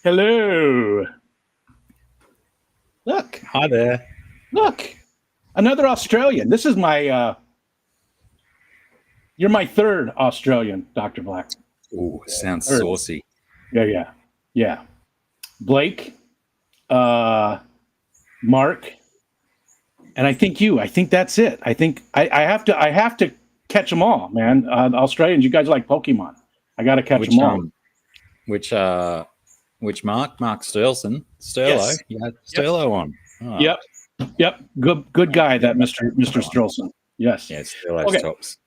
Hello. Look. Hi there. Look. Another Australian. This is my you're my third Australian, Dr. Black. Ooh, sounds Third. saucy. Yeah. Blake, Mark, and I think you. I think that's it. I think I have to catch them all, man. Australians, you guys are like Pokemon. I got to catch them all. Which Mark? Mark Sterlo? Yes. You had Sterlo on. Oh. Yep. Good guy, that Mr. Strolson. Yes. Yeah, Sterlo's tops.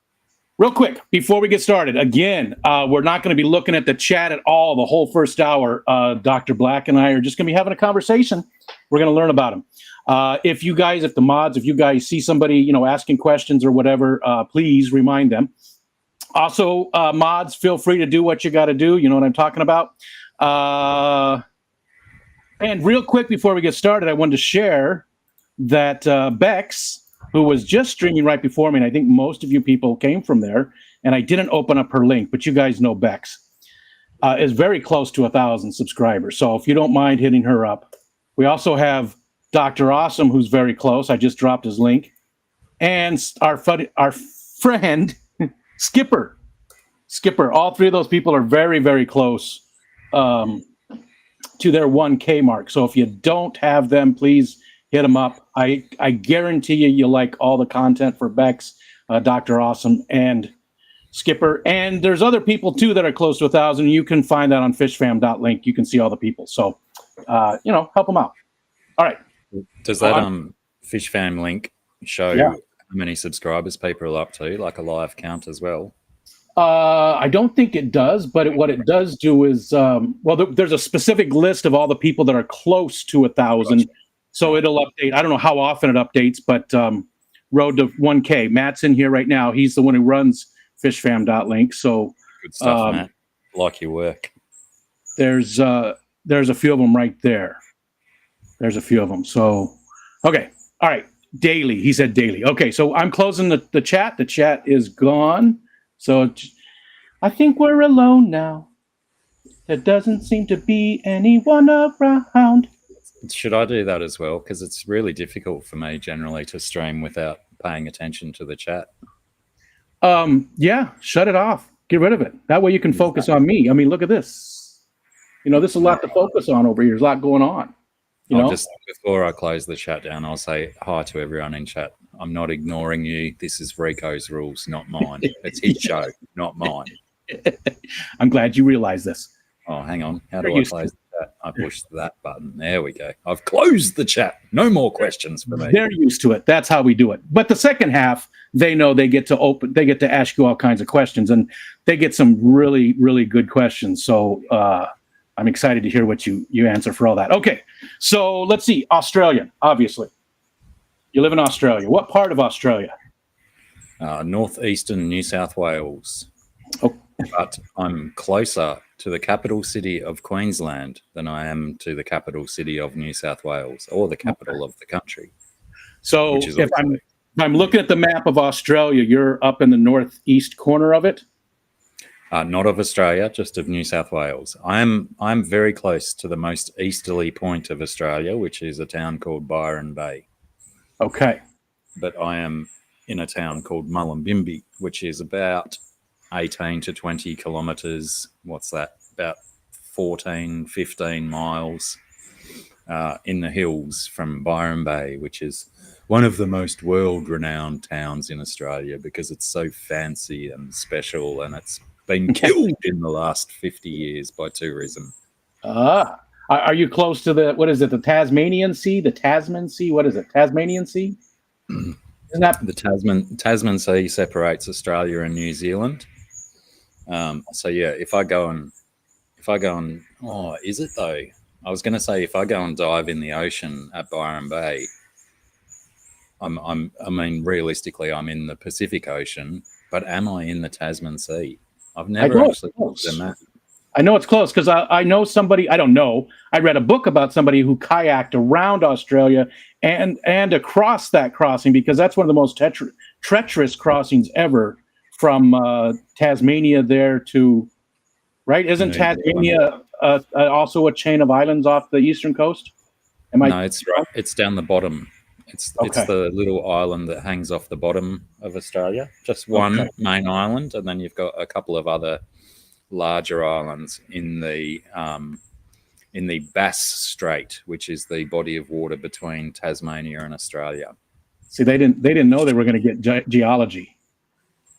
Real quick, before we get started, again, we're not going to be looking at the chat at all the whole first hour. Dr. Black and I are just going to be having a conversation. We're going to learn about him. If you guys see somebody, asking questions or whatever, please remind them. Also, mods, feel free to do what you got to do. You know what I'm talking about. And real quick, before we get started, I wanted to share that Bex, who was just streaming right before me, and I think most of you people came from there, and I didn't open up her link, but you guys know Bex, is very close to 1,000 subscribers. So if you don't mind hitting her up. We also have Dr. Awesome, who's very close. I just dropped his link. And our friend, Skipper. All three of those people are very, very close to their 1K mark. So if you don't have them, please hit them up. I guarantee you like all the content for Bex, Dr. Awesome, and Skipper. And there's other people, too, that are close to 1,000. You can find that on fishfam.link. You can see all the people. So, help them out. All right. Does that Fish Fam link show how many subscribers people are up to, like a live count as well? I don't think it does, but what it does do is, there's a specific list of all the people that are close to 1,000. Gotcha. So it'll update. I don't know how often it updates, but road to 1K. Matt's in here right now. He's the one who runs fishfam.link. So good stuff, Matt. Like your work. There's a few of them right there. There's a few of them. So, okay. All right. Daily. He said daily. Okay. So I'm closing the chat. The chat is gone. So I think we're alone now. There doesn't seem to be anyone around. Should I do that as well? Because it's really difficult for me generally to stream without paying attention to the chat. Yeah, shut it off. Get rid of it. That way you can focus on me. I mean, look at this. This is a lot to focus on over here. There's a lot going on. Just before I close the chat down, I'll say hi to everyone in chat. I'm not ignoring you. This is Rico's rules, not mine. It's his show, not mine. I'm glad you realize this. Oh, hang on. How do I close the chat? I pushed that button. There we go. I've closed the chat. No more questions for me. They're used to it. That's how we do it. But the second half, they know they get to ask you all kinds of questions, and they get some really, really good questions. So I'm excited to hear what you answer for all that. Okay, so let's see. Australian, obviously. You live in Australia. What part of Australia? Northeastern New South Wales. Oh. But I'm closer to the capital city of Queensland than I am to the capital city of New South Wales, or the capital of the country. So if I'm looking at the map of Australia, you're up in the northeast corner of it? Not of Australia, just of New South Wales. I'm very close to the most easterly point of Australia, which is a town called Byron Bay. Okay. But I am in a town called Mullumbimby, which is about 18 to 20 kilometres. What's that? About 14, 15 miles in the hills from Byron Bay, which is one of the most world-renowned towns in Australia because it's so fancy and special, and it's been killed in the last 50 years by tourism. Are you close to the Tasmanian Sea? The Tasman Sea? What is it? Tasmanian Sea? Isn't that the Tasman Sea separates Australia and New Zealand? So yeah, if I go on, is it though? I was going to say if I go and dive in the ocean at Byron Bay, I mean, realistically, I'm in the Pacific Ocean, but am I in the Tasman Sea? I've never actually looked at that. I know it's close because I know somebody. I don't know. I read a book about somebody who kayaked around Australia and across that crossing, because that's one of the most treacherous crossings ever from Tasmania there to, right? Isn't Tasmania also a chain of islands off the eastern coast? No, it's right. It's down the bottom. It's Okay. the little island that hangs off the bottom of Australia. Just one main island, and then you've got a couple of other larger islands in the Bass Strait, which is the body of water between Tasmania and Australia. See, they didn't know they were going to get geography.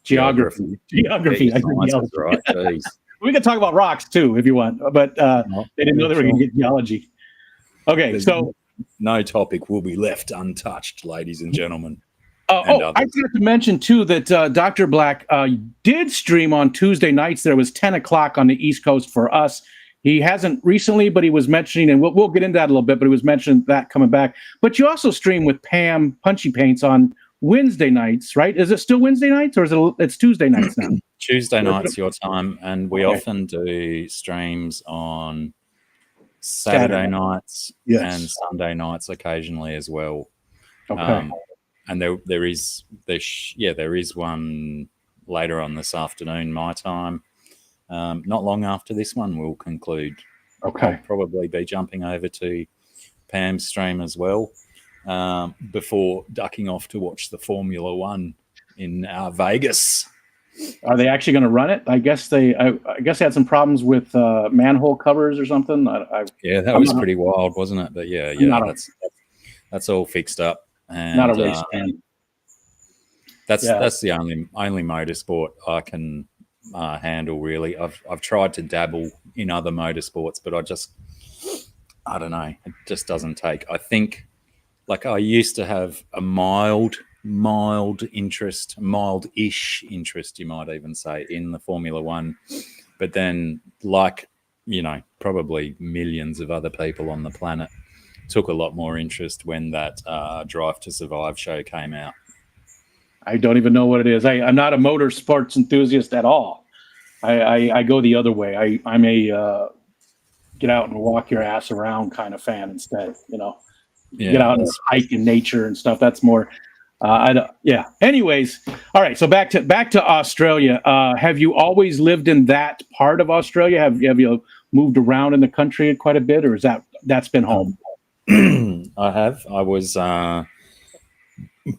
Geography. That's right. Jeez. We can talk about rocks too if you want, but they didn't know they were going to get geology. Okay, so no topic will be left untouched, ladies and gentlemen. I forgot to mention too that Dr. Black did stream on Tuesday nights. There was 10 o'clock on the East Coast for us. He hasn't recently, but he was mentioning, and we'll get into that a little bit, but he was mentioning that coming back. But you also stream with Pam Punchy Paints on Wednesday nights, right? Is it still Wednesday nights, or is it's Tuesday nights now? Tuesday nights your time, and we often do streams on Saturday nights and Sunday nights occasionally as well. Okay. And there is one later on this afternoon, my time. Not long after this one will conclude. Okay. I'll probably be jumping over to Pam's stream as well before ducking off to watch the Formula One in Vegas. Are they actually going to run it? I guess they had some problems with manhole covers or something. That was pretty wild, wasn't it? But yeah, that's all fixed up. And, not a race fan. That's the only motorsport I can handle, really. I've tried to dabble in other motorsports, but I don't know. It just doesn't take. I think, like, I used to have a mild-ish interest, you might even say, in the Formula One. But then, like, probably millions of other people on the planet, took a lot more interest when that Drive to Survive show came out. I don't even know what it is. I'm not a motorsports enthusiast at all. I go the other way. I'm a get out and walk your ass around kind of fan instead. Get out and hike in nature and stuff. That's more. Anyways, all right. So back to Australia. Have you always lived in that part of Australia? Have you moved around in the country quite a bit, or is that's been home? I have. I was.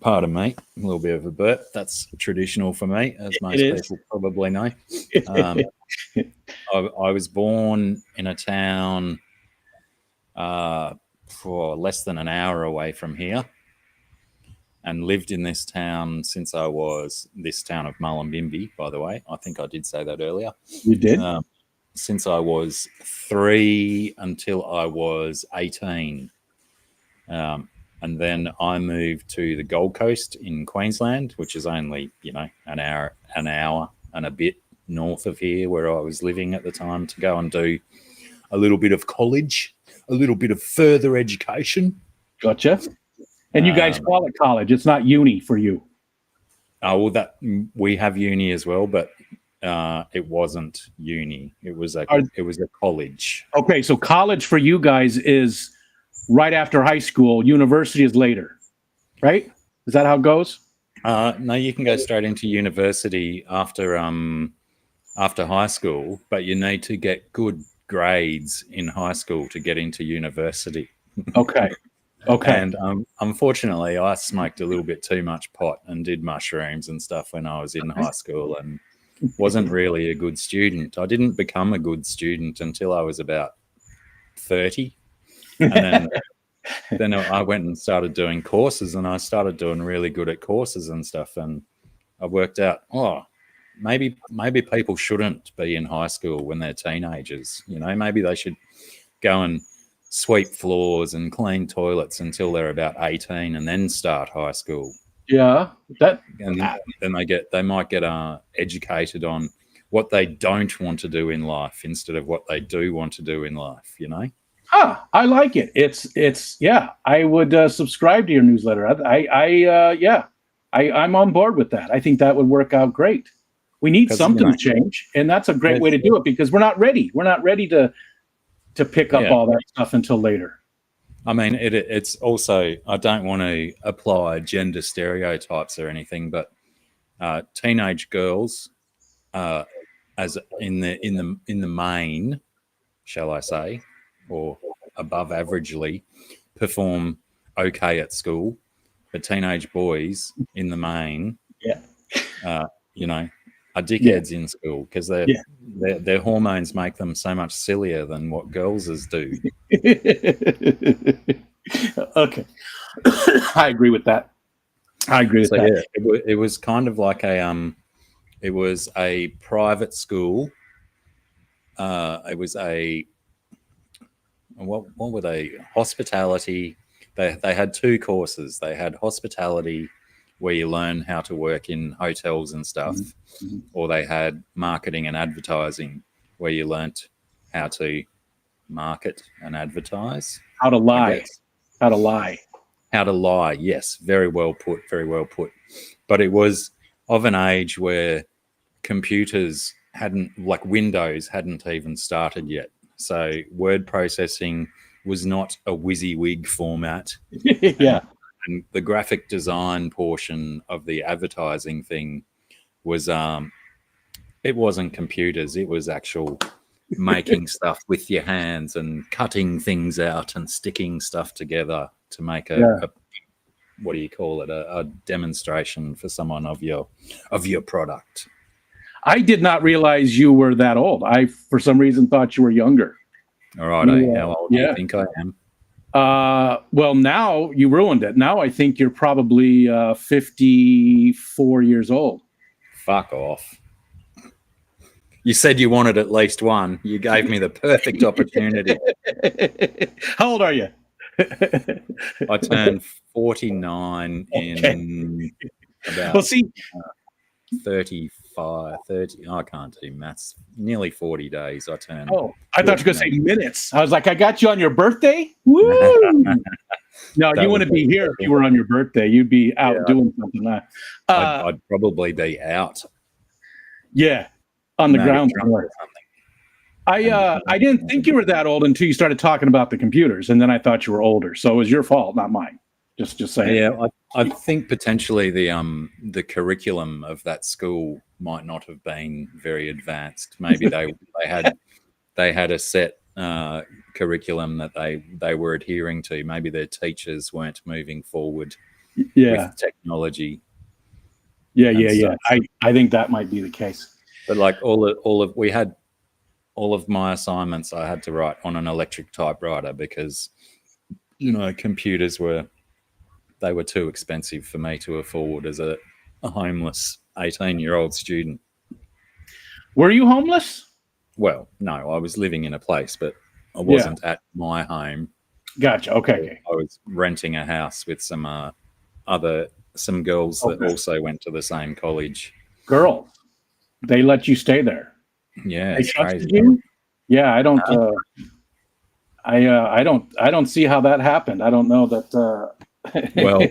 Pardon me, a little bit of a burp. That's traditional for me, as most people probably know. I was born in a town for less than an hour away from here, and lived in this town since I was this town of Mullumbimby, by the way. I think I did say that earlier. You did? Since I was 3 until I was 18. And then I moved to the Gold Coast in Queensland, which is only, an hour and a bit north of here where I was living at the time, to go and do a little bit of college, a little bit of further education. Gotcha. And you guys call it college. It's not uni for you. Well, we have uni as well, but it wasn't uni. It was a college. Okay, so college for you guys is right after high school. University is later, right? Is that how it goes? No, you can go straight into university after high school, but you need to get good grades in high school to get into university. Okay. And unfortunately, I smoked a little bit too much pot and did mushrooms and stuff when I was in high school, and wasn't really a good student. I didn't become a good student until I was about 30. And then I went and started doing courses, and I started doing really good at courses and stuff. And I worked out, maybe people shouldn't be in high school when they're teenagers. Maybe they should go and sweep floors and clean toilets until they're about 18 and then start high school. Yeah. And then they might get educated on what they don't want to do in life instead of what they do want to do in life, I like it. It's I would subscribe to your newsletter. I'm on board with that. I think that would work out great. We need something to change, and that's a great way to do it, because we're not ready. We're not ready to pick up all that stuff until later. I mean, it's also, I don't want to apply gender stereotypes or anything, but teenage girls, as in the main, shall I say, or above averagely, perform okay at school, but teenage boys in the main, Yeah. you know, are Yeah. dickheads in school because Yeah. their hormones make them so much sillier than what girls do. Okay. I agree with that. I agree with So that. yeah, it was kind of like it was a private school. It was a what were they? Hospitality. They had two courses. They had hospitality, where you learn how to work in hotels and stuff, Mm-hmm. or they had marketing and advertising, where you learnt how to market and advertise. How to I lie. guess. How to lie. How to lie. Yes, very well put. Very well put. But it was of an age where computers hadn't, like Windows hadn't even started yet. So word processing was not a WYSIWYG format. Yeah. And the graphic design portion of the advertising thing was it wasn't computers, it was actual making stuff with your hands and cutting things out and sticking stuff together to make a what do you call it, a demonstration for someone of your product. I did not realize you were that old. I, for some reason, thought you were younger. All right, how old do you think I am? Well, now you ruined it. Now I think you're probably 54 years old. Fuck off. You said you wanted at least one. You gave me the perfect opportunity. How old are you? I turned 49 in about 35, 30. I can't do maths. Nearly 40 days I turned. Oh, I thought you were going to say minutes. I was like, I got you on your birthday? Woo! No, you wouldn't be here if you were on your birthday. You'd be out doing something. I'd probably be out. Yeah, on the ground. Or something. I didn't think you were that old until you started talking about the computers, and then I thought you were older. So it was your fault, not mine. Just saying. Yeah, I think potentially the curriculum of that school might not have been very advanced. Maybe they had a set curriculum that they were adhering to. Maybe their teachers weren't moving forward with technology. Yeah. I think that might be the case. But like we had all of my assignments I had to write on an electric typewriter because computers were too expensive for me to afford as a homeless 18-year-old student. Were you homeless? Well, no, I was living in a place, but I wasn't at my home. Gotcha. Okay. I was renting a house with some girls that also went to the same college. Girls, they let you stay there. Yeah, it's crazy. Yeah, I don't. I don't see how that happened. I don't know that. Well,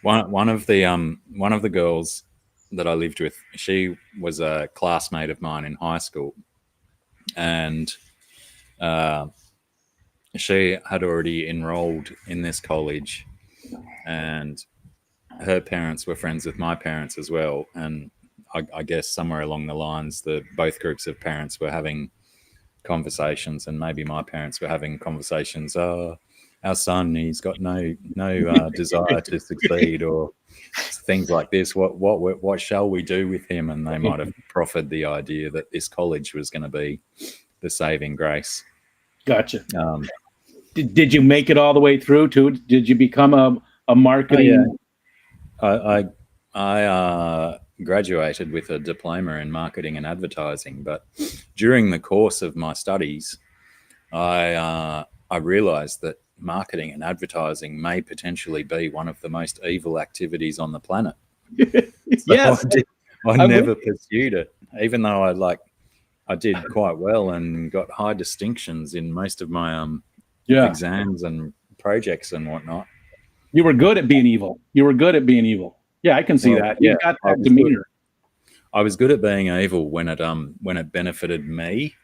one of the girls that I lived with, she was a classmate of mine in high school, and she had already enrolled in this college, and her parents were friends with my parents as well. And I guess somewhere along the lines, both groups of parents were having conversations, and maybe my parents were having conversations. Oh, our son, he's got no desire to succeed, or things like this. What shall we do with him? And they might have proffered the idea that this college was going to be the saving grace. Gotcha. Did you make it all the way through too? Did you become a marketing? I graduated with a diploma in marketing and advertising, but during the course of my studies, I realized that marketing and advertising may potentially be one of the most evil activities on the planet. Yes. I never pursued it, even though I did quite well and got high distinctions in most of my exams and projects and whatnot. You were good at being evil. Yeah, I can see that. You got that demeanor. I was good at being evil when it benefited me.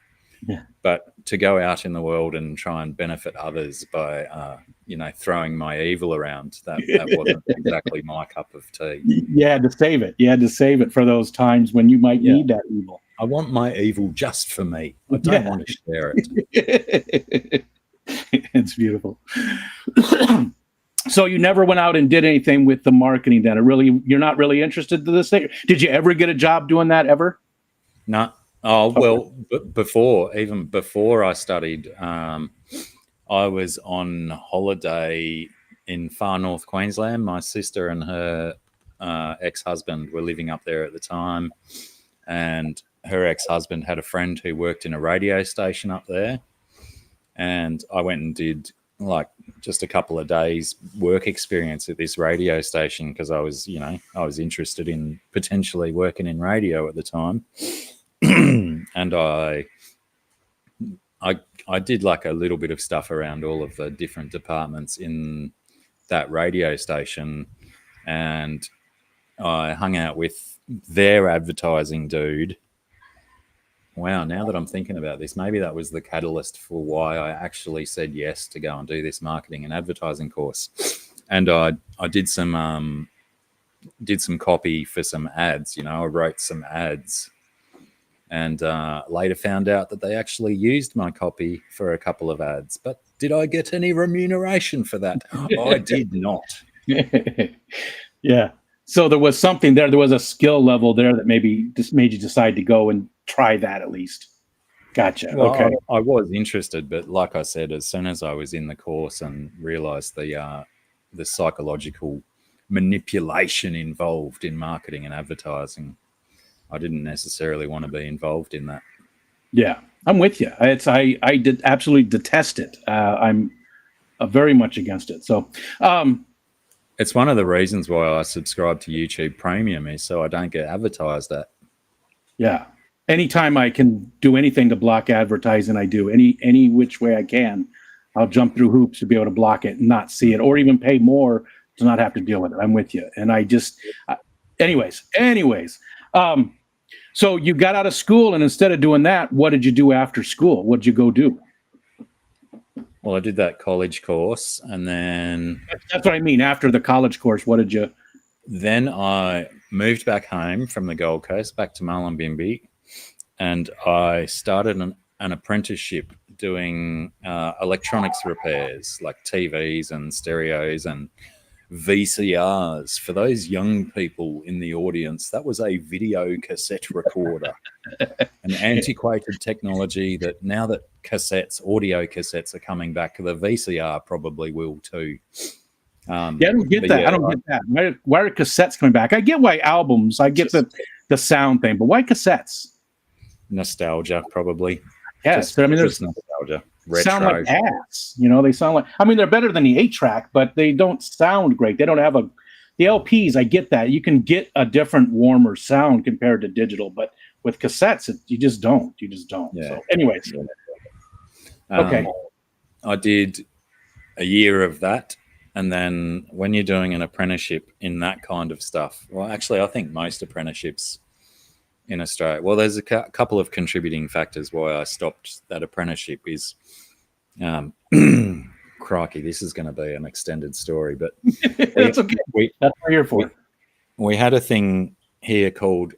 Yeah. But to go out in the world and try and benefit others by throwing my evil around, that wasn't exactly my cup of tea. You had to save it. You had to save it for those times when you might need that evil. I want my evil just for me. I don't want to share it. It's beautiful. So you never went out and did anything with the marketing then? You're not really interested to this thing? Did you ever get a job doing that ever? No. Oh, well, even before I studied, I was on holiday in far north Queensland. My sister and her ex-husband were living up there at the time, and her ex-husband had a friend who worked in a radio station up there, and I went and did like just a couple of days work experience at this radio station because I was interested in potentially working in radio at the time. And I did like a little bit of stuff around all of the different departments in that radio station, and I hung out with their advertising dude. Wow, now that I'm thinking about this, maybe that was the catalyst for why I actually said yes to go and do this marketing and advertising course. And I did some copy for some ads. I wrote some ads, and later found out that they actually used my copy for a couple of ads. But did I get any remuneration for that? I did not. Yeah. So there was something there. There was a skill level there that maybe just made you decide to go and try that at least. Gotcha. Well, okay. I was interested, but like I said, as soon as I was in the course and realized the psychological manipulation involved in marketing and advertising, I didn't necessarily want to be involved in that. Yeah, I'm with you. I did absolutely detest it. I'm very much against it. So, it's one of the reasons why I subscribe to YouTube Premium is so I don't get advertised at. Yeah. Anytime I can do anything to block advertising, I do. Any which way I can, I'll jump through hoops to be able to block it and not see it, or even pay more to not have to deal with it. I'm with you. And I just, anyways. So you got out of school, and instead of doing that, what did you do after school? What did you go do? Well, I did that college course, and then... That's what I mean. After the college course, what did you... Then I moved back home from the Gold Coast, back to Mullumbimby, and I started an apprenticeship doing electronics repairs, like TVs and stereos and VCRs. For those young people in the audience, that was a video cassette recorder, an antiquated technology that now that audio cassettes are coming back, the VCR probably will too. I don't get that. I don't get that. Why are cassettes coming back? I get why albums. I get the sound thing, but why cassettes? Nostalgia, probably. Yes, but I mean, there's nostalgia. Retro. Sound like ass. They sound like. I mean, they're better than the 8-track, but they don't sound great. They don't have the LPs. I get that. You can get a different, warmer sound compared to digital, but with cassettes, you just don't. Yeah. So, anyways, okay. I did a year of that. And then when you're doing an apprenticeship in that kind of stuff, well, actually, I think most apprenticeships in Australia, well, there's a couple of contributing factors why I stopped that apprenticeship is, crikey, this is going to be an extended story, but that's okay. That's what you're here for. We had a thing here called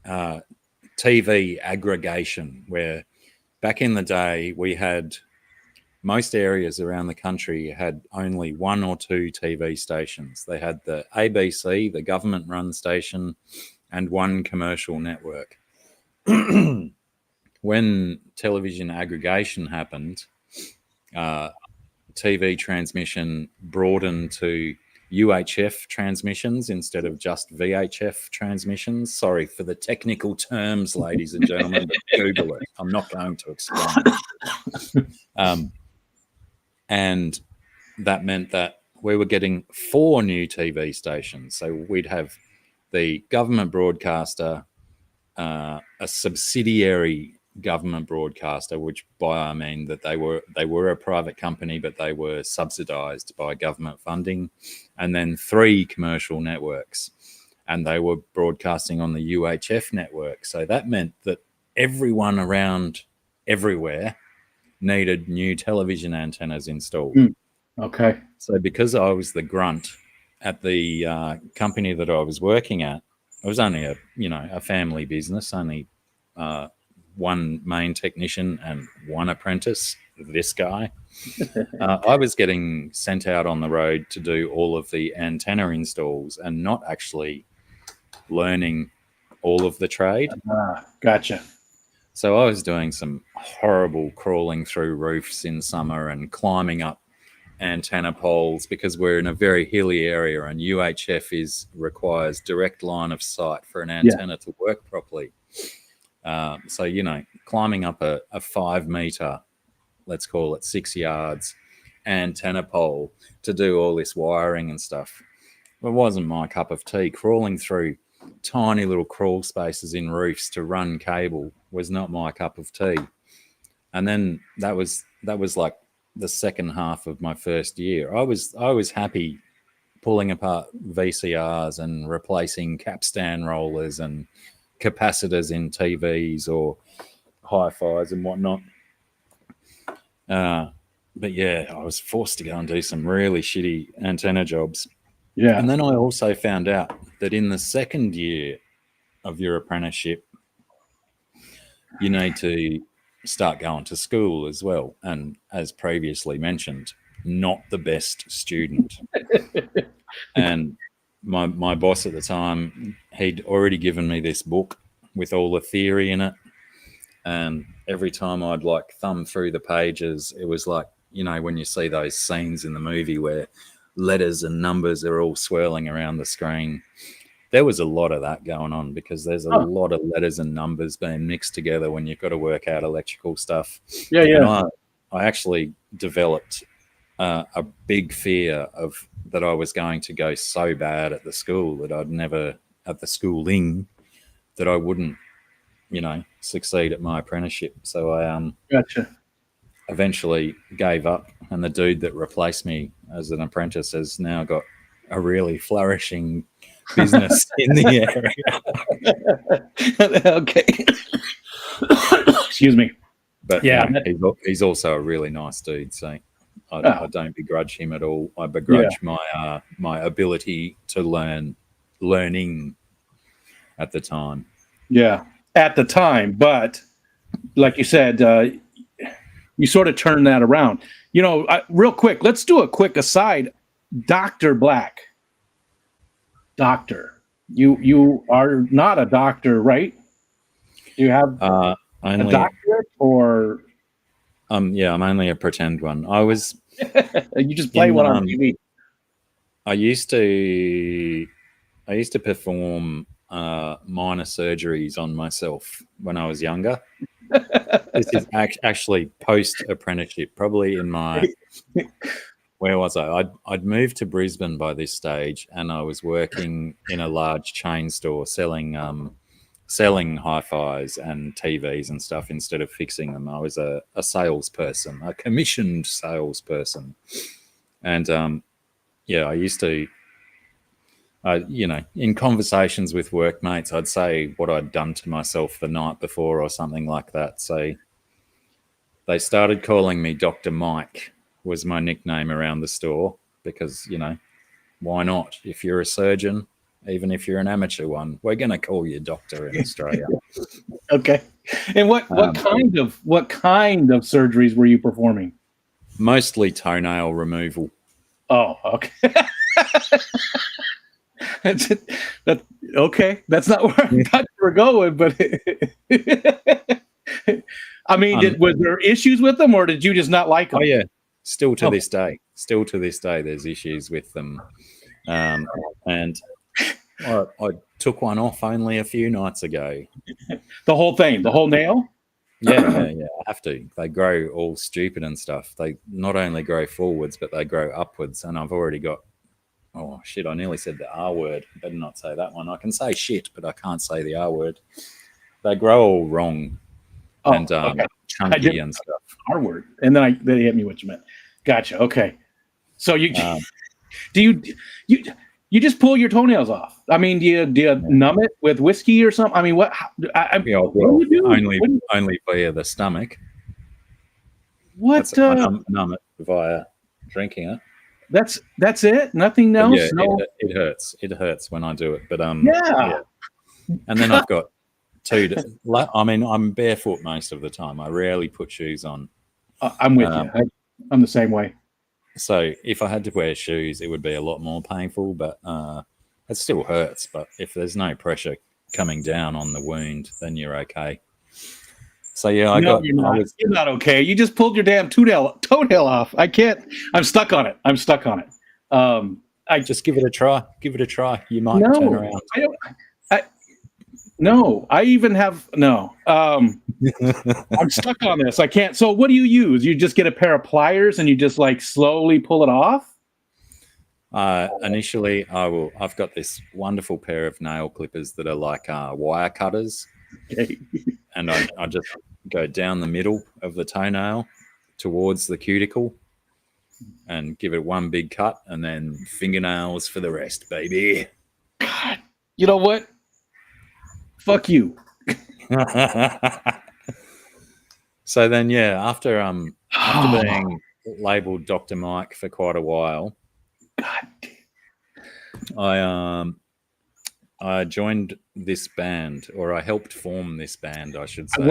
TV aggregation, where back in the day we had... Most areas around the country had only one or two TV stations. They had the ABC, the government-run station, and one commercial network. When television aggregation happened, TV transmission broadened to UHF transmissions instead of just VHF transmissions. Sorry for the technical terms, ladies and gentlemen, but Google it. I'm not going to explain it. And that meant that we were getting 4 new TV stations. So we'd have the government broadcaster, a subsidiary government broadcaster, which by I mean that they were a private company, but they were subsidized by government funding, and then 3 commercial networks, and they were broadcasting on the UHF network. So that meant that everyone around everywhere needed new television antennas installed. Okay. So because I was the grunt at the company that I was working at, it was only a family business, only one main technician and one apprentice, this guy. I was getting sent out on the road to do all of the antenna installs and not actually learning all of the trade. Gotcha. So I was doing some horrible crawling through roofs in summer and climbing up antenna poles because we're in a very hilly area and UHF requires direct line of sight for an antenna to work properly. So, climbing up a 5 meter, let's call it 6 yards, antenna pole to do all this wiring and stuff. It wasn't my cup of tea. Crawling through tiny little crawl spaces in roofs to run cable was not my cup of tea. And then that was like the second half of my first year. I was happy pulling apart VCRs and replacing capstan rollers and capacitors in TVs or hi-fis and whatnot. But yeah, I was forced to go and do some really shitty antenna jobs. Yeah. And then I also found out that in the second year of your apprenticeship, you need to start going to school as well. And as previously mentioned, not the best student. And my boss at the time, he'd already given me this book with all the theory in it. And every time I'd like thumb through the pages, it was like, when you see those scenes in the movie where letters and numbers are all swirling around the screen. There was a lot of that going on because there's a lot of letters and numbers being mixed together when you've got to work out electrical stuff. Yeah. And I actually developed a big fear of that I was going to go so bad at the school that I'd never, at the schooling, that I wouldn't, succeed at my apprenticeship. So I Gotcha. eventually gave up, and the dude that replaced me as an apprentice has now got a really flourishing business in the area. Okay. Excuse me. But he's also a really nice dude, so I don't begrudge him at all. I begrudge my ability to learning at the time. Yeah, at the time, but like you said, you sort of turn that around. Real quick, let's do a quick aside. Dr. Black. Doctor. You are not a doctor, right? You have a doctorate or? Yeah, I'm only a pretend one. I was. You just play one on TV. I used to perform minor surgeries on myself when I was younger. This is actually post-apprenticeship, probably in my... Where was I? I'd moved to Brisbane by this stage, and I was working in a large chain store selling hi-fis and TVs and stuff instead of fixing them. I was a salesperson, a commissioned salesperson. And, I used to... in conversations with workmates, I'd say what I'd done to myself the night before or something like that. So they started calling me Dr. Mike, was my nickname around the store because, why not? If you're a surgeon, even if you're an amateur one, we're going to call you doctor in Australia. Okay. And what kind of surgeries were you performing? Mostly toenail removal. Oh, okay. Okay. That's not where I thought you were going, but I mean, was there issues with them, or did you just not like them? Oh yeah, still to this day, there's issues with them. And I took one off only a few nights ago. The whole thing, the whole nail. Yeah. I have to. They grow all stupid and stuff. They not only grow forwards, but they grow upwards. And I've already got. Oh, shit, I nearly said the R word. Better not say that one. I can say shit, but I can't say the R word. They grow all wrong and chunky and stuff. R word. And then they hit me what you meant. Gotcha. Okay. So you just pull your toenails off? I mean, do you numb it with whiskey or something? I mean, what do you do? Only via the stomach. What? Numb it via drinking it. That's it. Nothing else. Yeah, no. It hurts. It hurts when I do it. But yeah. And then I've got I mean, I'm barefoot most of the time. I rarely put shoes on. I'm with you. I'm the same way. So if I had to wear shoes, it would be a lot more painful, but it still hurts. But if there's no pressure coming down on the wound, then you're okay. So yeah, You're not okay. You just pulled your damn toenail off. I can't. I'm stuck on it. I just give it a try. Give it a try. You might turn around. I even have no. I'm stuck on this. I can't. So what do you use? You just get a pair of pliers and you just like slowly pull it off? Initially, I've got this wonderful pair of nail clippers that are like wire cutters. Okay. And I just go down the middle of the toenail towards the cuticle and give it one big cut, and then fingernails for the rest, baby. God, you know what? Fuck you. So then, yeah, after being labeled Dr. Mike for quite a while, I joined this band, or I helped form this band, I should say.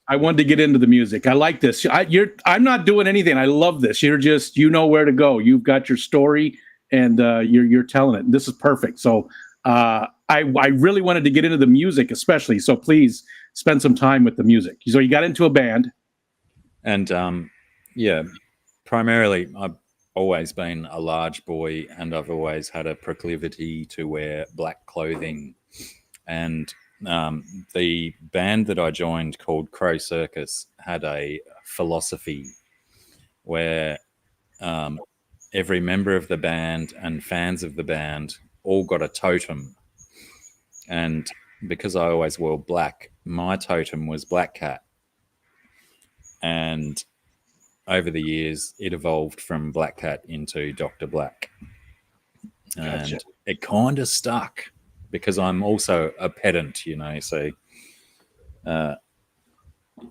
I wanted to get into the music. I like this. I'm not doing anything. I love this. You're just, you know where to go. You've got your story, and you're telling it. This is perfect. So I really wanted to get into the music, especially. So please spend some time with the music. So you got into a band, and yeah, primarily I've always been a large boy, and I've always had a proclivity to wear black clothing. And the band that I joined, called Crow Circus, had a philosophy where every member of the band and fans of the band all got a totem. And because I always wore black, my totem was Black Cat. And over the years, it evolved from Black Cat into Dr. Black. And Gotcha. It kind of stuck because I'm also a pedant, so,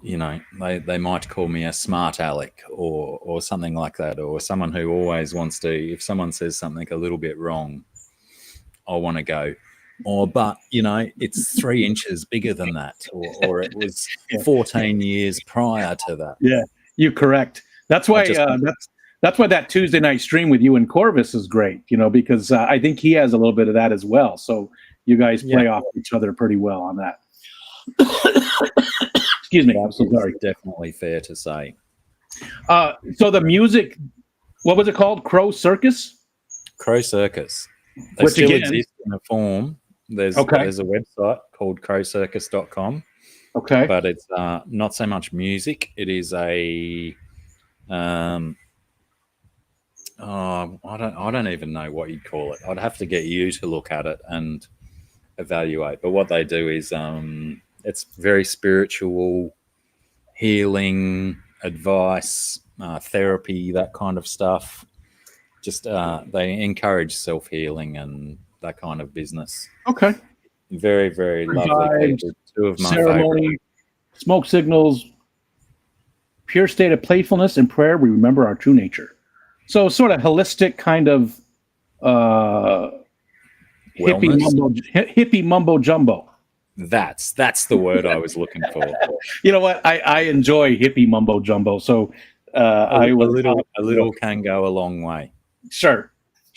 they might call me a smart aleck or something like that, or someone who always wants to, if someone says something a little bit wrong, I want to go, but it's 3 inches bigger than that, or it was 14 years prior to that. Yeah, you're correct. That's why that's why that Tuesday night stream with you and Corvus is great, because I think he has a little bit of that as well. So you guys play off each other pretty well on that. Excuse me. I'm so sorry. Definitely fair to say. So the music, what was it called? Crow Circus? Crow Circus. They Which still again exist in a form. There's a website called crowcircus.com. Okay. But it's not so much music. It is a I don't even know what you'd call it. I'd have to get you to look at it and evaluate. But what they do is it's very spiritual, healing, advice, therapy, that kind of stuff. Just they encourage self-healing and that kind of business. Okay. Very, very lovely people. 2 of my ceremony, favorite. Smoke signals, pure state of playfulness and prayer. We remember our true nature. So sort of holistic kind of hippie mumbo jumbo. That's the word I was looking for. You know what? I enjoy hippie mumbo jumbo. So a little can go a long way. Sure.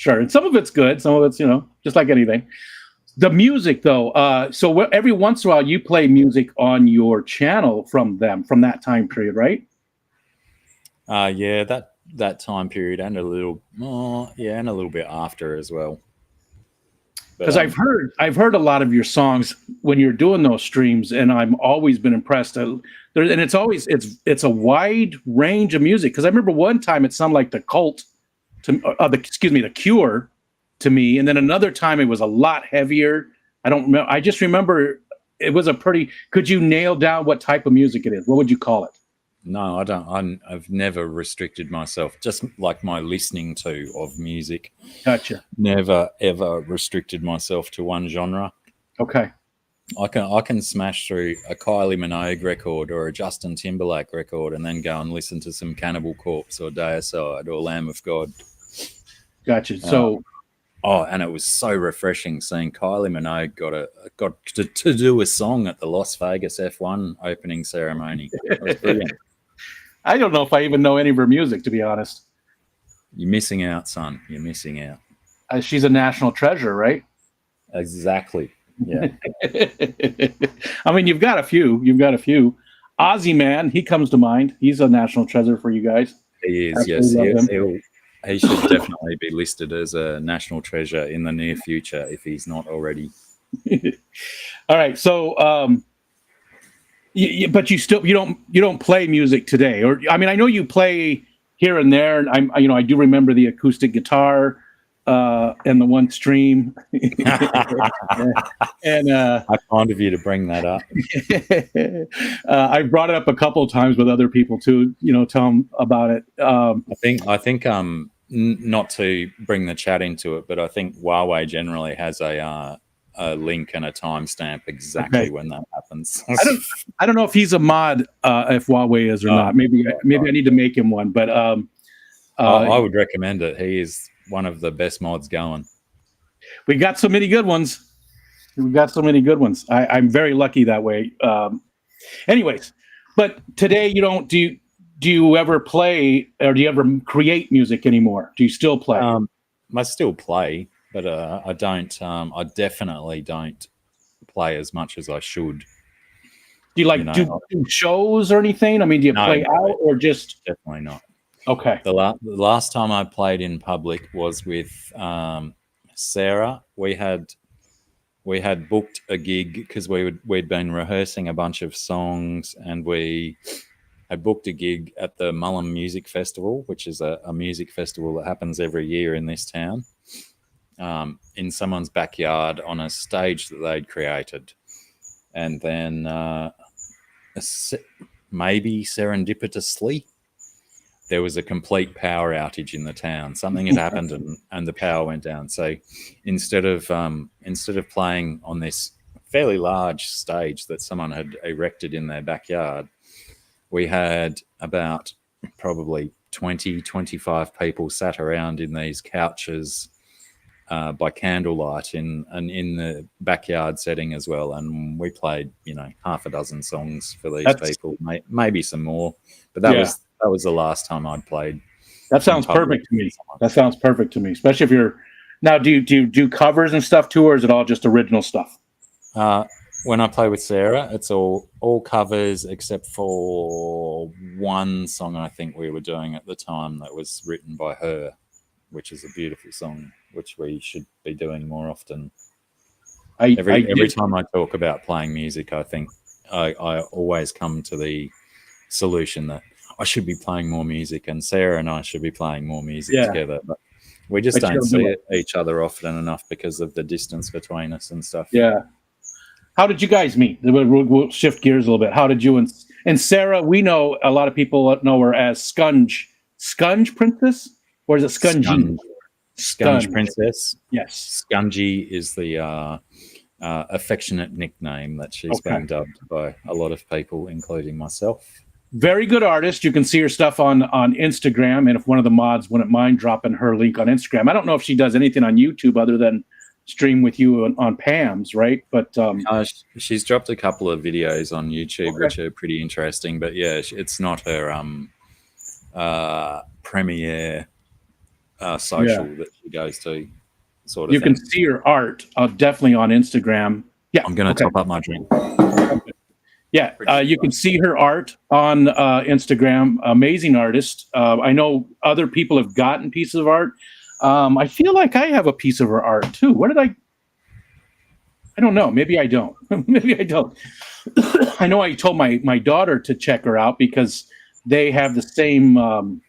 And some of it's good. Some of it's, just like anything. The music, though. So every once in a while, you play music on your channel from that time period, right? Yeah, that time period, and a little bit after as well. Because I've heard a lot of your songs when you're doing those streams, and I've always been impressed. And it's a wide range of music. Because I remember one time it sounded like the Cult, the Cure, to me, and then another time it was a lot heavier. I don't remember. I just remember it was a pretty. Could you nail down what type of music it is? What would you call it? No, I don't. I've never restricted myself. Just like my listening to of music. Gotcha. Never ever restricted myself to one genre. Okay. I can smash through a Kylie Minogue record or a Justin Timberlake record and then go and listen to some Cannibal Corpse or Deicide or Lamb of God. Gotcha. So Oh, and it was so refreshing seeing Kylie Minogue got to do a song at the Las Vegas F1 opening ceremony. It was brilliant. I don't know if I even know any of her music, to be honest. You're missing out, son. You're missing out. She's a national treasure, right? Exactly. Yeah. I mean, you've got a few. You've got a few. Ozzy Man, he comes to mind. He's a national treasure for you guys. He is, he should definitely be listed as a national treasure in the near future if he's not already. All right, so but you don't play music today, or I mean, I know you play here and there, and I do remember the acoustic guitar and the one stream. And I'm fond of you to bring that up. I've brought it up a couple of times with other people too. Tell them about it. I think not to bring the chat into it, but I think Huawei generally has a link and a timestamp exactly when that happens. I don't know if he's a mod, if Huawei is or not. Maybe I need to make him one, but I would recommend it. He is one of the best mods going. We got so many good ones. I'm very lucky that way. Anyways, but today you don't do you ever play, or do you ever create music anymore? Do you still play? I still play, but I don't. I definitely don't play as much as I should. Do you do shows or anything? I mean, do you play out or just? Definitely not. Okay. The last time I played in public was with Sarah. We had booked a gig because we'd been rehearsing a bunch of songs, and we had booked a gig at the Mullen Music Festival, which is a music festival that happens every year in this town, in someone's backyard on a stage that they'd created. And then maybe serendipitously, there was a complete power outage in the town. Something had happened and the power went down. So instead of playing on this fairly large stage that someone had erected in their backyard, we had about probably 20, 25 people sat around in these couches by candlelight in the backyard setting as well. And we played, half a dozen songs for these people, maybe some more. But that was the last time I'd played. That sounds perfect to me. Especially if you're now. Do you do covers and stuff too, or is it all just original stuff? When I play with Sarah, it's all covers except for one song I think we were doing at the time that was written by her, which is a beautiful song, which we should be doing more often. Every time I talk about playing music, I think I always come to the solution that I should be playing more music, and Sarah and I should be playing more music together. But we just don't see each other often enough because of the distance between us and stuff. Yeah. How did you guys meet? We'll shift gears a little bit. How did you and Sarah? We know a lot of people know her as Scunge Princess, or is it Scungy? Scunge Princess. Yes. Scungy is the affectionate nickname that she's been dubbed by a lot of people, including myself. Very good artist. You can see her stuff on Instagram, and if one of the mods wouldn't mind dropping her link on Instagram. I don't know if she does anything on YouTube other than stream with you on Pam's, right? But she's dropped a couple of videos on YouTube which are pretty interesting, but yeah, it's not her premiere social that she goes to, sort of. You can see her art definitely on Instagram. Yeah, I'm going to top up my drink. Yeah, you can see her art on Instagram. Amazing artist. I know other people have gotten pieces of art. I feel like I have a piece of her art too. Where did I don't know. Maybe I don't. Maybe I don't. I know I told my daughter to check her out because they have the same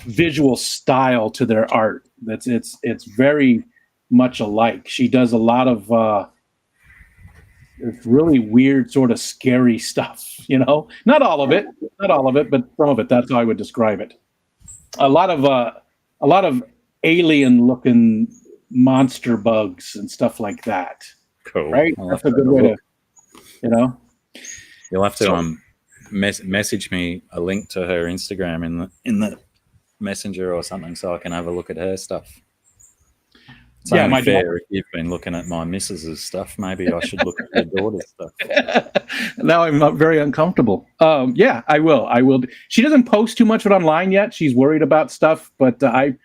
visual style to their art. It's very much alike. She does a lot of it's really weird, sort of scary stuff. Not all of it, but some of it. That's how I would describe it. A lot of alien-looking monster bugs and stuff like that. Cool. Right? That's a good way to, You'll have to message me a link to her Instagram in the messenger or something so I can have a look at her stuff. It's Yeah, only my daughter. fair if you've been looking at my missus's stuff. Maybe I should look at your daughter's stuff. Now I'm not very uncomfortable. Yeah, I will. I will. She doesn't post too much of it online yet. She's worried about stuff, but I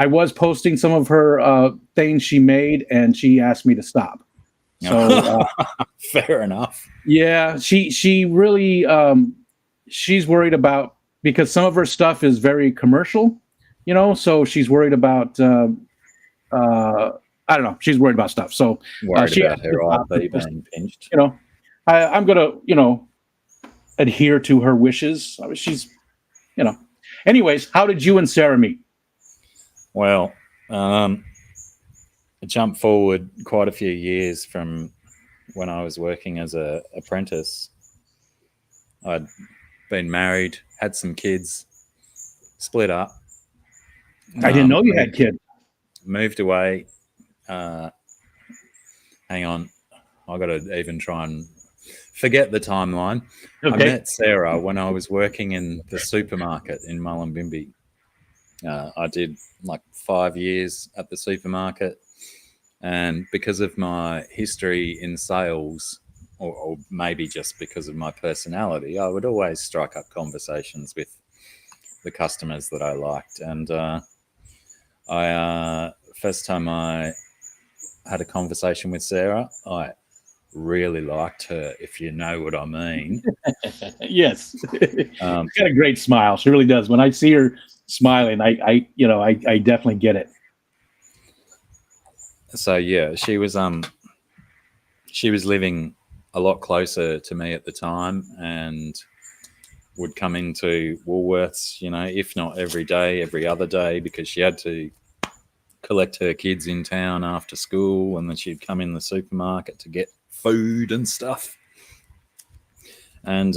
was posting some of her things she made, and she asked me to stop. So Fair enough. yeah, she really she's worried about, because some of her stuff is very commercial, so she's worried about I don't know, she's worried about stuff. So Worried she about asked me to her stop IP because, being pinched. I'm gonna adhere to her wishes. She's anyways, how did you and Sarah meet? Well, I jumped forward quite a few years from when I was working as a apprentice. I'd been married, had some kids, split up. I didn't know you had kids. Moved away. Hang on, I got to even try and forget the timeline. Okay. I met Sarah when I was working in the supermarket in Mullumbimby. I did like 5 years at the supermarket, and because of my history in sales, or maybe just because of my personality, I would always strike up conversations with the customers that I liked. And first time I had a conversation with Sarah, I really liked her, if you know what I mean. Yes. She's got a great smile. She really does. When I see her smiling, I definitely get it. So yeah, she was living a lot closer to me at the time, and would come into Woolworths, if not every day, every other day, because she had to collect her kids in town after school, and then she'd come in the supermarket to get food and stuff. And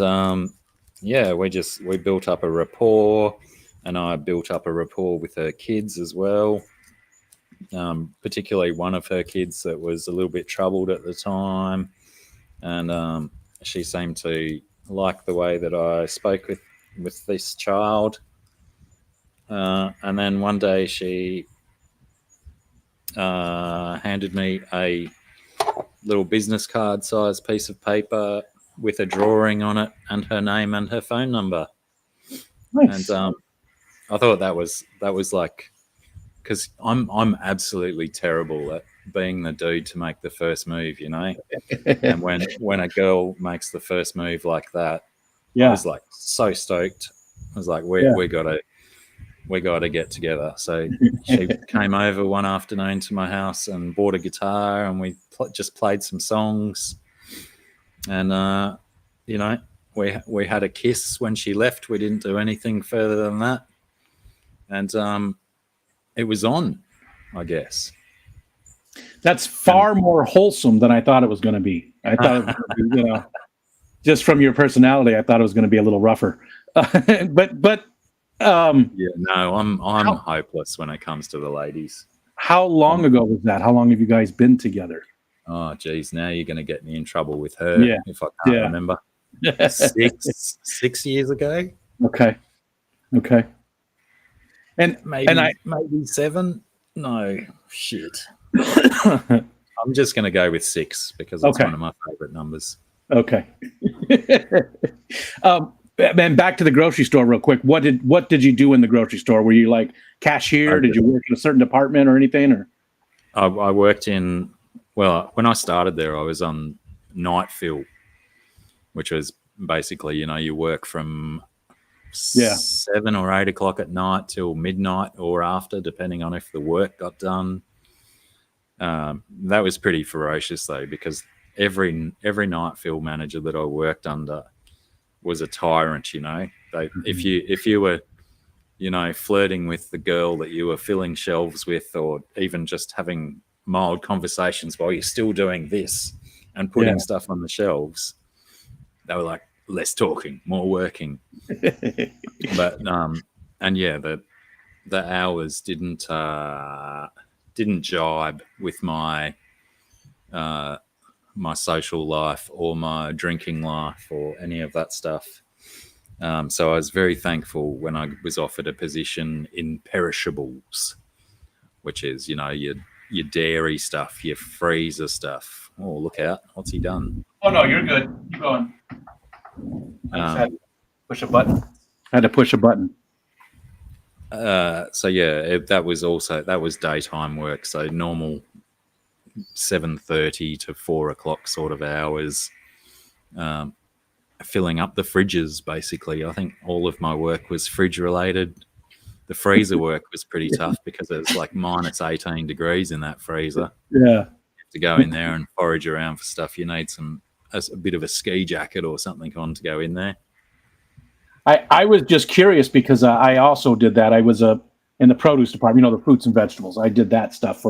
we built up a rapport, and I built up a rapport with her kids as well. Particularly one of her kids that was a little bit troubled at the time, and she seemed to like the way that I spoke with this child. And then one day she handed me a little business card size piece of paper with a drawing on it and her name and her phone number. Nice. And I thought that was like, because I'm absolutely terrible at being the dude to make the first move, And when a girl makes the first move like that, Yeah. I was like so stoked. I was like, we gotta get together. So she came over one afternoon to my house and bought a guitar, and we just played some songs. And we had a kiss when she left. We didn't do anything further than that, and it was on, I guess. That's far more wholesome than I thought it was going to be. I thought it was going to be, just from your personality, I thought it was going to be a little rougher. But I'm hopeless when it comes to the ladies. How long ago was that? How long have you guys been together? Oh, geez, now you're going to get me in trouble with her if I can't remember. 6 years ago. Okay. And maybe 7. No, shit. I'm just going to go with 6 because it's one of my favorite numbers. Okay. And back to the grocery store real quick. What did you do in the grocery store? Were you like cashier? Did you work in a certain department or anything? Or I worked in, when I started there, I was on night fill, which was basically, you work from 7 or 8 o'clock at night till midnight or after, depending on if the work got done. That was pretty ferocious though, because every night fill manager that I worked under was a tyrant. If you were flirting with the girl that you were filling shelves with, or even just having mild conversations while you're still doing this and putting stuff on the shelves, they were like, less talking, more working. But the hours didn't jibe with my my social life or my drinking life or any of that stuff. So I was very thankful when I was offered a position in perishables, which is, your your dairy stuff, your freezer stuff. Oh, look out! What's he done? Oh no, you're good. Keep going. I just had to push a button. I had to push a button. So yeah, that was daytime work. So normal 7:30 to 4 o'clock sort of hours, filling up the fridges. Basically, I think all of my work was fridge related. The freezer work was pretty tough because it's like minus 18 degrees in that freezer. Yeah, you have to go in there and forage around for stuff. You need a bit of a ski jacket or something on to go in there. I was just curious because I also did that. I was in the produce department, the fruits and vegetables. I did that stuff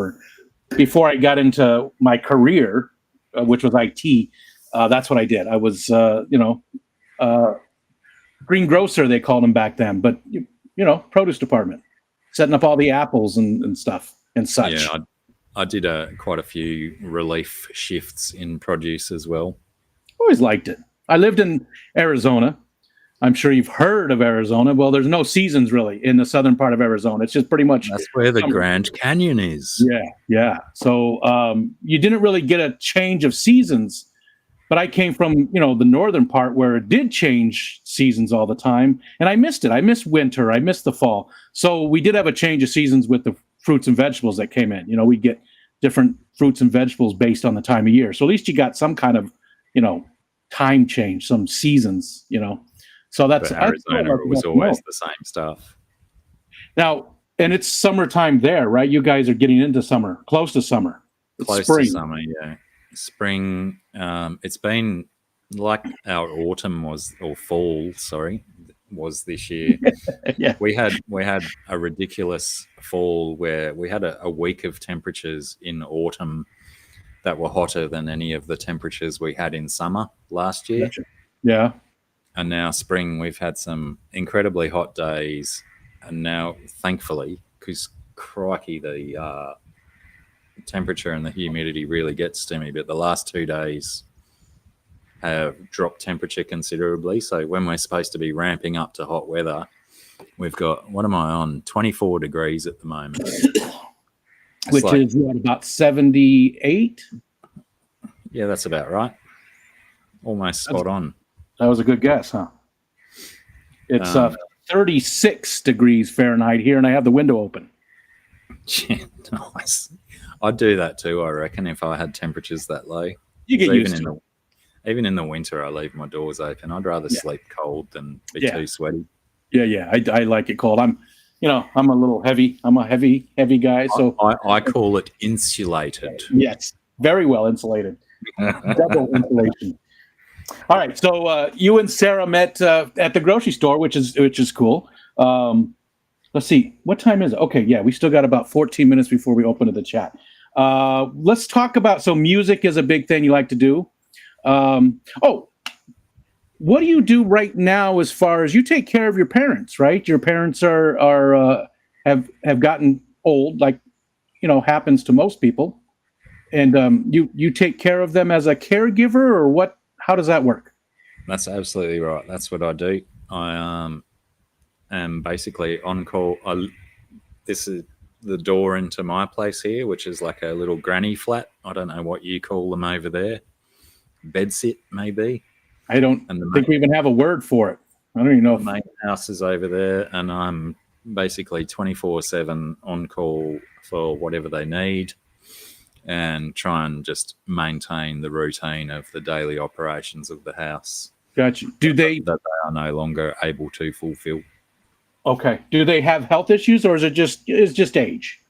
before I got into my career, which was IT. That's what I did. I was, green grocer, they called them back then, but produce department, setting up all the apples and stuff and such. Yeah, I did quite a few relief shifts in produce as well. Always liked it. I lived in Arizona. I'm sure you've heard of Arizona. Well, there's no seasons really in the southern part of Arizona. It's just pretty much that's where the Grand Canyon is. Yeah. So you didn't really get a change of seasons, but I came from the northern part where it did change seasons all the time, and I missed it. I missed winter. I missed the fall. So we did have a change of seasons with the fruits and vegetables that came in. We'd get different fruits and vegetables based on the time of year. So at least you got some kind of time change, some seasons. So that's Arizona. It was always the same stuff. Now, and it's summertime there, right? You guys are getting into summer, close to summer. Close to summer, yeah. Spring. It's been like our autumn fall was this year. Yeah. We had a ridiculous fall where we had a week of temperatures in autumn that were hotter than any of the temperatures we had in summer last year. Gotcha. Yeah. And now spring, we've had some incredibly hot days. And now, thankfully, because crikey, the temperature and the humidity really gets to me. But the last 2 days have dropped temperature considerably. So when we're supposed to be ramping up to hot weather, we've got, what am I on? 24 degrees at the moment. Which is about 78? Yeah, that's about right. Almost spot on. That was a good guess, huh? It's 36 degrees Fahrenheit here, and I have the window open. Yeah, nice. I'd do that too, I reckon, if I had temperatures that low. You get used to it. Even in the winter, I leave my doors open. I'd rather sleep cold than be too sweaty. Yeah. I like it cold. I'm a little heavy. I'm a heavy guy. So I call it insulated. Yes, very well insulated. Double insulation. All right, so you and Sarah met at the grocery store, which is cool. Let's see, what time is it? Okay, yeah, we still got about 14 minutes before we open to the chat. Let's talk about, so music is a big thing you like to do. What do you do right now as far as you take care of your parents, right? Your parents have gotten old, like happens to most people, and you take care of them as a caregiver, or what? How does that work? That's absolutely right. That's what I do. I am basically on call. This is the door into my place here, which is like a little granny flat. I don't know what you call them over there. Bedsit, maybe. I don't think we even have a word for it. I don't even know. The main house is over there, and I'm basically 24/7 on call for whatever they need, and try and just maintain the routine of the daily operations of the house. Gotcha. That they are no longer able to fulfill. Okay. Do they have health issues, or is it just age?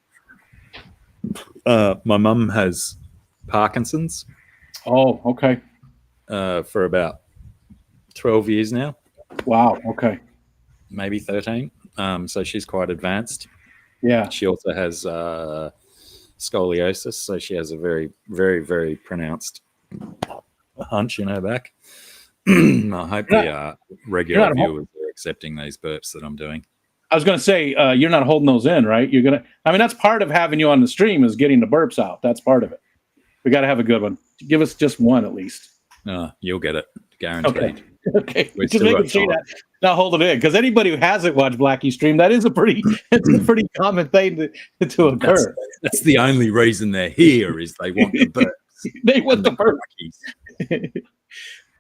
My mum has Parkinson's. Oh, okay. For about 12 years now. Wow. Okay. Maybe 13. So she's quite advanced. Yeah. She also has scoliosis, so she has a very, very, very pronounced hunch in her back. I hope the regular viewers are accepting these burps that I'm doing. I was going to say, you're not holding those in, right? That's part of having you on the stream is getting the burps out. That's part of it. We got to have a good one. Give us just one at least. You'll get it. guaranteed. Okay. We've Just still making got sure time. that not hold it in, because anybody who hasn't watched Blackie stream, that is it's a pretty common thing to occur. That's the only reason they're here is they want the burps. They want the burp.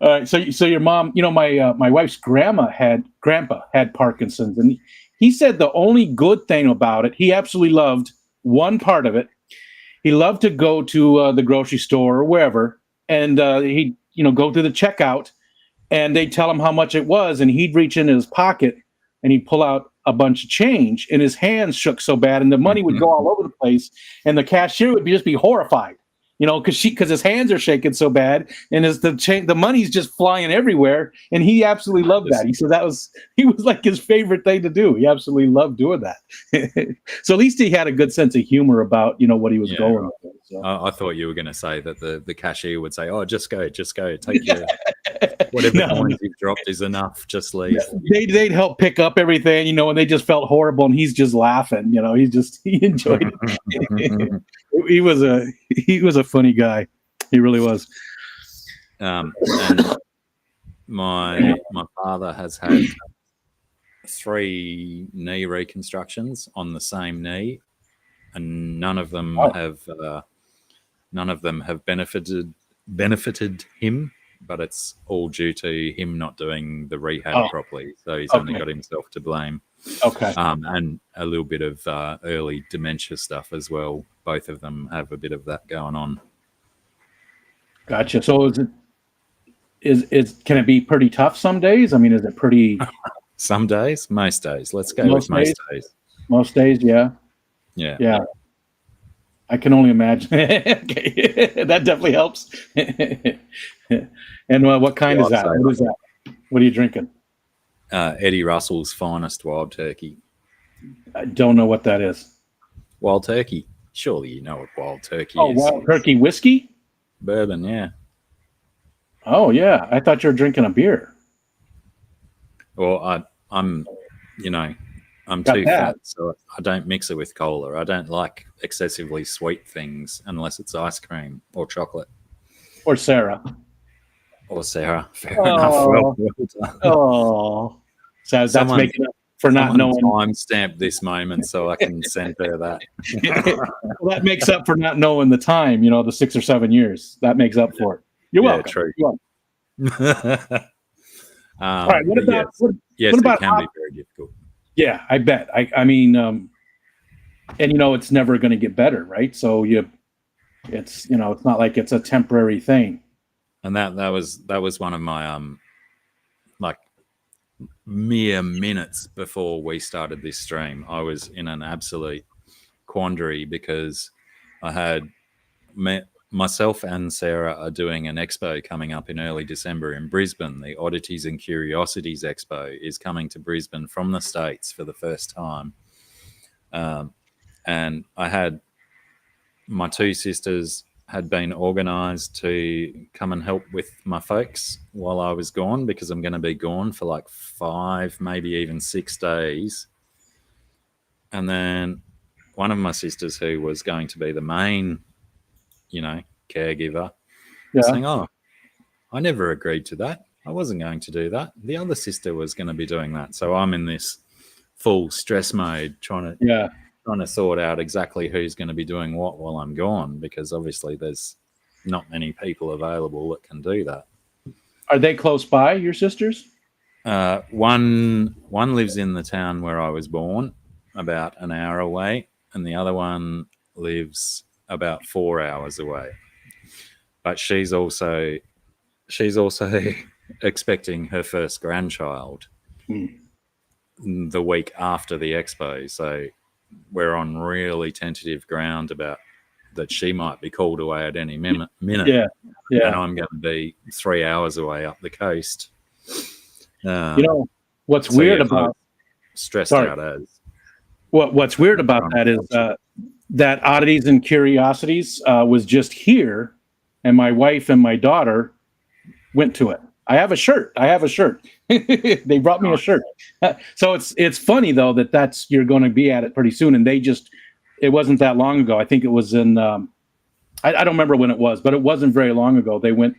All right, so your mom, my wife's grandpa had Parkinson's, and he said the only good thing about it, he absolutely loved one part of it. He loved to go to the grocery store or wherever, and he'd go through the checkout, and they'd tell him how much it was, and he'd reach into his pocket and he'd pull out a bunch of change, and his hands shook so bad, and the money would go all over the place, and the cashier would just be horrified. Because his hands are shaking so bad, and the money's just flying everywhere, and he absolutely loved that. He said he was like his favorite thing to do. He absolutely loved doing that. So at least he had a good sense of humor about what he was going with. So. I thought you were going to say that the cashier would say, "Oh, just go, take your whatever coins you've dropped is enough. Just leave." They'd help pick up everything, and they just felt horrible, and he's just laughing. He enjoyed it. He was a funny guy. He really was. And my father has had 3 knee reconstructions on the same knee, and none of them have benefited him. But it's all due to him not doing the rehab properly. So he's only got himself to blame. Okay. And a little bit of early dementia stuff as well. Both of them have a bit of that going on. Gotcha. So can it be pretty tough some days? I mean, is it pretty? Some days, most days. Let's go with most days. Most days, yeah. Yeah. Yeah. I can only imagine. Okay. That definitely helps. And what kind is that? What is that? What are you drinking? Eddie Russell's Finest Wild Turkey. I don't know what that is. Wild Turkey. Surely you know what Wild Turkey is. Oh, Wild Turkey whiskey? Bourbon, yeah. Oh, yeah. I thought you were drinking a beer. Well, I'm too fat, so I don't mix it with cola. I don't like excessively sweet things unless it's ice cream or chocolate. Or Sarah. Fair enough. Well done. Oh. So that's making up for not knowing. Timestamp this moment so I can send her that. Well, that makes up for not knowing the time, the 6 or 7 years. That makes up for it. You're welcome. True. You're welcome. All right. What about it can be very difficult. Yeah, I bet. I mean, and it's never going to get better, right? So it's not like it's a temporary thing. And that was one of my like mere minutes before we started this stream. I was in an absolute quandary because I had myself and Sarah are doing an expo coming up in early December in Brisbane. The Oddities and Curiosities Expo is coming to Brisbane from the States for the first time. And I had my 2 sisters had been organised to come and help with my folks while I was gone, because I'm going to be gone for like 5, maybe even 6 days. And then one of my sisters, who was going to be the main caregiver, saying, "Oh, I never agreed to that. I wasn't going to do that. The other sister was going to be doing that." So I'm in this full stress mode, trying to sort out exactly who's going to be doing what while I'm gone, because obviously there's not many people available that can do that. Are they close by, your sisters? One lives in the town where I was born, about an hour away, and the other one lives about 4 hours away. But she's also expecting her first grandchild the week after the expo. So we're on really tentative ground about that she might be called away at any minute. Yeah. And I'm going to be 3 hours away up the coast. What's weird about stressed out as what's weird about that is that Oddities and Curiosities was just here, and my wife and my daughter went to it. I have a shirt. They brought me a shirt. So it's funny though that's you're going to be at it pretty soon, and it wasn't that long ago. I think it was in I don't remember when it was, but it wasn't very long ago. They went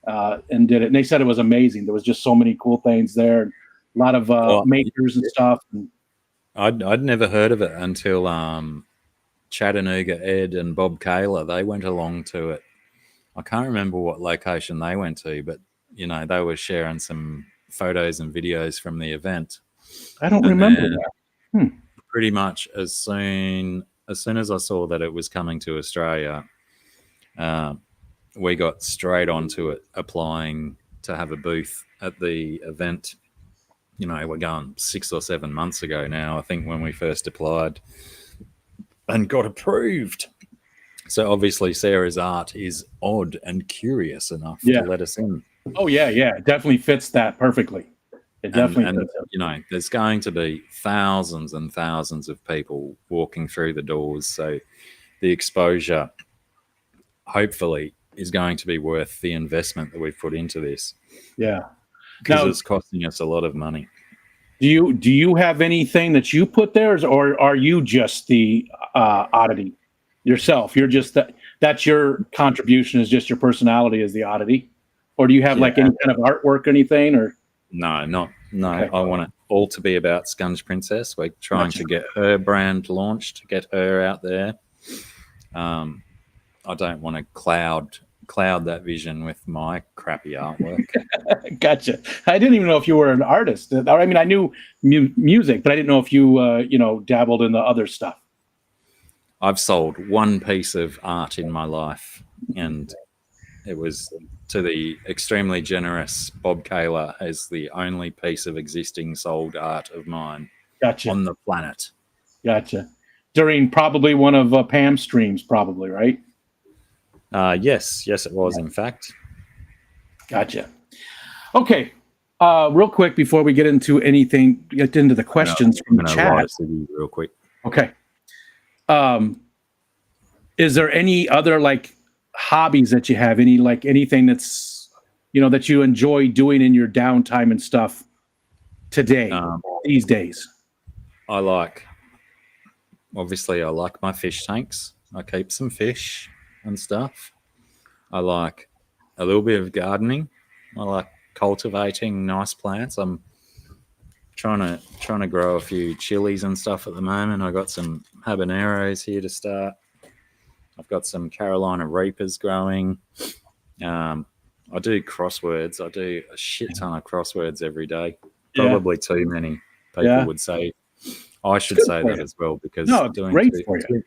and did it. And they said it was amazing. There was just so many cool things there. A lot of makers and stuff. And I'd never heard of it until Chattanooga Ed and Bob Kaler, they went along to it. I can't remember what location they went to, but they were sharing some photos and videos from the event. I don't remember that. Pretty much as soon as I saw that it was coming to Australia, we got straight onto it, applying to have a booth at the event. We're going 6 or 7 months ago now, I think, when we first applied and got approved. So obviously Sarah's art is odd and curious enough to let us in. Oh, yeah. It definitely fits that perfectly. It definitely fits. There's going to be thousands and thousands of people walking through the doors. So the exposure, hopefully, is going to be worth the investment that we've put into this. Yeah. Because it's costing us a lot of money. Do you have anything that you put there, or are you just the oddity yourself? You're just that's your contribution, is just your personality as the oddity, or do you have like any kind of artwork or anything? Or no. Okay. I want it all to be about Scunge Princess. We're trying to get her brand launched, to get her out there. I don't want to cloud that vision with my crappy artwork. Gotcha. I didn't even know if you were an artist. I mean, I knew music, but I didn't know if you dabbled in the other stuff. I've sold one piece of art in my life, and it was to the extremely generous Bob Kaler, as the only piece of existing sold art of mine on the planet. Gotcha. During probably one of Pam's streams, probably, right? Yes, it was, in fact. Gotcha. Okay. Real quick before we get into the questions from the chat. Real quick. Okay. Is there any other hobbies that you have? Anything that's that you enjoy doing in your downtime and stuff today, these days? I like my fish tanks. I keep some fish and stuff. I like a little bit of gardening. I like cultivating nice plants. I'm trying to grow a few chilies and stuff at the moment. I got some habaneros here to start. I've got some Carolina Reapers growing. I do crosswords. I do a shit ton of crosswords every day. Probably too many, people would say. I should say that as well, because it's great for you.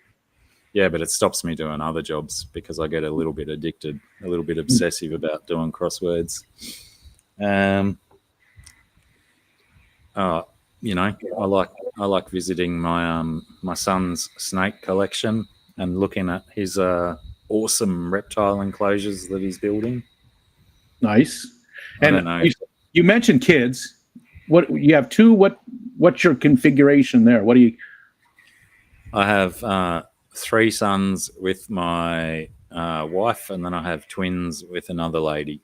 Yeah, but it stops me doing other jobs because I get a little bit addicted, a little bit obsessive about doing crosswords. I like visiting my son's snake collection and looking at his awesome reptile enclosures that he's building. Nice. And you mentioned kids. What you have two? What's your configuration there? What do you? I have 3 sons with my wife, and then I have twins with another lady.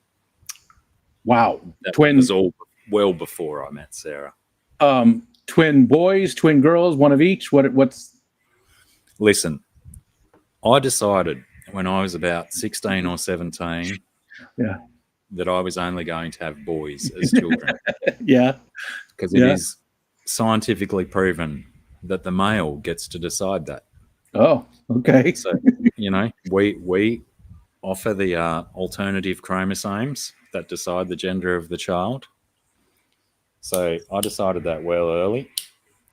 Wow, twins! Was all well before I met Sarah. Twin boys, twin girls, one of each. What's? Listen, I decided when I was about 16 or 17. Yeah. That I was only going to have boys as children. Yeah. Because it is scientifically proven that the male gets to decide that. Oh, okay. So, we offer the alternative chromosomes that decide the gender of the child. So I decided that well early.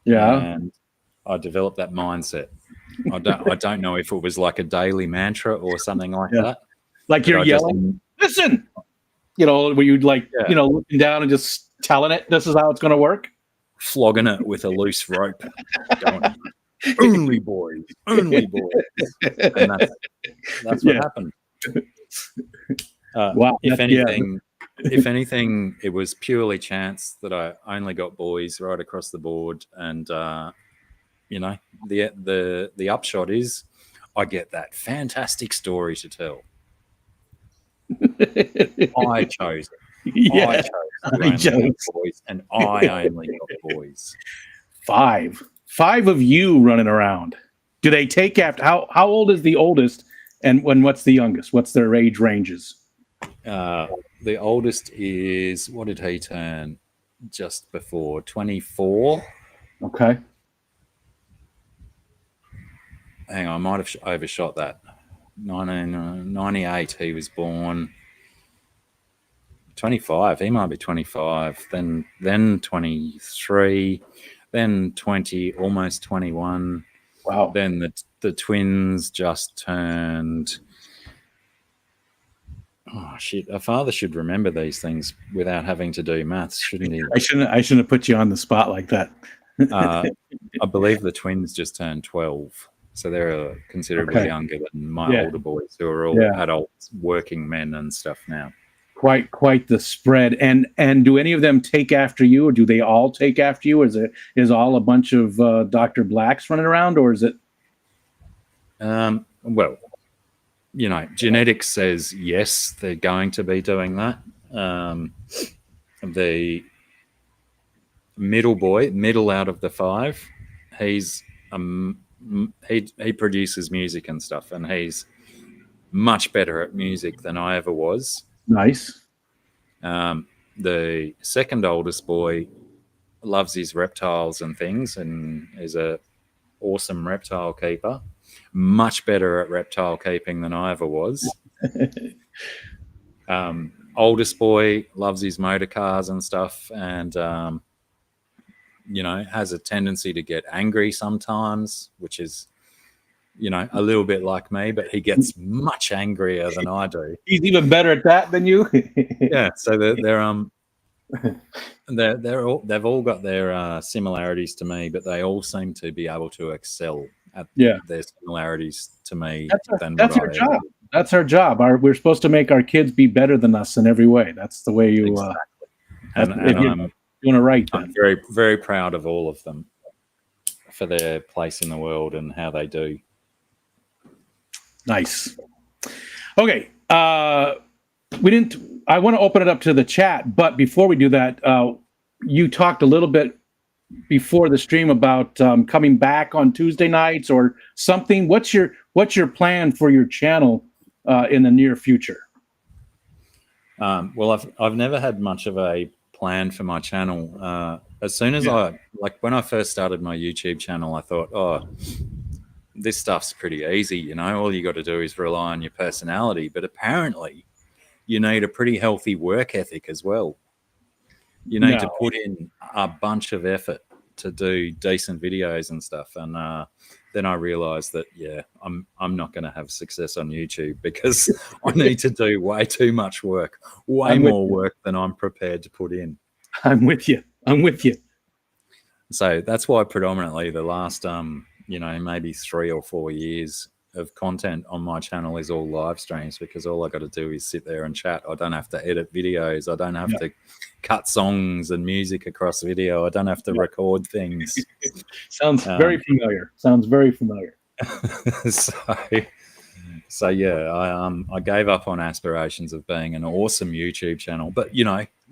Yeah. And I developed that mindset. I don't know if it was like a daily mantra or something like that. Like you're yelling, listen! Where you'd looking down and just telling it, this is how it's going to work. Flogging it with a loose rope. Going, only boys. And that's what happened. Wow. If anything, it was purely chance that I only got boys right across the board. And, the upshot is I get that fantastic story to tell. I chose it. Yeah, I chose boys, and I only got boys. 5 of you running around. Do they take after? How old is the oldest, and what's the youngest? What's their age ranges? The oldest is, what did he turn just before? 24. Okay. Hang on, I might have overshot that. 1998, he was born. 25, he might be 25. Then 23, then 20, almost 21. Wow. Then the twins just turned. Oh shit! A father should remember these things without having to do maths, shouldn't he? I shouldn't have put you on the spot like that. I believe the twins just turned 12, so they're considerably Okay. younger than my older boys, who are all Yeah. adults, working men and stuff now. Quite the spread. And do any of them take after you, or do they all take after you? Is all a bunch of Dr. Blacks running around, or is it? Well, genetics says yes, they're going to be doing that. The middle out of the five, he's he produces music and stuff, and he's much better at music than I ever was. Nice. The second oldest boy loves his reptiles and things, and is a awesome reptile keeper. Much better at reptile keeping than I ever was. Oldest boy loves his motor cars and stuff, and has a tendency to get angry sometimes, which is a little bit like me, but he gets much angrier than I do. He's even better at that than you. Yeah, so they've all got their similarities to me, but they all seem to be able to excel at their similarities to me. That's our job. That's our job. We're supposed to make our kids be better than us in every way. That's the way you. Exactly. And I'm doing it right. I'm very, very proud of all of them for their place in the world and how they do. Nice. Okay. I want to open it up to the chat, but before we do that, you talked a little bit before the stream about coming back on Tuesday nights or something. What's your plan for your channel in the near future? Well, I've never had much of a plan for my channel. As soon as when I first started my YouTube channel, I thought, oh, this stuff's pretty easy. All you got to do is rely on your personality. But apparently, you need a pretty healthy work ethic as well. You need to put in a bunch of effort to do decent videos and stuff. And then I realized that, I'm not going to have success on YouTube because I need to do way too much work, way more work than I'm prepared to put in. I'm with you. So that's why predominantly the last, maybe 3 or 4 years of content on my channel is all live streams, because all I got to do is sit there and chat. I don't have to edit videos. I don't have to cut songs and music across video. I don't have to record things. Sounds very familiar. So I gave up on aspirations of being an awesome YouTube channel, but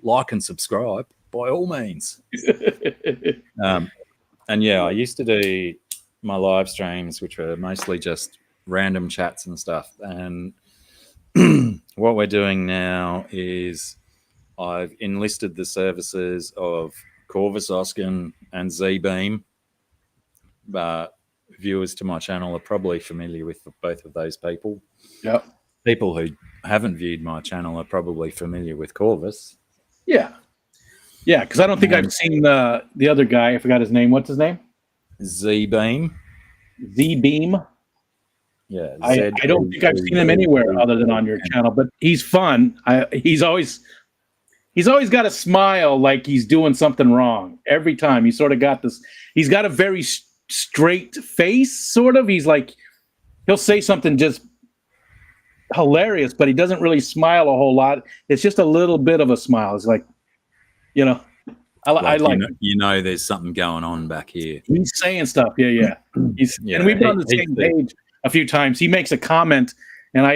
like and subscribe by all means. And I used to do my live streams, which were mostly just random chats and stuff. And what we're doing now is I've enlisted the services of Corvus Oskin and Z-Beam. But viewers to my channel are probably familiar with both of those people. Yep. People who haven't viewed my channel are probably familiar with Corvus. Yeah, because I don't think I've seen the other guy. I forgot his name. What's his name? Z-Beam. Z-Beam. Yeah. I don't think I've seen him anywhere other than on your channel, but he's fun. He's always got a smile like he's doing something wrong every time. He's sort of got this. He's got a very straight face, sort of. He's like, he'll say something just hilarious, but he doesn't really smile a whole lot. It's just a little bit of a smile. It's like, I like. There's something going on back here. He's saying stuff. Yeah. And we've been on the same page a few times. He makes a comment, and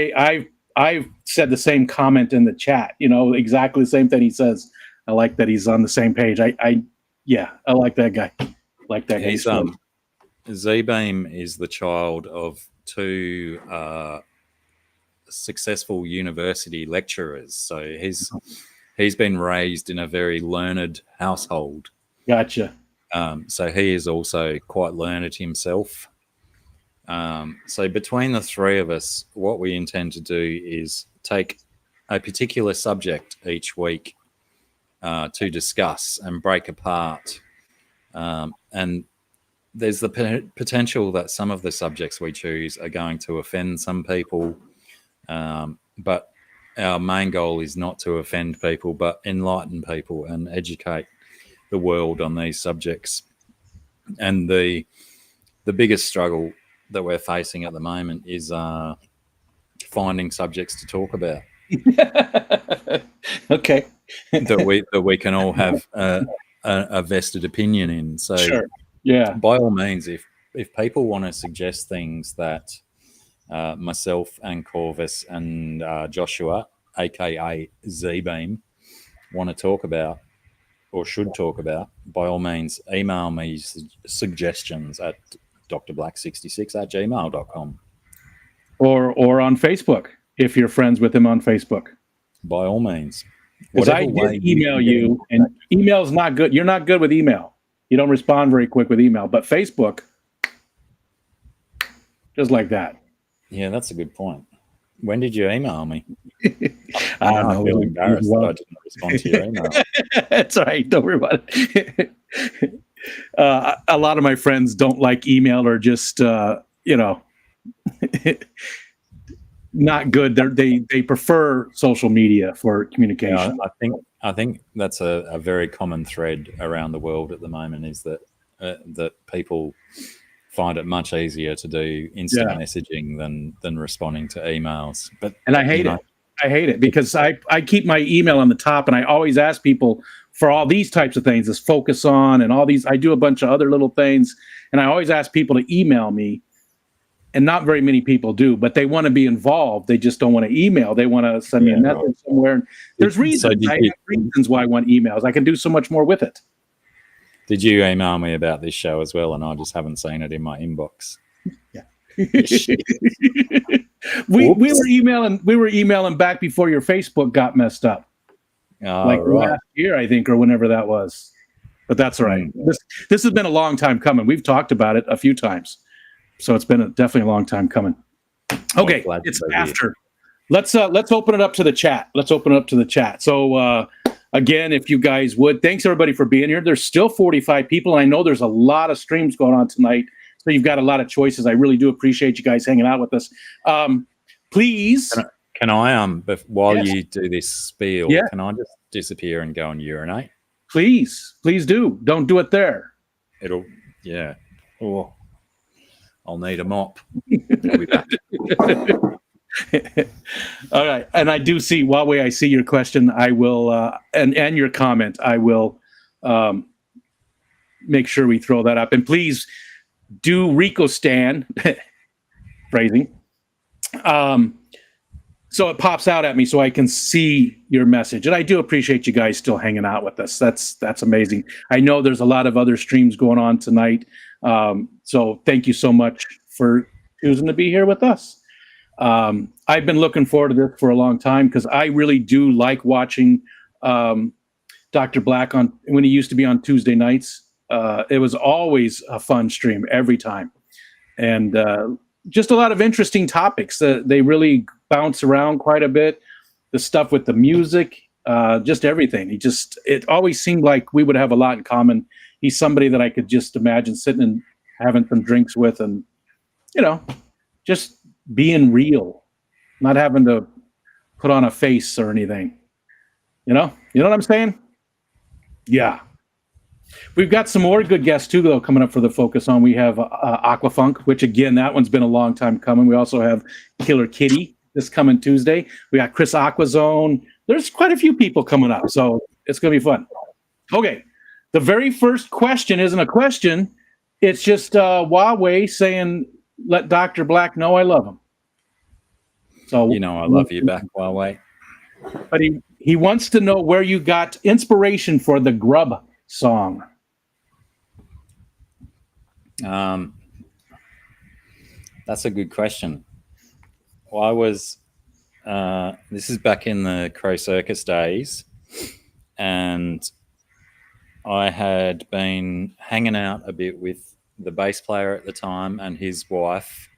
I've said the same comment in the chat. Exactly the same thing he says. I like that he's on the same page. I like that guy. He's Z-Beam is the child of two successful university lecturers. So he's been raised in a very learned household. Gotcha. So he is also quite learned himself. So between the three of us, what we intend to do is take a particular subject each week to discuss and break apart. And there's the potential that some of the subjects we choose are going to offend some people. But our main goal is not to offend people, but enlighten people and educate the world on these subjects. And the biggest struggle that we're facing at the moment is finding subjects to talk about. Okay. that we can all have a vested opinion in. So, Sure. Yeah. by all means, if people want to suggest things that myself and Corvus and Joshua, aka Z-Beam, want to talk about or should talk about, by all means, email me suggestions at drblack66@gmail.com. Or on Facebook, if you're friends with him on Facebook. By all means. Because I did email you, and email's not good. You're not good with email. You don't respond very quick with email. But Facebook, just like that. Yeah, that's a good point. When did you email me? I don't know. I feel embarrassed that I didn't respond to your email. That's all right. Don't worry about it. A lot of my friends don't like email, or just, not good. They prefer social media for communication. Yeah, I think that's a very common thread around the world at the moment, is that that people find it much easier to do instant messaging than responding to emails. And I hate it. I hate it because I keep my email on the top, and I always ask people for all these types of things, this focus on and all these. I do a bunch of other little things, and I always ask people to email me. And not very many people do, but they want to be involved. They just don't want to email. They want to send me a message somewhere. There's reasons. I have reasons why I want emails. I can do so much more with it. Did you email me about this show as well? And I just haven't seen it in my inbox. Yeah. we were emailing back before your Facebook got messed up. Last year, I think, or whenever that was. But that's all right. This has been a long time coming. We've talked about it a few times. So it's been definitely a long time coming. Okay, it's after. Let's open it up to the chat. So again, if you guys would, thanks everybody for being here. There's still 45 people. I know there's a lot of streams going on tonight, so you've got a lot of choices. I really do appreciate you guys hanging out with us. Please, can I while you do this spiel, can I just disappear and go and urinate? Please do. Don't do it there. Oh. I'll need a mop. I'll be back. All right. And I do see, Huawei, I see your question. I will, and your comment, I will make sure we throw that up. And please do Rico Stan, phrasing. So it pops out at me so I can see your message. And I do appreciate you guys still hanging out with us. That's amazing. I know there's a lot of other streams going on tonight. So thank you so much for choosing to be here with us. I've been looking forward to this for a long time because I really do like watching Dr. Black when he used to be on Tuesday nights. It was always a fun stream every time. And just a lot of interesting topics. They really bounce around quite a bit. The stuff with the music, just everything. It always seemed like we would have a lot in common. He's somebody that I could just imagine sitting and having some drinks with, and just being real, not having to put on a face or anything. You know what I'm saying? Yeah. We've got some more good guests too, though, coming up for the Focus On. We have Aquafunk, which again, that one's been a long time coming. We also have Killer Kitty this coming Tuesday. We got Chris Aquazone. There's quite a few people coming up, so it's going to be fun. Okay. The very first question isn't a question. It's just Huawei saying, let Dr. Black know I love him. So I love you back, Huawei. But he wants to know where you got inspiration for the Grub song. That's a good question. Well, I was This is back in the Crow Circus days, and I had been hanging out a bit with the bass player at the time and his wife,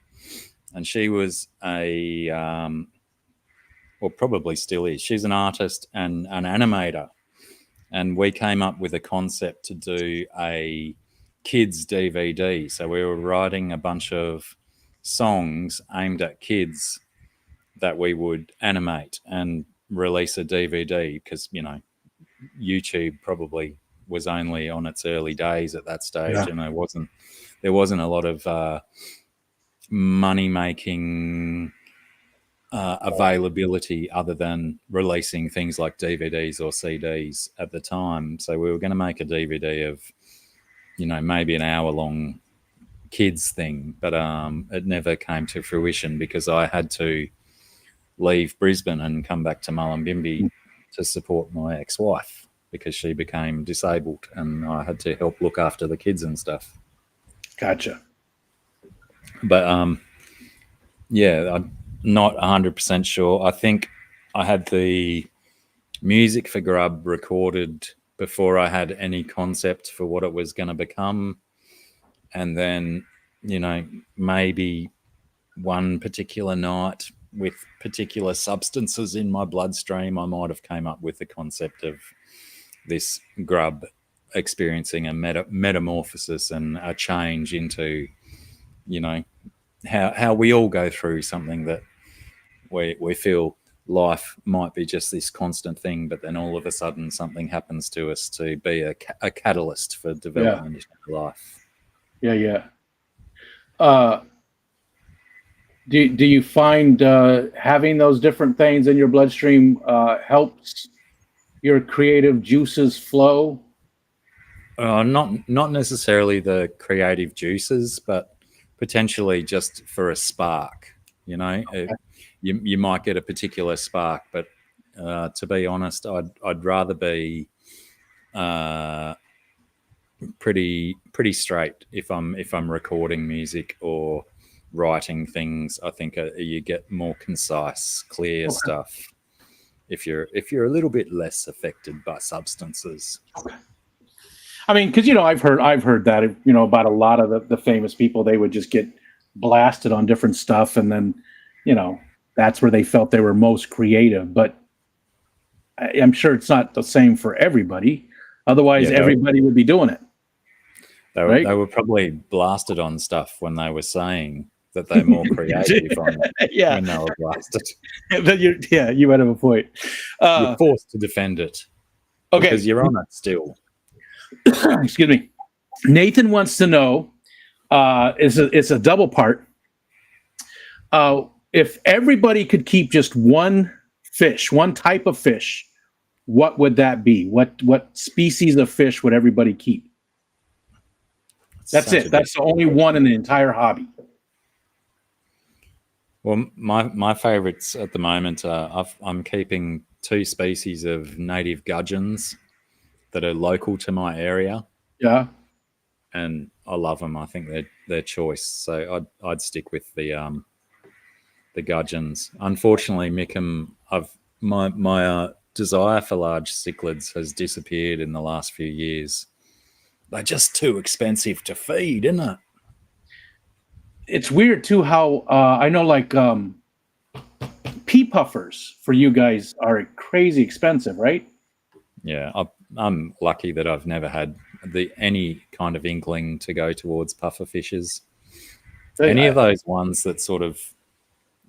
and she was well, probably still is. She's an artist and an animator, and we came up with a concept to do a kids DVD. So we were writing a bunch of songs aimed at kids that we would animate and release a DVD because, YouTube probably was only on its early days at that stage, Yeah. and there wasn't a lot of money making availability other than releasing things like DVDs or CDs at the time. So we were going to make a DVD of, maybe an hour long kids thing, but it never came to fruition because I had to leave Brisbane and come back to Mullumbimby to support my ex-wife because she became disabled and I had to help look after the kids and stuff. Gotcha. But yeah, I'm not 100% sure. I think I had the music for Grub recorded before I had any concept for what it was going to become. And then, maybe one particular night with particular substances in my bloodstream, I might have came up with the concept of this grub experiencing a metamorphosis and a change into, how we all go through something that we feel life might be just this constant thing, but then all of a sudden something happens to us to be a catalyst for development in life. Yeah. Do you find having those different things in your bloodstream helps your creative juices flow? Not necessarily the creative juices, but potentially just for a spark. You might get a particular spark, but to be honest, I'd rather be pretty straight if I'm recording music or writing things. I think you get more concise, clear stuff if you're a little bit less affected by substances. Okay. I mean, because I've heard that about a lot of the famous people. They would just get blasted on different stuff, and then that's where they felt they were most creative. But I'm sure it's not the same for everybody. Otherwise, everybody would be doing it. They were probably blasted on stuff when they were saying that they're more creative on when they were blasted. But you might have a point. You're forced to defend it. Okay. Because you're on it still. Excuse me. Nathan wants to know, it's a double part. If everybody could keep just one fish, one type of fish, what would that be? What species of fish would everybody keep? That's it. That's the only one in the entire hobby. Well, my favourites at the moment are I'm keeping 2 species of native gudgeons that are local to my area. Yeah, and I love them. I think they're choice. So I'd stick with the gudgeons. Unfortunately, Mickham, my desire for large cichlids has disappeared in the last few years. They're just too expensive to feed, isn't it? It's weird too how I know pea puffers for you guys are crazy expensive, right? Yeah, I'm lucky that I've never had any kind of inkling to go towards puffer fishes. Any of those ones that sort of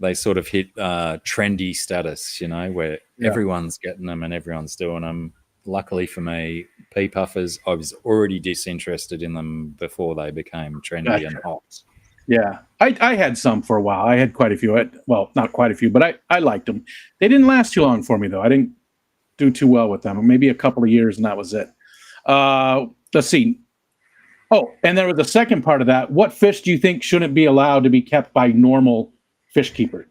hit trendy status, where everyone's getting them and everyone's doing them. Luckily for me, pea puffers, I was already disinterested in them before they became trendy and hot. Yeah, I had some for a while. I had quite a few. Well, not quite a few, but I liked them. They didn't last too long for me, though. I didn't do too well with them. Maybe a couple of years, and that was it. Let's see. Oh, and there was a second part of that. What fish do you think shouldn't be allowed to be kept by normal fish keepers?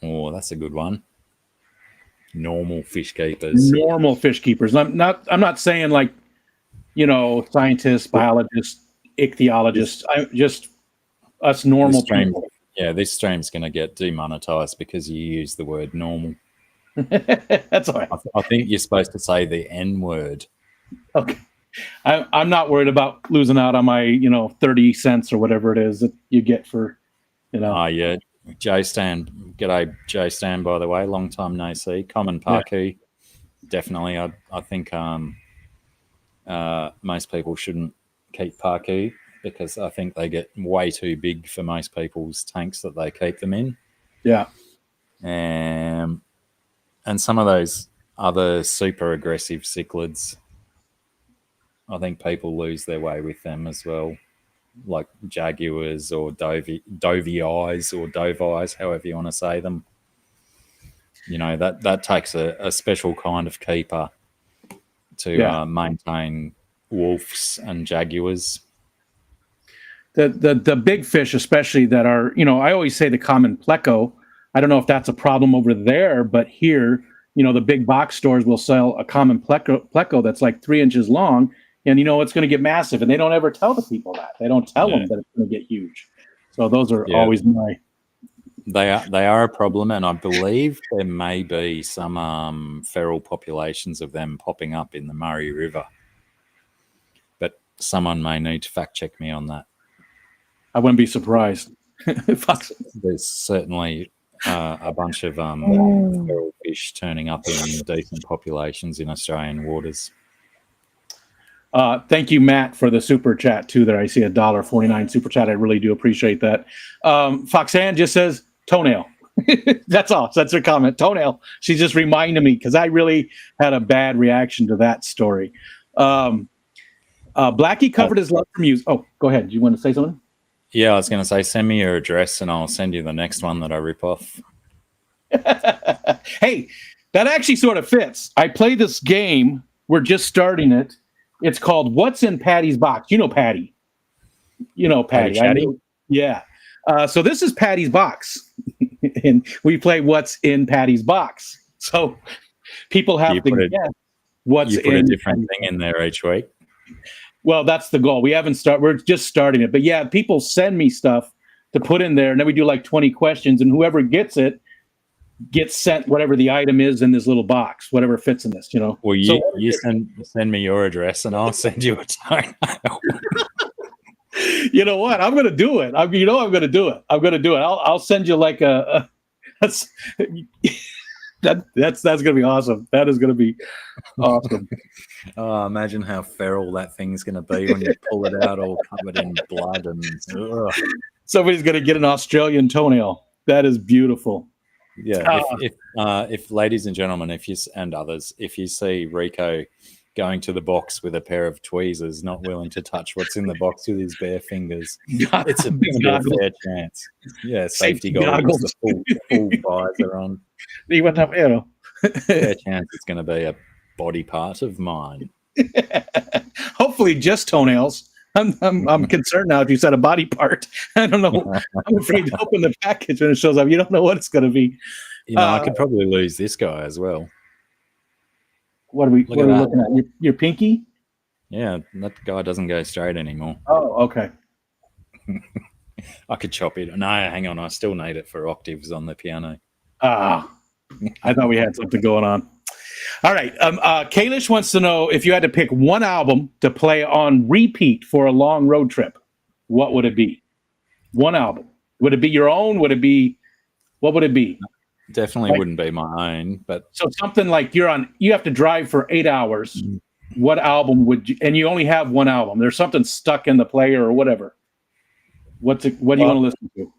Oh, that's a good one. Normal fish keepers. Normal fish keepers. I'm not saying scientists, biologists, ichthyologists. Just us normal people. Yeah, this stream's going to get demonetized because you use the word normal. That's all right. I think you're supposed to say the N word. Okay. I'm not worried about losing out on my, 30 cents or whatever it is that you get for, Yeah. J Stan, g'day, J Stan, by the way, long time no see. Common Parkey, definitely. I think most people shouldn't keep Parkey because I think they get way too big for most people's tanks that they keep them in. Yeah. And some of those other super aggressive cichlids, I think people lose their way with them as well, like jaguars or dovey eyes or dove eyes, however you want to say them. That takes a special kind of keeper to maintain wolves and jaguars. The big fish, especially that are, I always say the common pleco. I don't know if that's a problem over there, but here, the big box stores will sell a common pleco that's like 3 inches long, and it's going to get massive. And they don't ever tell the people that. They don't tell them that it's going to get huge. So those are always my. They are a problem, and I believe there may be some feral populations of them popping up in the Murray River. But someone may need to fact check me on that. I wouldn't be surprised. There's certainly a bunch of feral fish turning up in decent populations in Australian waters. Thank you, Matt, for the super chat too. There, I see $1.49 super chat. I really do appreciate that. Foxanne just says toenail. That's all. So that's her comment. Toenail. She's just reminding me because I really had a bad reaction to that story. Blackie covered his love for music. Oh, go ahead. Do you want to say something? Yeah, I was going to say, send me your address and I'll send you the next one that I rip off. Hey, that actually sort of fits. I play this game. We're just starting it. It's called What's in Patty's Box. You know Patty. Patty? Yeah. So this is Patty's Box. And we play What's in Patty's Box. So people have to guess what's in. You put a different thing in there each week. Well, that's the goal. We're just starting it. But yeah, people send me stuff to put in there, and then we do like 20 questions, and whoever gets it gets sent whatever the item is in this little box, whatever fits in this, Well, you send me your address, and I'll send you a toenail. You know what? I'm going to do it. I'm going to do it. I'll send you like that's going to be awesome. That is going to be awesome. Oh, imagine how feral that thing's going to be when you pull it out all covered in blood and. Ugh. Somebody's going to get an Australian toenail. That is beautiful. Yeah, if ladies and gentlemen, and others, if you see Rico going to the box with a pair of tweezers, not willing to touch what's in the box with his bare fingers, it's a fair chance. Yeah, safety goggles, the full visor on. Fair chance it's going to be a body part of mine. Hopefully, just toenails. I'm concerned now if you said a body part. I don't know. I'm afraid to open the package when it shows up. You don't know what it's going to be. I could probably lose this guy as well. What are we looking at? Your pinky? Yeah, that guy doesn't go straight anymore. Oh, okay. I could chop it. No, hang on. I still need it for octaves on the piano. I thought we had something going on. All right. Kalish wants to know if you had to pick one album to play on repeat for a long road trip, what would it be? One album. Would it be your own? What would it be? Definitely wouldn't be my own, but so something like you have to drive for 8 hours. What album would you? And you only have one album. There's something stuck in the player or whatever. What do you want to listen to?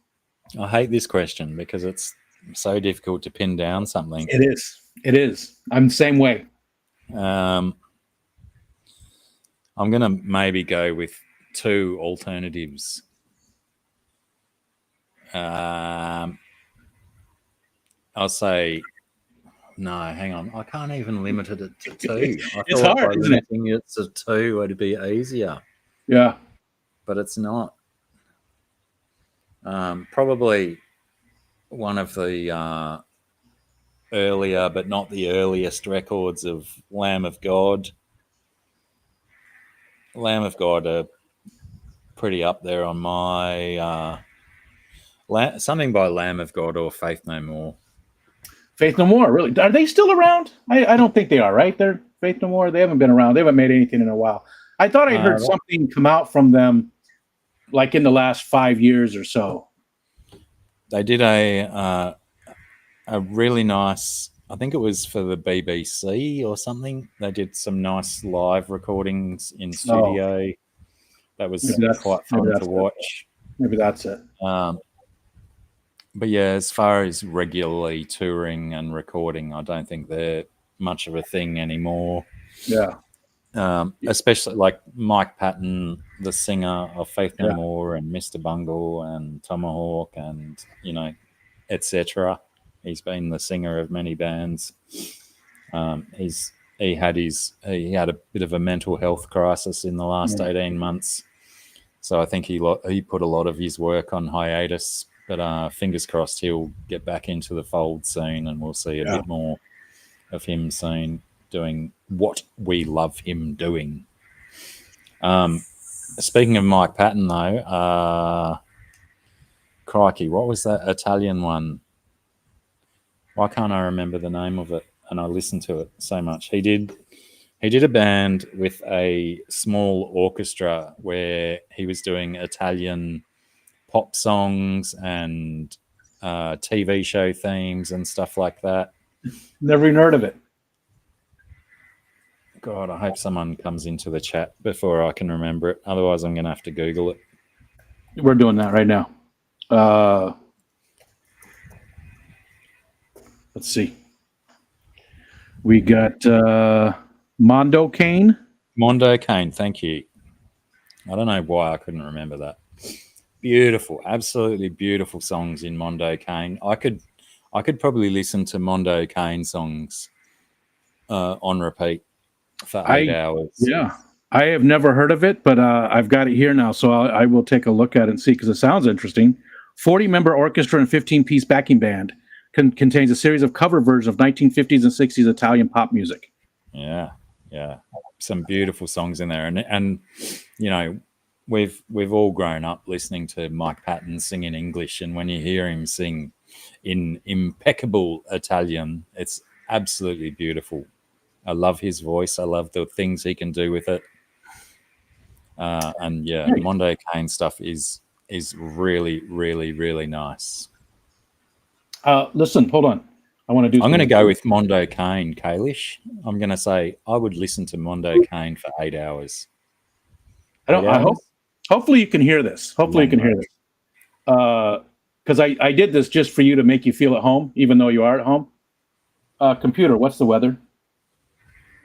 I hate this question because it's so difficult to pin down something. It is. I'm the same way. I'm going to maybe go with two alternatives. I'll say, no, hang on. I can't even limit it to two. It's hard, isn't it? It's a two, it'd be easier. Yeah. But it's not. Probably one of the earlier, but not the earliest records of Lamb of God. Lamb of God are pretty up there on my Something by Lamb of God or Faith No More. Faith No More, really? Are they still around? I don't think they are, right? They're Faith No More. They haven't been around. They haven't made anything in a while. I thought I'd heard something come out from them, like in the last 5 years or so. They did a really nice. I think it was for the BBC or something. They did some nice live recordings in studio. That was quite fun to watch. Maybe that's it. But yeah, as far as regularly touring and recording, I don't think they're much of a thing anymore. Yeah. Especially like Mike Patton, the singer of Faith No More, and Mr. Bungle and Tomahawk, and etc. He's been the singer of many bands. He had a bit of a mental health crisis in the last 18 months, so I think he put a lot of his work on hiatus. But fingers crossed he'll get back into the fold soon, and we'll see a bit more of him soon, doing what we love him doing. Speaking of Mike Patton, though, crikey, what was that Italian one? Why can't I remember the name of it? And I listened to it so much. He did a band with a small orchestra where he was doing Italian pop songs and TV show themes and stuff like that. Never even heard of it. God, I hope someone comes into the chat before I can remember it. Otherwise, I'm going to have to Google it. We're doing that right now. Let's see. We got Mondo Cane. Mondo Cane, thank you. I don't know why I couldn't remember that. Beautiful, absolutely beautiful songs in Mondo Cane. I could probably listen to Mondo Cane songs on repeat for 8 hours. Yeah, I have never heard of it, but I've got it here now, so I will take a look at it and see, because it sounds interesting. 40-member orchestra and 15-piece backing band contains a series of cover versions of 1950s and 60s Italian pop music. Yeah, some beautiful songs in there, and we've all grown up listening to Mike Patton sing in English, and when you hear him sing in impeccable Italian, it's absolutely beautiful. I love his voice. I love the things he can do with it. The Mondo Cane stuff is really, really, really nice. Listen, hold on. I'm going to go with Mondo Cane, Kalish. I'm going to say I would listen to Mondo Cane for 8 hours. Hopefully you can hear this. Hopefully you can hear this. Because I did this just for you to make you feel at home, even though you are at home. Computer, what's the weather?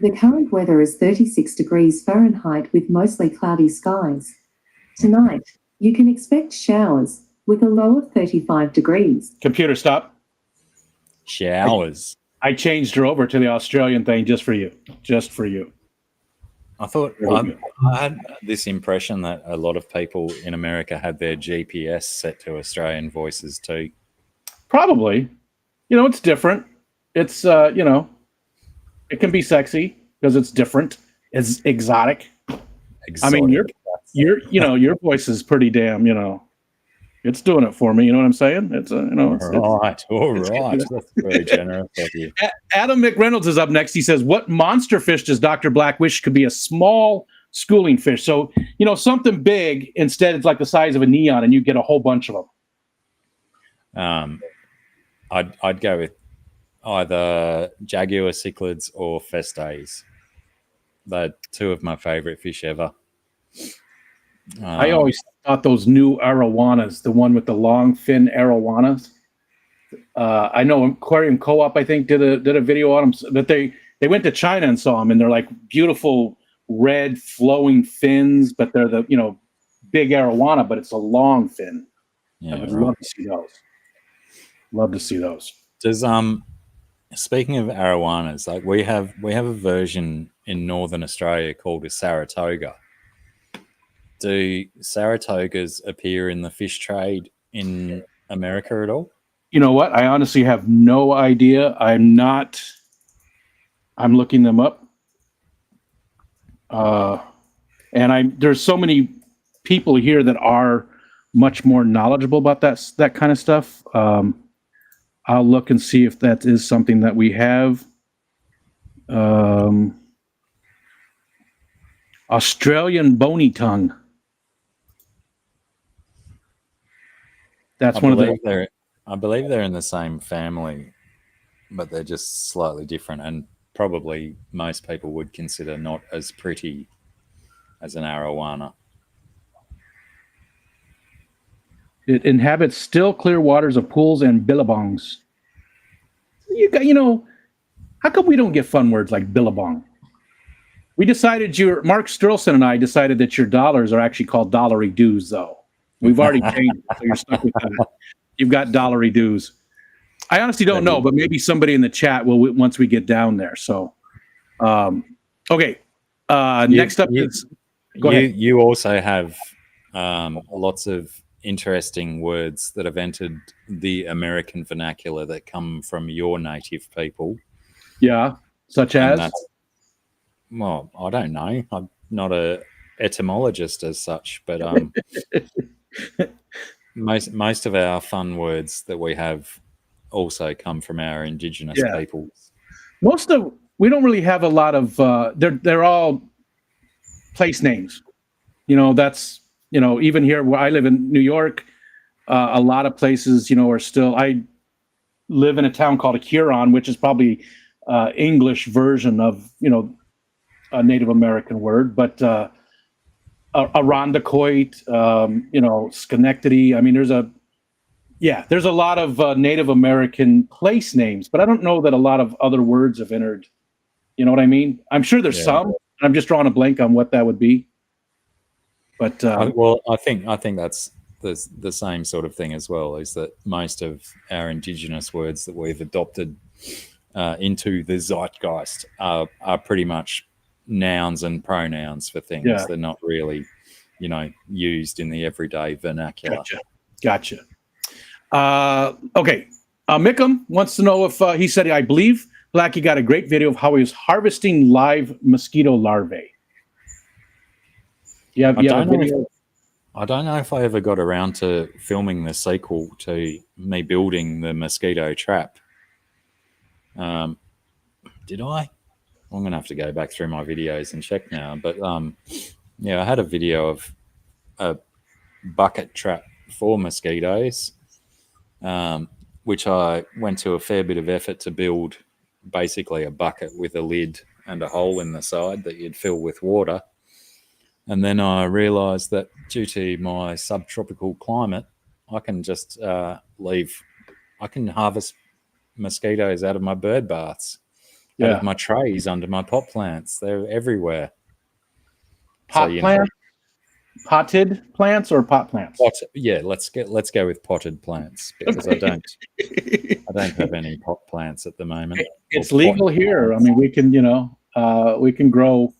The current weather is 36 degrees Fahrenheit with mostly cloudy skies. Tonight, you can expect showers with a low of 35 degrees. Computer, stop. Showers. I changed her over to the Australian thing just for you. Just for you. I thought I had this impression that a lot of people in America had their GPS set to Australian voices too. Probably. It's different. It's, it can be sexy because it's different. It's exotic. I mean, your voice is pretty damn, it's doing it for me. You know what I'm saying? It's, all right. That's very generous of you. Adam McReynolds is up next. He says, what monster fish does Dr. Black wish could be a small schooling fish? So, something big, instead it's like the size of a neon and you get a whole bunch of them. I'd go with either jaguar cichlids or festes. They're two of my favorite fish ever. I always thought those new arowanas, the one with the long fin arowanas. I know Aquarium Co-op, I think, did a video on them, but they went to China and saw them, and they're like beautiful red flowing fins, but they're the big arowana, but it's a long fin. Yeah, I would love to see those. Love to see those. Does speaking of arowanas, like we have a version in Northern Australia called a Saratoga. Do Saratogas appear in the fish trade in America at all? You know what? I honestly have no idea. I'm looking them up. And there's so many people here that are much more knowledgeable about that kind of stuff. I'll look and see if that is something that we have. Australian bony tongue. That's I one of believe the. I believe they're in the same family, but they're just slightly different, and probably most people would consider not as pretty as an arowana. It inhabits still clear waters of pools and billabongs. How come we don't get fun words like billabong? We decided Mark Sturlson and I decided that your dollars are actually called dollary dues, though. We've already changed it, so you're stuck with that. You've got dollary dues. I honestly don't know, but maybe somebody in the chat will once we get down there. So, okay. Next up is. Go ahead. You also have lots of interesting words that have entered the American vernacular that come from your native people. Yeah, such as? Well, I don't know. I'm not a etymologist as such, but most of our fun words that we have also come from our indigenous peoples. We don't really have a lot of. They're all place names. That's even here where I live in New York, a lot of places are still. I live in a town called Huron, which is probably English version of a Native American word, but Irondequoit, Schenectady. I mean, there's a lot of Native American place names, but I don't know that a lot of other words have entered. You know what I mean? I'm sure there's some. I'm just drawing a blank on what that would be. But I think that's the same sort of thing as well. Is that most of our indigenous words that we've adopted into the zeitgeist are pretty much nouns and pronouns for things. They're not really, used in the everyday vernacular. Gotcha. Okay. Mickham wants to know if he said, I believe Blackie got a great video of how he was harvesting live mosquito larvae. I don't know if I ever got around to filming the sequel to me building the mosquito trap. Did I? I'm going to have to go back through my videos and check now. But I had a video of a bucket trap for mosquitoes, which I went to a fair bit of effort to build, basically a bucket with a lid and a hole in the side that you'd fill with water. And then I realised that due to my subtropical climate, I can just I can harvest mosquitoes out of my bird baths. Out of my trays under my pot plants. They're everywhere. Plants? Potted plants or pot plants? Let's go with potted plants because I don't have any pot plants at the moment. It's legal here. Plants. I mean, we can grow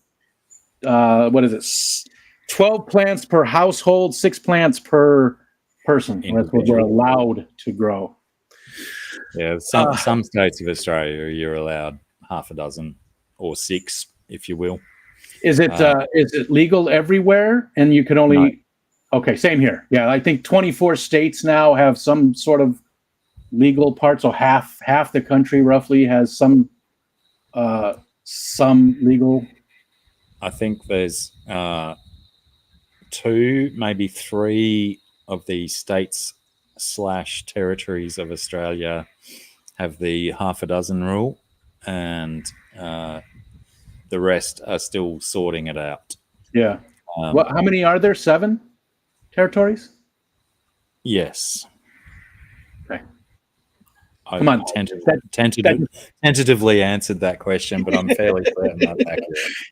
12 plants per household, 6 plants per person. That's what we're allowed to grow. Yeah, some states of Australia you're allowed half a dozen or 6, if you will. Is it legal everywhere? And you can only. No. Okay, same here. Yeah, I think 24 states now have some sort of legal part. So half the country roughly has some legal. I think there's 2, maybe 3 of the states / territories of Australia have the half a dozen rule, and the rest are still sorting it out. Yeah. How many are there? 7 territories? Yes. Okay. Come on. Tentatively answered that question, but I'm fairly certain that's accurate.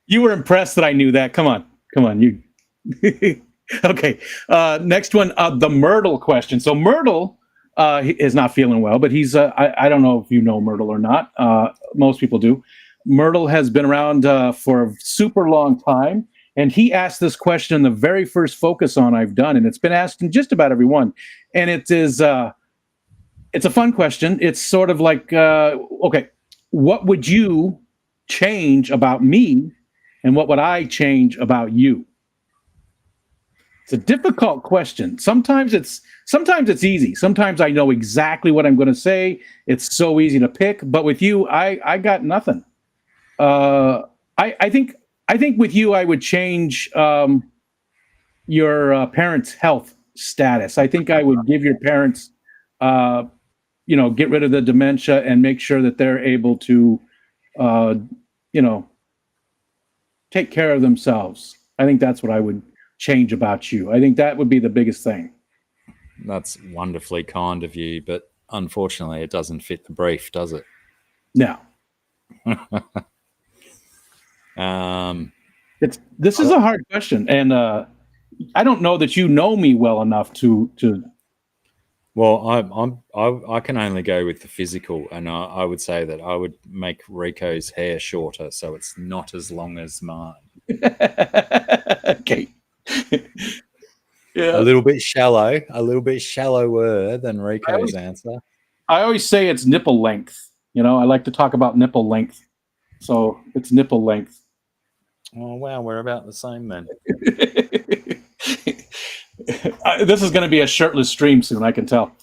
You were impressed that I knew that. Come on. You. Okay. Next one, the Myrtle question. So Myrtle is not feeling well, but he's I don't know if you know Myrtle or not. Most people do. Myrtle has been around for a super long time, and he asked this question in the very first Focus On I've done, and it's been asked in just about every one. And it is it's a fun question. It's sort of like, okay, what would you change about me, and what would I change about you? It's a difficult question. Sometimes it's easy. Sometimes I know exactly what I'm going to say. It's so easy to pick. But with you, I got nothing. I think with you, I would change your parents' health status. I think I would give your parents, get rid of the dementia and make sure that they're able to, you know, take care of themselves. I think that's what I would change about you. I think that would be the biggest thing. That's wonderfully kind of you, but unfortunately, it doesn't fit the brief, does it? No. This is a hard question, and I don't know that you know me well enough to. Well, I can only go with the physical, and I would say that I would make Rico's hair shorter so it's not as long as mine. Okay. Yeah. A little bit shallower than Rico's answer. I always say it's nipple length. I like to talk about nipple length, so it's nipple length. Oh wow, we're about the same then. This is going to be a shirtless stream soon, I can tell.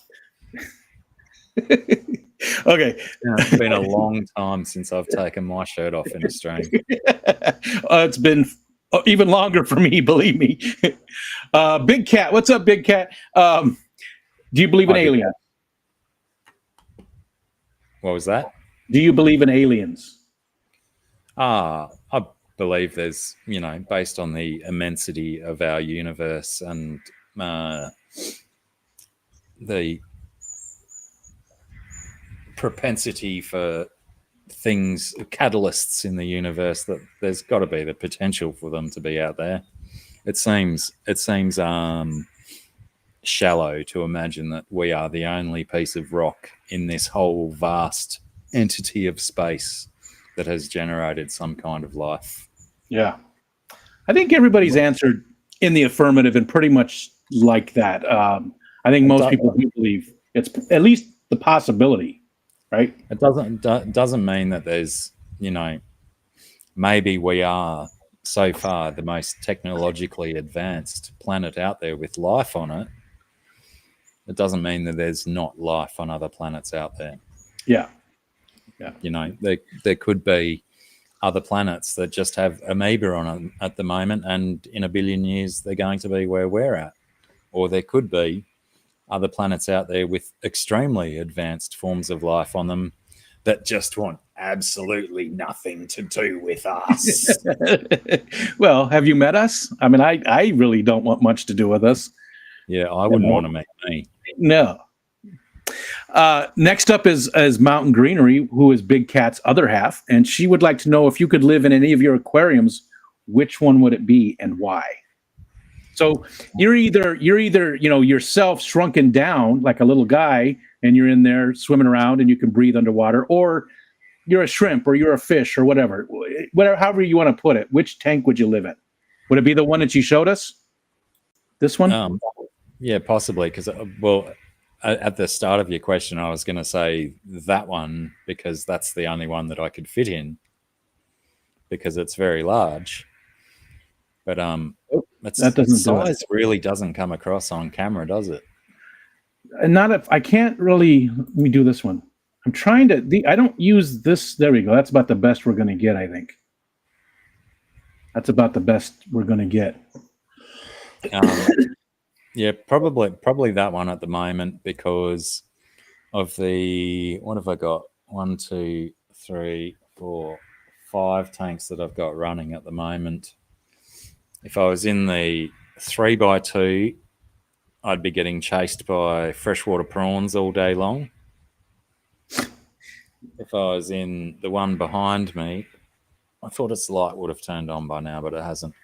Okay. It's been a long time since I've taken my shirt off in a stream. It's been even longer for me, believe me. Big Cat, what's up, Big Cat? Do you believe in aliens? What was that? Do you believe in aliens? I believe there's, based on the immensity of our universe and the propensity for things, catalysts in the universe, that there's got to be the potential for them to be out there. It seems shallow to imagine that we are the only piece of rock in this whole vast entity of space that has generated some kind of life. Yeah. I think everybody's answered in the affirmative and pretty much like that. I think most people do believe it's at least the possibility, right? It doesn't mean that there's, maybe we are so far the most technologically advanced planet out there with life on it. It doesn't mean that there's not life on other planets out there. Yeah. There could be other planets that just have amoeba on them at the moment, and in a billion years they're going to be where we're at. Or there could be other planets out there with extremely advanced forms of life on them that just want absolutely nothing to do with us. Well, have you met us? I mean, I really don't want much to do with us. Yeah, I wouldn't want to meet me. No. Next up is Mountain Greenery, who is Big Cat's other half, and she would like to know if you could live in any of your aquariums, which one would it be and why? So you're either yourself shrunken down like a little guy, and you're in there swimming around and you can breathe underwater, or you're a shrimp or you're a fish or whatever, however you want to put it. Which tank would you live in? Would it be the one that you showed us? This one? Yeah, possibly. Because at the start of your question, I was going to say that one because that's the only one that I could fit in because it's very large. But size really doesn't come across on camera, does it? Not if I can't really. Let me do this one. I'm trying to. I don't use this. There we go. That's about the best we're going to get, I think. That's about the best we're going to get. Yeah, probably that one at the moment because of the, what have I got? 1, 2, 3, 4, 5 tanks that I've got running at the moment. If I was in the 3x2, I'd be getting chased by freshwater prawns all day long. If I was in the one behind me, I thought its light would have turned on by now, but it hasn't.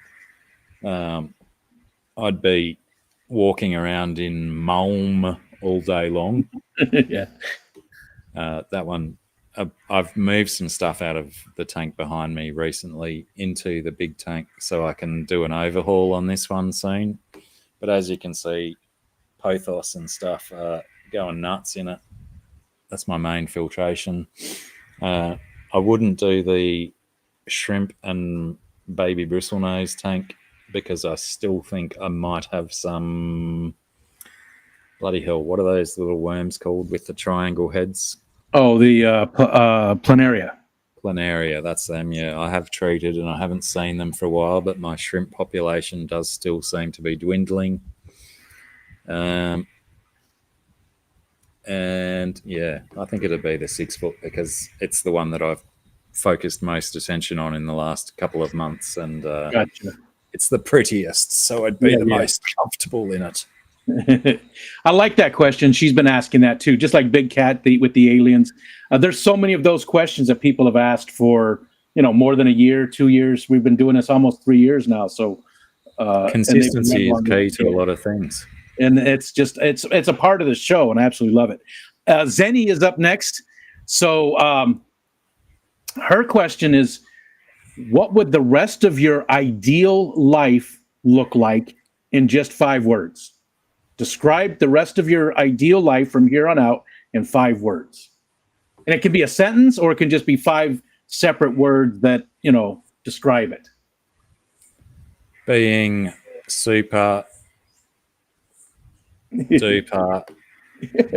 I'd be walking around in Malm all day long. Yeah. That one, I've moved some stuff out of the tank behind me recently into the big tank so I can do an overhaul on this one soon. But as you can see, pothos and stuff are going nuts in it. That's my main filtration. I wouldn't do the shrimp and baby bristlenose tank because I still think I might have some. Bloody hell! What are those little worms called with the triangle heads? Oh, the planaria. Planaria, that's them. Yeah, I have treated and I haven't seen them for a while, but my shrimp population does still seem to be dwindling. And yeah, I think it'd be the 6 foot because it's the one that I've focused most attention on in the last couple of months, and Gotcha. it's the prettiest, so I'd be the most comfortable in it. I like that question. She's been asking that too, just like Big Cat with the aliens. There's so many of those questions that people have asked for, more than a year, 2 years. We've been doing this almost 3 years now. So consistency is key to a lot of things. And it's a part of the show, and I absolutely love it. Zenny is up next. So her question is, what would the rest of your ideal life look like in just 5 words? Describe the rest of your ideal life from here on out in 5 words. And it can be a sentence, or it can just be 5 separate words that, describe it. Being super duper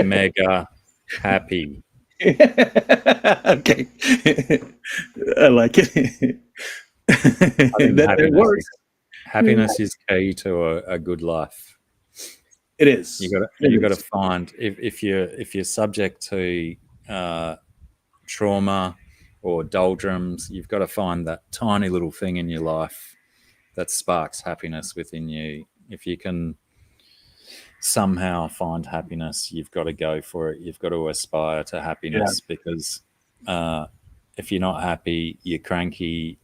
mega happy. Okay. I like it. That works. Happiness is key to a good life. It is. You got to find if you're subject to trauma or doldrums, you've got to find that tiny little thing in your life that sparks happiness within you. If you can somehow find happiness, you've got to go for it. You've got to aspire to happiness, because if you're not happy, you're cranky,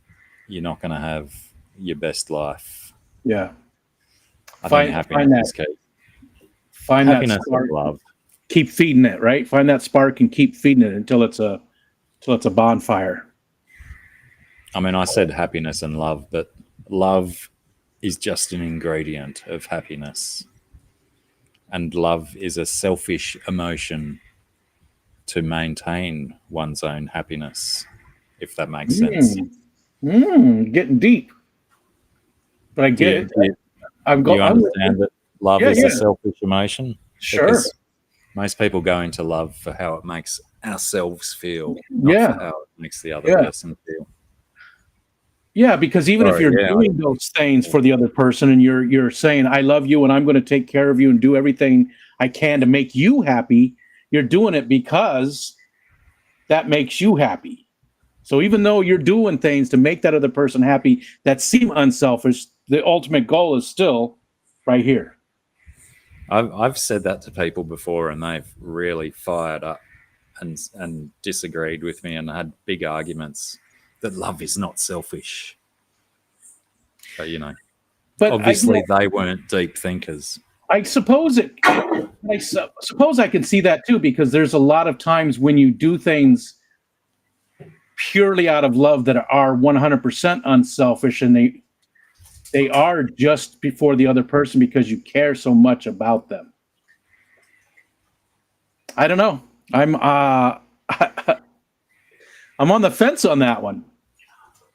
you're not going to have your best life. Yeah. I think happiness is key. Find happiness that spark, and love. Keep feeding it, right? Find that spark and keep feeding it until it's a bonfire. I mean, I said happiness and love, but love is just an ingredient of happiness. And love is a selfish emotion to maintain one's own happiness, if that makes sense. Getting deep. But I get it. Do you understand that love is a selfish emotion? Sure. Because most people go into love for how it makes ourselves feel, not for how it makes the other person feel. Yeah, because even if you're doing those things for the other person and you're saying, I love you and I'm going to take care of you and do everything I can to make you happy, you're doing it because that makes you happy. So even though you're doing things to make that other person happy that seem unselfish, the ultimate goal is still right here. I've said that to people before, and they've really fired up and disagreed with me and had big arguments that love is not selfish. But obviously they weren't deep thinkers. I suppose I can see that too, because there's a lot of times when you do things purely out of love that are 100% unselfish, and they are just before the other person because you care so much about them. I don't know. I'm on the fence on that one.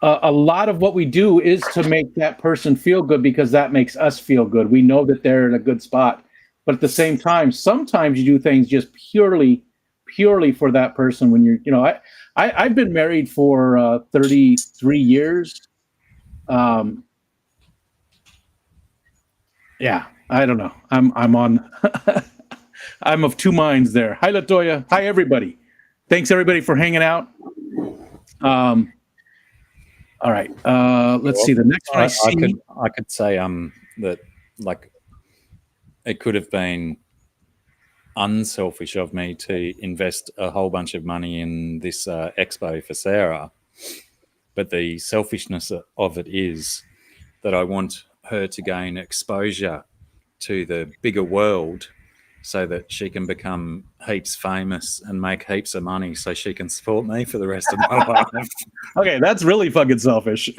A lot of what we do is to make that person feel good because that makes us feel good. We know that they're in a good spot. But at the same time, sometimes you do things just purely for that person. When I've been married for 33 years. Yeah, I don't know. I'm on. I'm of two minds there. Hi, Latoya. Hi, everybody. Thanks, everybody, for hanging out. All right. Let's see. The next one I could say that like it could have been unselfish of me to invest a whole bunch of money in this expo for Sarah, but the selfishness of it is that I want her to gain exposure to the bigger world so that she can become heaps famous and make heaps of money so she can support me for the rest of my life. Okay, that's really fucking selfish.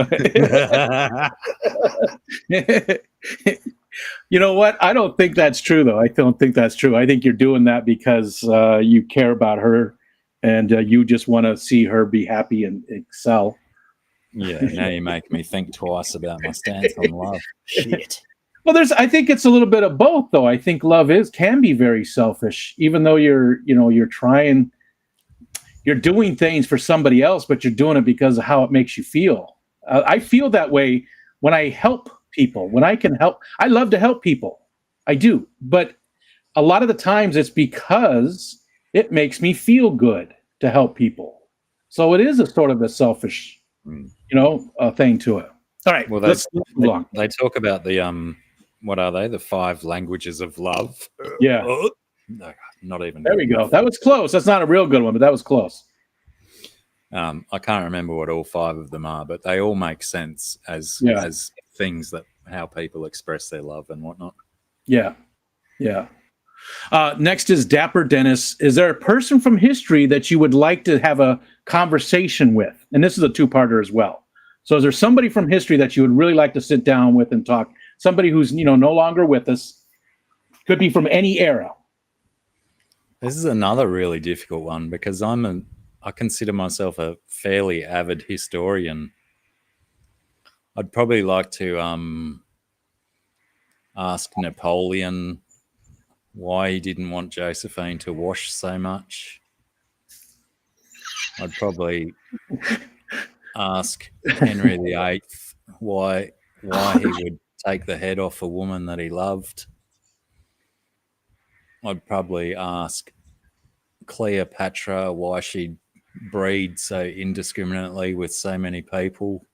You know what? I don't think that's true, though. I don't think that's true. I think you're doing that because you care about her and you just want to see her be happy and excel. Yeah, now you make me think twice about my stance on love. Shit. Well, I think it's a little bit of both, though. I think love can be very selfish, even though you're doing things for somebody else, but you're doing it because of how it makes you feel. I feel that way when I help people, when I can help. I love to help people. I do. But a lot of the times it's because it makes me feel good to help people. So it is a sort of a selfish, thing to it. All right. Well, let's move on. they talk about the what are they? The 5 languages of love. Yeah. No, not even. There we go. That was close. That's not a real good one, but that was close. I can't remember what all 5 of them are, but they all make sense as things that how people express their love and whatnot. Yeah. Yeah. Next is Dapper Dennis. Is there a person from history that you would like to have a conversation with? And this is a 2-parter as well. So is there somebody from history that you would really like to sit down with and talk? Somebody who's, no longer with us. Could be from any era. This is another really difficult one because I consider myself a fairly avid historian. I'd probably like to ask Napoleon why he didn't want Josephine to wash so much. I'd probably ask Henry VIII why he would take the head off a woman that he loved. I'd probably ask Cleopatra why she'd breed so indiscriminately with so many people.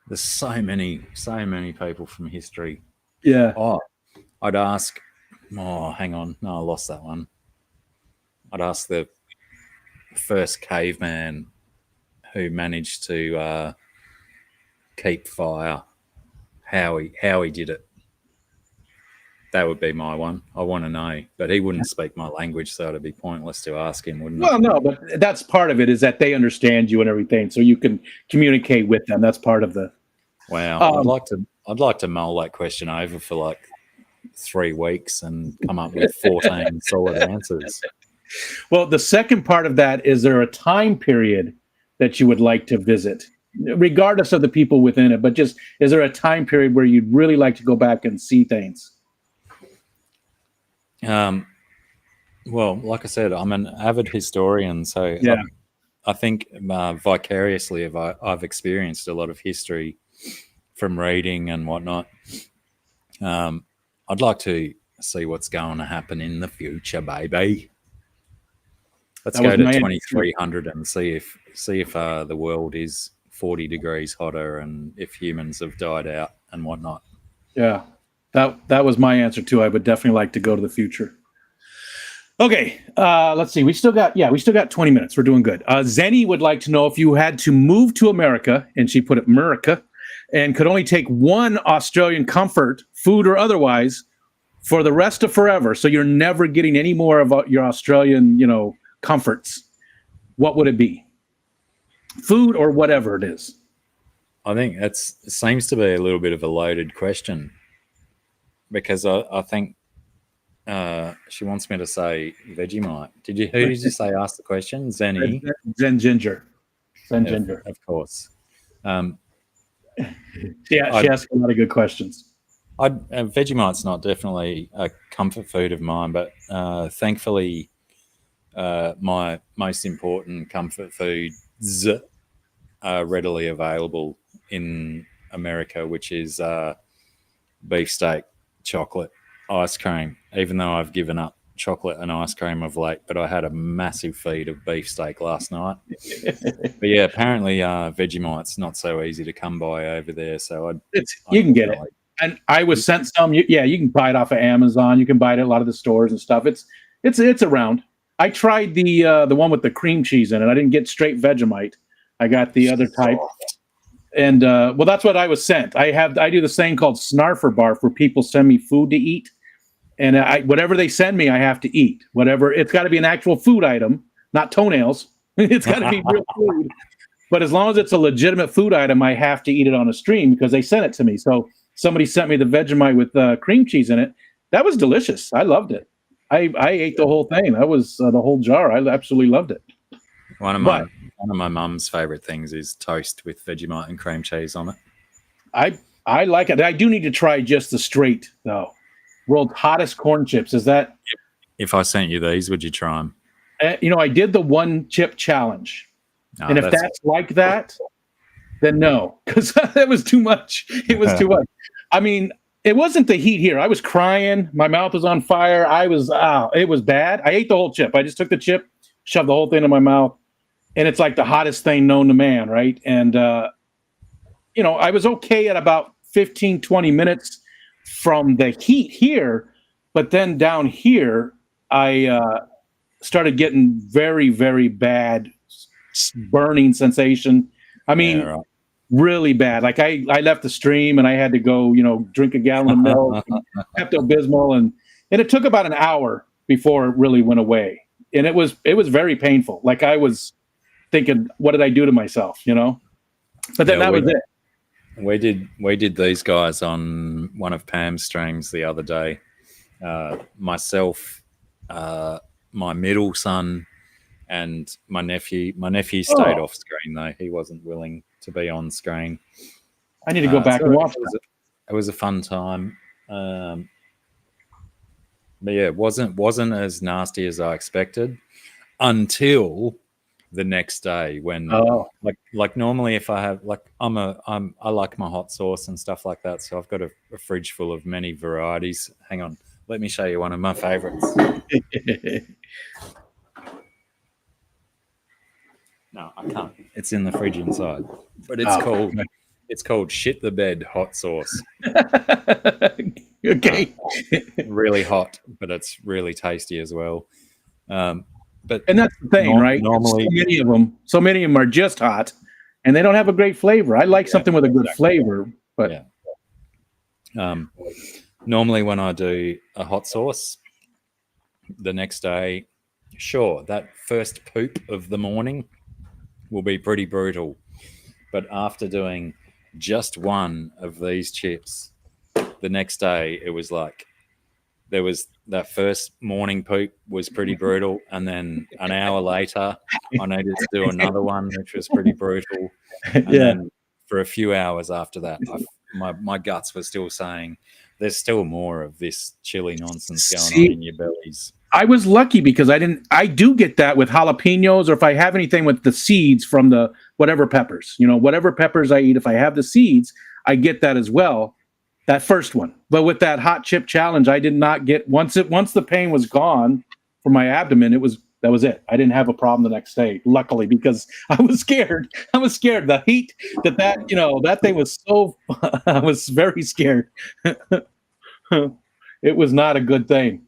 There's so many people from history. Yeah. Oh, I'd ask. Oh, hang on. No, I lost that one. I'd ask the first caveman who managed to keep fire how he did it. That would be my one. I want to know, but he wouldn't speak my language, so it'd be pointless to ask him, wouldn't it? Well, no, but that's part of it is that they understand you and everything, so you can communicate with them. That's part of the. Wow, I'd like to mull that question over for like 3 weeks and come up with 14 solid answers. Well, the second part of that is there a time period that you would like to visit, regardless of the people within it, but just is there a time period where you'd really like to go back and see things? Well, like I said, I'm an avid historian, so yeah. I think vicariously I've experienced a lot of history from reading and whatnot. I'd like to see what's going to happen in the future, baby. Let's go to 2300 and see if the world is 40 degrees hotter and if humans have died out and whatnot. Yeah, that was my answer too. I would definitely like to go to the future. Okay, let's see. We still got 20 minutes. We're doing good. Zenny would like to know if you had to move to America, and she put it America, and could only take one Australian comfort, food or otherwise, for the rest of forever. So you're never getting any more of your Australian, comforts. What would it be? Food or whatever it is. I think it seems to be a little bit of a loaded question because I think she wants me to say Vegemite. Who did you say asked the question? Zenny? Zen Ginger. Of course. She asked a lot of good questions. Vegemite's not definitely a comfort food of mine, but thankfully my most important comfort foods are readily available in America, which is beefsteak, chocolate, ice cream, even though I've given up chocolate and ice cream of late, but I had a massive feed of beefsteak last night. But yeah, apparently Vegemite's not so easy to come by over there, so you can get it. And I was sent some. You can buy it off of Amazon. You can buy it at a lot of the stores and stuff. It's around. I tried the one with the cream cheese in it. I didn't get straight Vegemite. I got the other type. And that's what I was sent. I do this thing called Snarfer Barf where people send me food to eat. And whatever they send me, I have to eat. Whatever, it's got to be an actual food item, not toenails. It's got to be real food. But as long as it's a legitimate food item, I have to eat it on a stream because they sent it to me. So somebody sent me the Vegemite with cream cheese in it. That was delicious. I loved it. I ate the whole thing. That was the whole jar. I absolutely loved it. One of my one of my mum's favorite things is toast with Vegemite and cream cheese on it. I like it. I do need to try just the straight though. World's hottest corn chips. Is that? If I sent you these, would you try them? I did the one chip challenge, No, and if that's like that, then no, because that was too much. It was too much. I mean, it wasn't the heat here. I was crying. My mouth was on fire. It was bad. I ate the whole chip. I just took the chip, shoved the whole thing in my mouth, and it's like the hottest thing known to man, right? And I was okay at about 15, 20 minutes from the heat here, but then down here, I started getting very, very bad burning sensation. I mean, really bad. Like I left the stream and I had to go, drink a gallon of milk, Pepto-Bismol, and it took about an hour before it really went away. And it was very painful. Like I was thinking, what did I do to myself? But then that was it. We did these guys on one of Pam's streams the other day. Myself, my middle son, and my nephew. My nephew stayed off screen though; he wasn't willing to be on screen. I need to go back and watch. It was a fun time, but yeah, it wasn't as nasty as I expected until the next day when like normally if I have I like my hot sauce and stuff like that, so I've got a fridge full of many varieties. Hang on, let me show you one of my favorites. No, I can't. It's in the fridge inside, but it's called shit the bed hot sauce. Okay. Really hot, but it's really tasty as well. And that's the thing, right? Normally, so many of them are just hot, and they don't have a great flavor. I like something with a good flavor, but normally when I do a hot sauce, the next day, sure, that first poop of the morning will be pretty brutal, but after doing just one of these chips, the next day it was like there was that first morning poop was pretty brutal, and then an hour later I needed to do another one which was pretty brutal, and then for a few hours after that my guts were still saying there's still more of this chili nonsense going on in your bellies. I was lucky because I do get that with jalapenos, or if I have anything with the seeds from the whatever peppers, whatever peppers I eat, if I have the seeds, I get that as well. That first one. But with that hot chip challenge, I did not get once the pain was gone from my abdomen, that was it. I didn't have a problem the next day, luckily, because I was scared. The heat that thing was so I was very scared. It was not a good thing.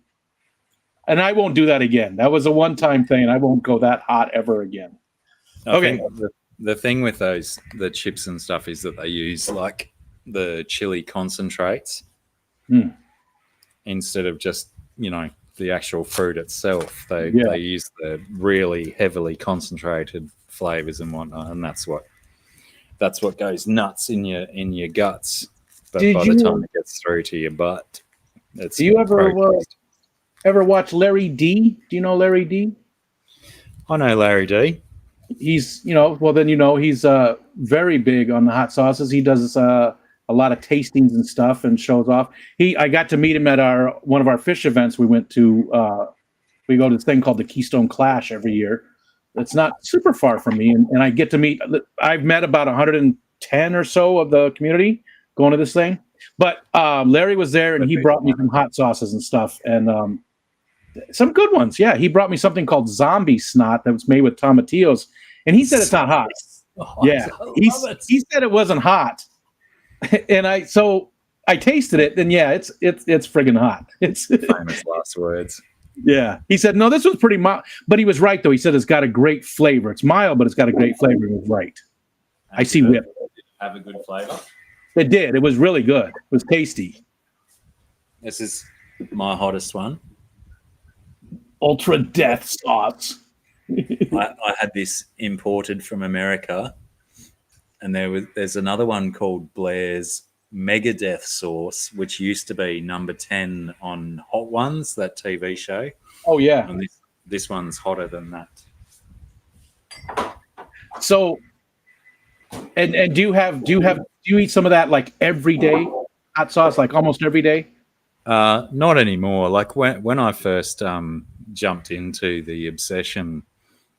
And I won't do that again. That was a one-time thing. I won't go that hot ever again. Okay. The thing with the chips and stuff is that they use like the chili concentrates instead of just, the actual fruit itself. They use the really heavily concentrated flavors and whatnot, and that's what goes nuts in your guts. But by the time it gets through to your butt, it's. Do you ever watch Larry D? Do you know Larry D? I know Larry D. He's he's very big on the hot sauces. He does a lot of tastings and stuff and shows off. I got to meet him at one of our fish events we went to. We go to this thing called the Keystone Clash every year. It's not super far from me, and I get to meet. I've met about 110 or so of the community going to this thing. But Larry was there, and he brought me some hot sauces and stuff, and some good ones. Yeah, he brought me something called zombie snot that was made with tomatillos, and he said it's not hot. He said it wasn't hot, and I tasted it, and it's friggin' hot. It's famous last words. Yeah, he said no, this was pretty mild, but he was right though. He said it's got a great flavor. It's mild, but it's got a great flavor. He was right. I see whip. Have a good flavor. It did. It was really good. It was tasty. This is my hottest one. Ultra Death Sauce. I had this imported from America, and there's another one called Blair's Megadeth Sauce, which used to be number 10 on Hot Ones, that TV show. Oh yeah. And this one's hotter than that. So, and do you eat some of that like every day? Hot sauce, like almost every day? Not anymore. Like when I first jumped into the obsession,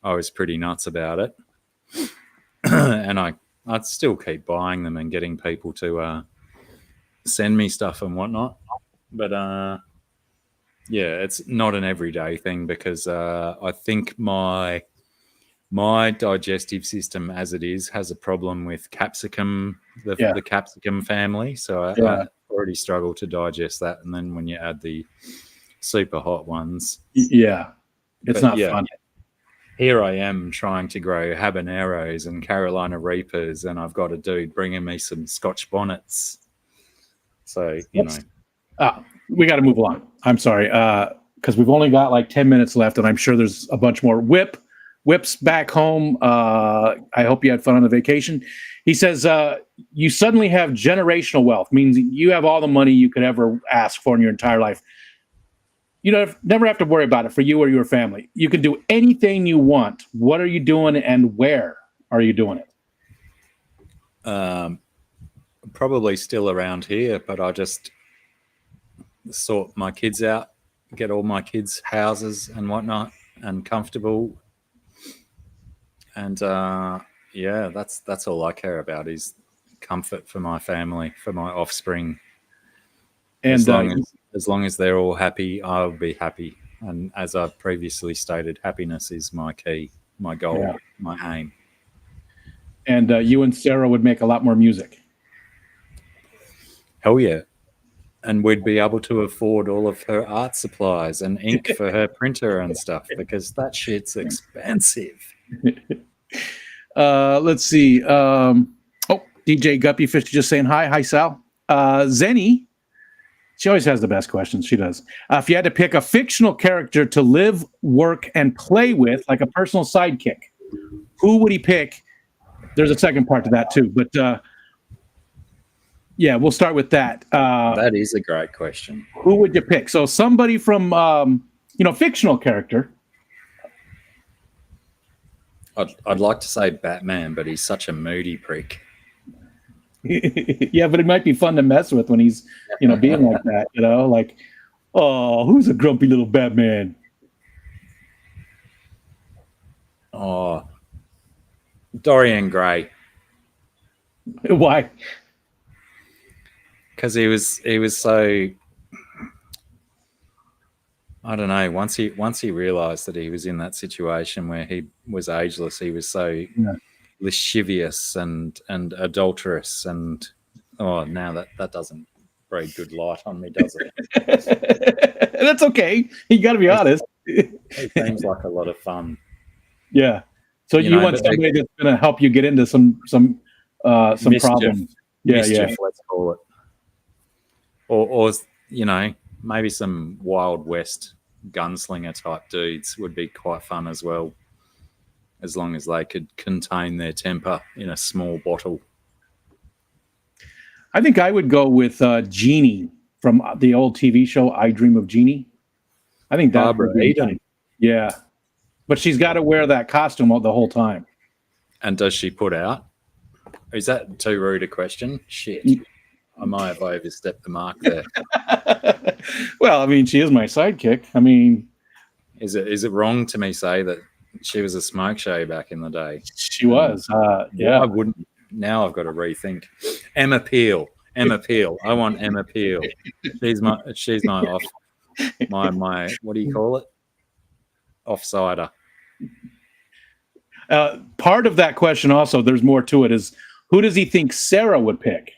I was pretty nuts about it, and I'd still keep buying them and getting people to send me stuff and whatnot. But yeah, it's not an everyday thing because I think my digestive system, as it is, has a problem with capsicum, the capsicum family. So I already struggle to digest that, and then when you add the super hot ones, it's not fun. Here I am trying to grow habaneros and Carolina Reapers, and I've got a dude bringing me some Scotch bonnets. So you know, we got to move along. I'm sorry, because we've only got like 10 minutes left, and I'm sure there's a bunch more. Whip's back home. I hope you had fun on the vacation. He says, you suddenly have generational wealth, means you have all the money you could ever ask for in your entire life. You never have to worry about it for you or your family. You can do anything you want. What are you doing and where are you doing it? Probably still around here, but I just sort my kids out, get all my kids' houses and whatnot and comfortable. And that's all I care about is comfort for my family, for my offspring. And as long as they're all happy, I'll be happy. And as I've previously stated, happiness is my key, my goal, my aim. And you and Sarah would make a lot more music. Hell yeah. And we'd be able to afford all of her art supplies and ink for her printer and stuff because that shit's expensive. Let's see. DJ Guppy Fish just saying hi. Hi, Sal. Zenny. She always has the best questions. She does. If you had to pick a fictional character to live, work, and play with, like a personal sidekick, who would he pick? There's a second part to that too, but yeah, we'll start with that. That is a great question. Who would you pick? So somebody from, fictional character. I'd like to say Batman, but he's such a moody prick. Yeah, but it might be fun to mess with when he's, being like that, like, oh, who's a grumpy little Batman? Oh, Dorian Gray. Why? Because he was so, I don't know. Once he realized that he was in that situation where he was ageless, he was so lascivious and adulterous, and now that doesn't breed good light on me, does it? That's okay. You got to be honest. It seems like a lot of fun. Yeah. So you want somebody that's going to help you get into some mischief, problems. Mischief, let's call it. Or maybe some Wild West gunslinger type dudes would be quite fun as well, as long as they could contain their temper in a small bottle. I think I would go with Jeannie from the old TV show I Dream of Jeannie. I think that Barbara Eden. Yeah, but she's got to wear that costume the whole time. And does she put out? Is that too rude a question? Shit. I might have overstepped the mark there. Well, I mean, she is my sidekick. I mean, is it wrong to me say that she was a smoke show back in the day? She was. Yeah, I wouldn't. Now I've got to rethink. Emma Peel. I want Emma Peel. She's my off. My what do you call it? Offsider. Part of that question also, there's more to it, is who does he think Sarah would pick?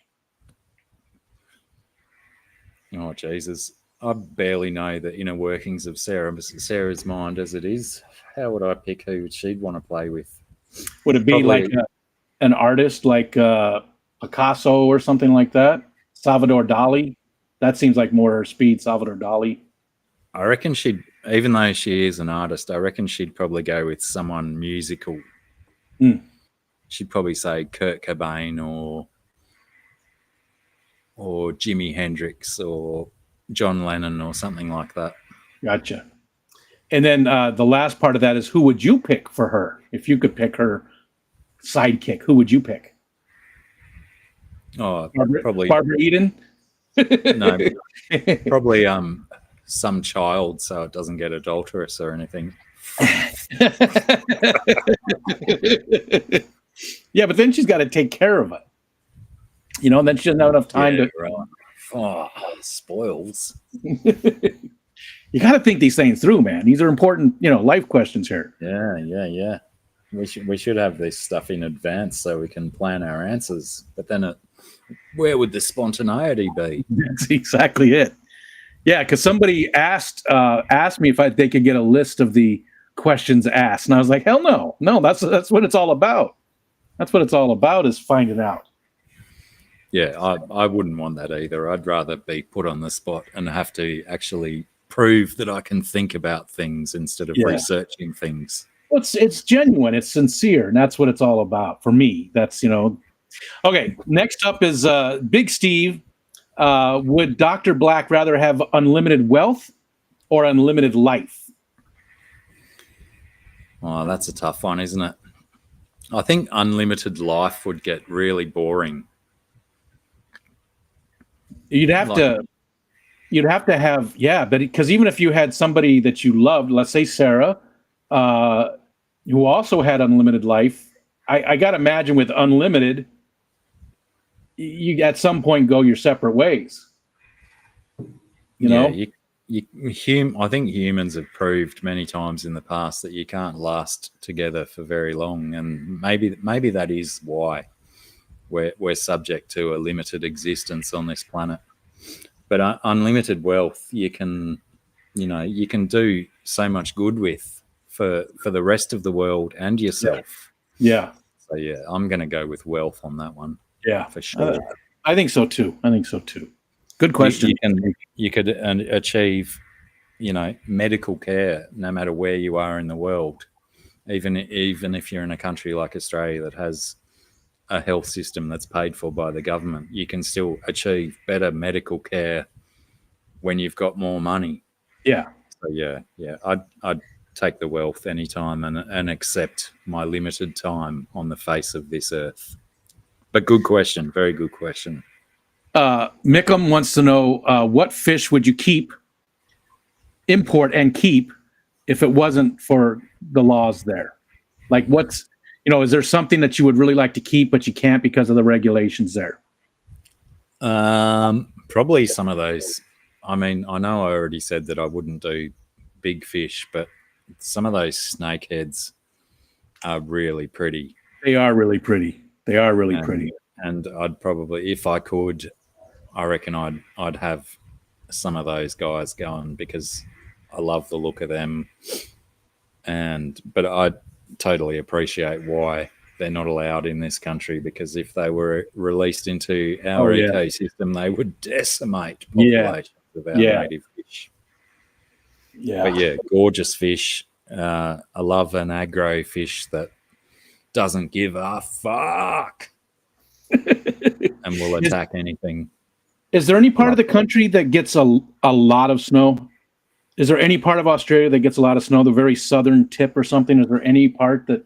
Oh, Jesus. I barely know the inner workings of Sarah's mind as it is. How would I pick who she'd want to play with? Would it be Probably, like an artist like Picasso or something like that? Salvador Dali? That seems like more her speed, Salvador Dali. I reckon even though she is an artist, I reckon she'd probably go with someone musical. She'd probably say Kurt Cobain or Jimi Hendrix or John Lennon or something like that. Gotcha. And then the last part of that is, who would you pick for her if you could pick her sidekick, who would you pick? Oh, Barbara, probably Barbara Eden? no, probably some child, so it doesn't get adulterous or anything. Yeah, but then she's got to take care of it. You know, and then she doesn't have enough time to. Right. Oh, spoils. You got to think these things through, man. These are important, life questions here. Yeah. We should have this stuff in advance so we can plan our answers. But then, where would the spontaneity be? That's exactly it. Yeah, because somebody asked me if they could get a list of the questions asked, and I was like, hell no. That's what it's all about. That's what it's all about, is finding out. Yeah, I wouldn't want that either. I'd rather be put on the spot and have to actually prove that I can think about things instead of researching things. Well, it's genuine, it's sincere, and that's what it's all about for me. That's Okay, next up is Big Steve. Would Dr. Black rather have unlimited wealth or unlimited life? Oh, that's a tough one, isn't it? I think unlimited life would get really boring. You'd have to have, but because even if you had somebody that you loved, let's say Sarah, who also had unlimited life, I got to imagine with unlimited, you at some point go your separate ways. I think humans have proved many times in the past that you can't last together for very long, and maybe that is why we're subject to a limited existence on this planet. But unlimited wealth, you can do so much good with for the rest of the world and yourself. Yeah. So I'm going to go with wealth on that one. Yeah, for sure. I think so too. Good question. You could achieve, medical care no matter where you are in the world, even if you're in a country like Australia that has a health system that's paid for by the government. You can still achieve better medical care when you've got more money. Yeah. So I'd take the wealth anytime and accept my limited time on the face of this earth. But good question, very good question. Mickham wants to know what fish would you import and keep if it wasn't for the laws there? Like is there something that you would really like to keep but you can't because of the regulations there? Probably some of those. I mean, I know I already said that I wouldn't do big fish, but some of those snakeheads are really pretty. They are really pretty. And I'd probably, if I could, I reckon I'd have some of those guys going because I love the look of them. But I totally appreciate why they're not allowed in this country, because if they were released into our ecosystem, they would decimate populations of our native fish. Yeah. But gorgeous fish. I love an aggro fish that doesn't give a fuck and will attack anything. Is there any part of the country that gets a lot of snow? Is there any part of Australia that gets a lot of snow? The very southern tip or something? Is there any part that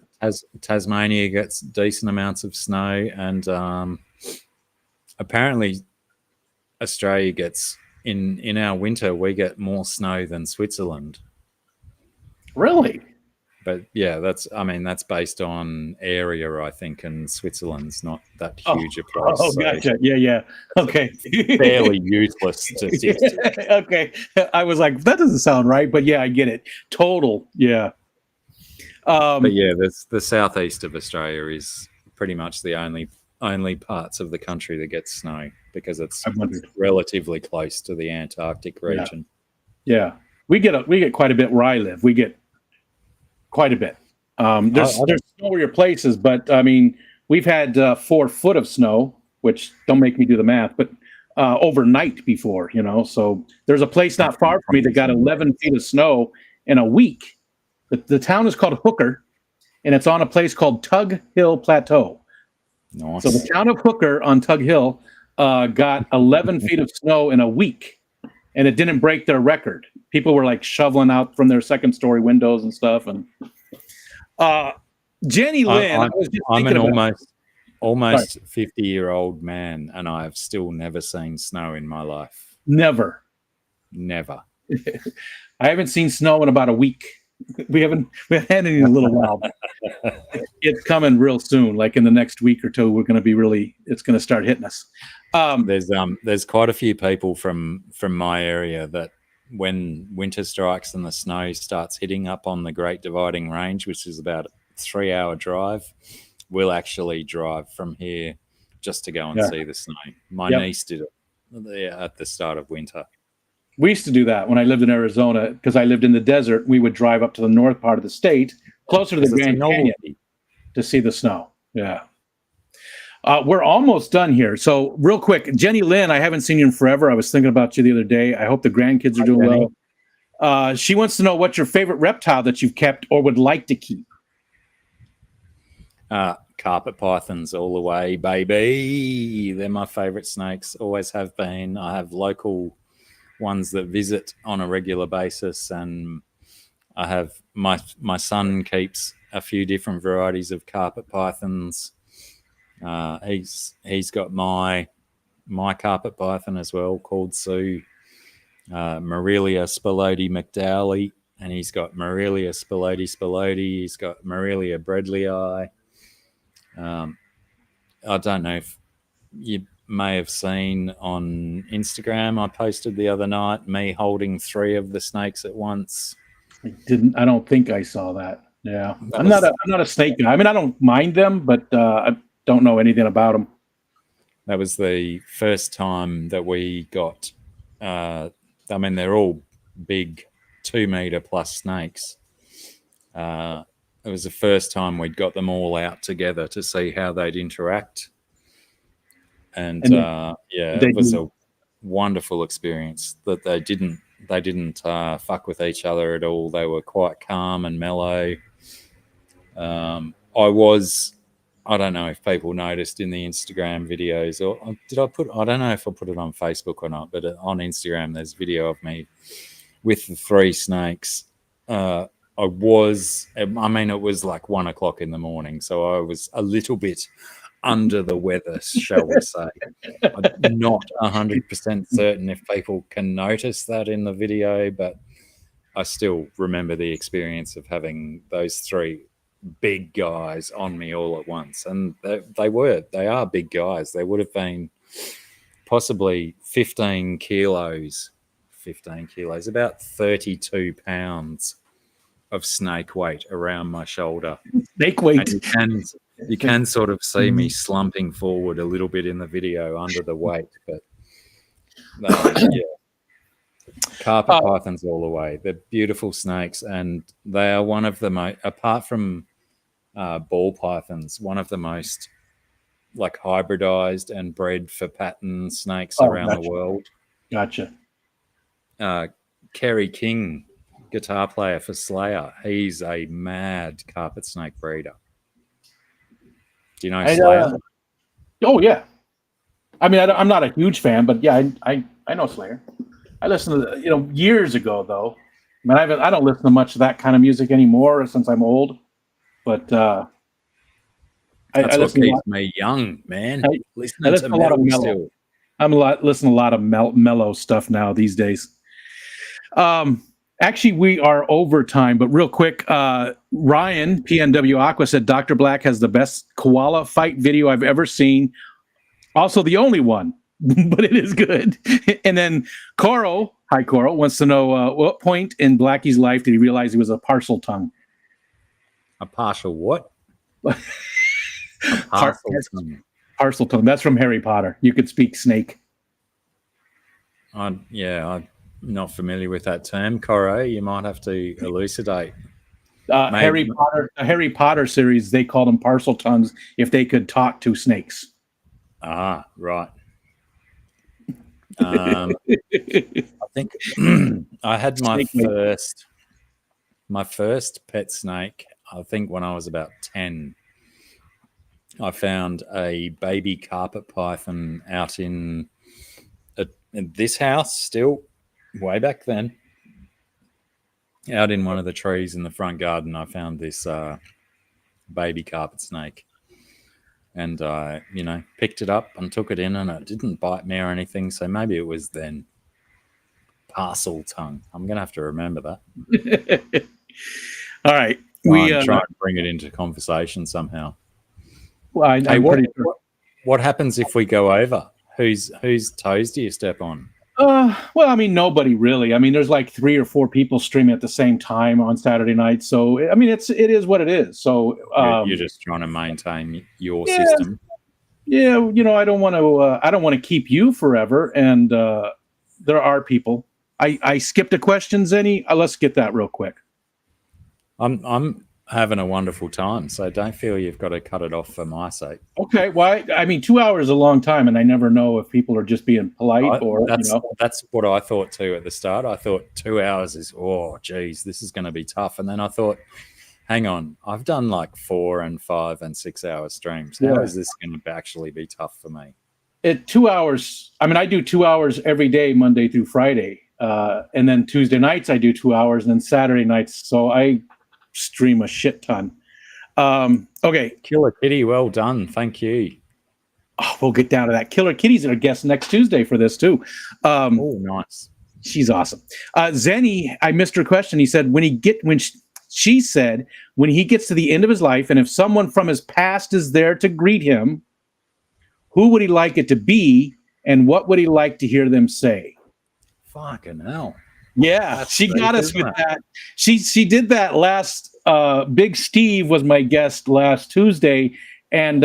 Tasmania gets decent amounts of snow, and apparently Australia gets in our winter we get more snow than Switzerland. Really? But that's based on area, I think, and Switzerland's not that huge a place. Oh, gotcha. Yeah. Okay. Fairly useless statistic. Okay. I was like, that doesn't sound right, but I get it. Total. Yeah. But the southeast of Australia is pretty much the only parts of the country that get snow because it's relatively close to the Antarctic region. Yeah. We get quite a bit where I live. We get quite a bit. There's snowier places, but I mean, we've had 4 foot of snow, which don't make me do the math, but overnight before, so there's a place not far from me that got 11 feet of snow in a week. The town is called Hooker, and it's on a place called Tug Hill Plateau. Nice. So the town of Hooker on Tug Hill got 11 feet of snow in a week, and it didn't break their record. People were like shoveling out from their second-story windows and stuff. And Jenny Lynn, I I'm, was just I'm an thinking about. almost 50-year-old man, and I've still never seen snow in my life. Never. Never. I haven't seen snow in about a week. We haven't had any in a little while. It's coming real soon. Like in the next week or two, it's going to start hitting us. There's quite a few people from my area that when winter strikes and the snow starts hitting up on the Great Dividing Range, which is about a 3-hour drive, we'll actually drive from here just to go and see the snow. My niece did it at the start of winter. We used to do that when I lived in Arizona because I lived in the desert. We would drive up to the north part of the state, closer to the Grand Canyon, to see the snow. Yeah. We're almost done here. So real quick, Jenny Lynn, I haven't seen you in forever. I was thinking about you the other day. I hope the grandkids are doing well. She wants to know what's your favorite reptile that you've kept or would like to keep. Carpet pythons all the way, baby. They're my favorite snakes. Always have been. I have local ones that visit on a regular basis, and I have my son keeps a few different varieties of carpet pythons. He's got my carpet python as well, called Sue, Morelia spiloti McDowley, and he's got Morelia spiloti. He's got Morelia bredlii. I don't know if you may have seen on Instagram, I posted the other night me holding 3 of the snakes at once. I don't think I saw that. Yeah, I'm not a snake guy. I mean, I don't mind them, but I don't know anything about them. That was the first time that we got. I mean, they're all big 2-meter plus snakes. It was the first time we'd got them all out together to see how they'd interact. And it was a wonderful experience that they didn't fuck with each other at all. They were quite calm and mellow. I don't know if people noticed in the Instagram videos, or I don't know if I put it on Facebook or not, but on Instagram there's video of me with the 3 snakes. It was like 1 o'clock in the morning, so I was a little bit under the weather, shall we say. I'm not 100% certain if people can notice that in the video, but I still remember the experience of having those 3 big guys on me all at once. And they are big guys. They would have been possibly 15 kilos, about 32 pounds of snake weight around my shoulder. Snake weight. And you can sort of see me slumping forward a little bit in the video under the weight, but carpet pythons all the way. They're beautiful snakes, and they are one of the most, apart from ball pythons, one of the most like hybridized and bred for pattern snakes around the world. Gotcha. Kerry King, guitar player for Slayer, he's a mad carpet snake breeder. Do you know Slayer? Oh yeah. I mean, I'm not a huge fan, but yeah, I know Slayer. I listened to years ago though. I mean, I don't listen to much of that kind of music anymore since I'm old. But that's what keeps me young, man. Listening to metal still. Listening to a lot of mellow stuff now these days. Actually, we are over time, but real quick, Ryan, PNW Aqua, said Dr. Black has the best koala fight video I've ever seen. Also the only one, but it is good. And then Coral, hi Coral, wants to know what point in Blackie's life did he realize he was a parcel tongue? A partial what? Parcel tongue. That's from Harry Potter. You could speak snake. I'm not familiar with that term. Corey, you might have to elucidate. Harry Potter series, they called them parcel tongues if they could talk to snakes. Ah, right. I think I had my first pet snake, I think when I was about 10. I found a baby carpet python out in this house still, way back then. Out in one of the trees in the front garden, I found this baby carpet snake. And I, picked it up and took it in, and it didn't bite me or anything. So maybe it was then parcel tongue. I'm going to have to remember that. All right. Try and bring it into conversation somehow. Well, I'm pretty sure. What happens if we go over? Whose toes do you step on? Well, I mean, nobody really. I mean, there's like 3 or 4 people streaming at the same time on Saturday night. So, I mean, it is what it is. So, You're just trying to maintain your system. Yeah, I don't want to keep you forever. And there are people. I skipped a question, Zenny. Let's get that real quick. I'm having a wonderful time, so don't feel you've got to cut it off for my sake. Okay, well, I mean, 2 hours is a long time, and I never know if people are just being polite or that's what I thought too at the start. I thought 2 hours is geez, this is going to be tough, and then I thought, hang on, I've done like 4 and 5 and 6 hour streams. How is this going to actually be tough for me? 2 hours. I mean, I do 2 hours every day, Monday through Friday, and then Tuesday nights I do 2 hours, and then Saturday nights. So I stream a shit ton. Okay. Killer Kitty, well done. Thank you. Oh, we'll get down to that. Killer Kitty's our guest next Tuesday for this too. Nice. She's awesome. Zenny, I missed her question. He said she said when he gets to the end of his life, and if someone from his past is there to greet him, who would he like it to be, and what would he like to hear them say? Fucking hell. Yeah, she got us with that. She did that last. Big Steve was my guest last Tuesday, and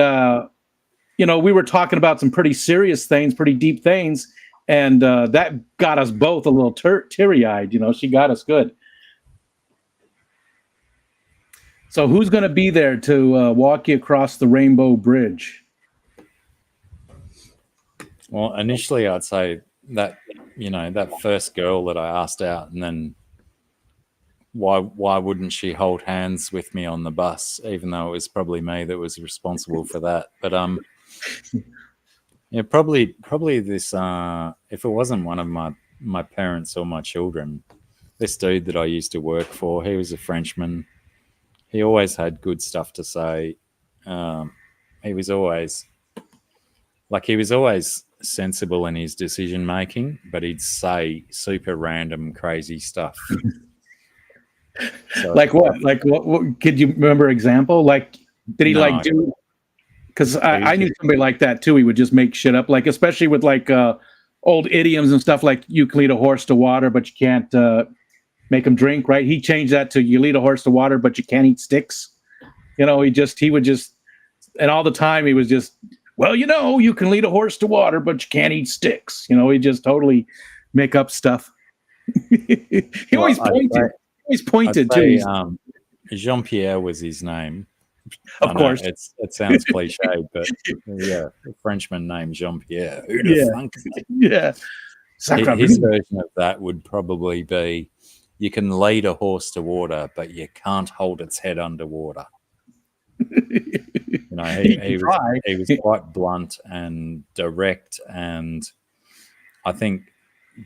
we were talking about some pretty serious things, pretty deep things, and that got us both a little teary-eyed. She got us good. So who's going to be there to walk you across the Rainbow Bridge? Well, initially I'd say that that first girl that I asked out, and then why wouldn't she hold hands with me on the bus, even though it was probably me that was responsible for that? But probably this if it wasn't one of my parents or my children, this dude that I used to work for, he was a Frenchman. He always had good stuff to say. He was always sensible in his decision making, but he'd say super random, crazy stuff. So, like what? Like what? Could you remember example? Like, did he do? Because I knew somebody like that too. He would just make shit up, like especially with like old idioms and stuff, like you can lead a horse to water, but you can't make him drink. Right? He changed that to you lead a horse to water, but you can't eat sticks. He would just, and all the time he was just, well, you can lead a horse to water, but you can't eat sticks. He just totally make up stuff. He always pointed too. Jean-Pierre was his name. Of course. It sounds cliche, but yeah, a Frenchman named Jean-Pierre. Who the fuck? Yeah. His version of that would probably be, you can lead a horse to water, but you can't hold its head underwater. He was quite blunt and direct, and I think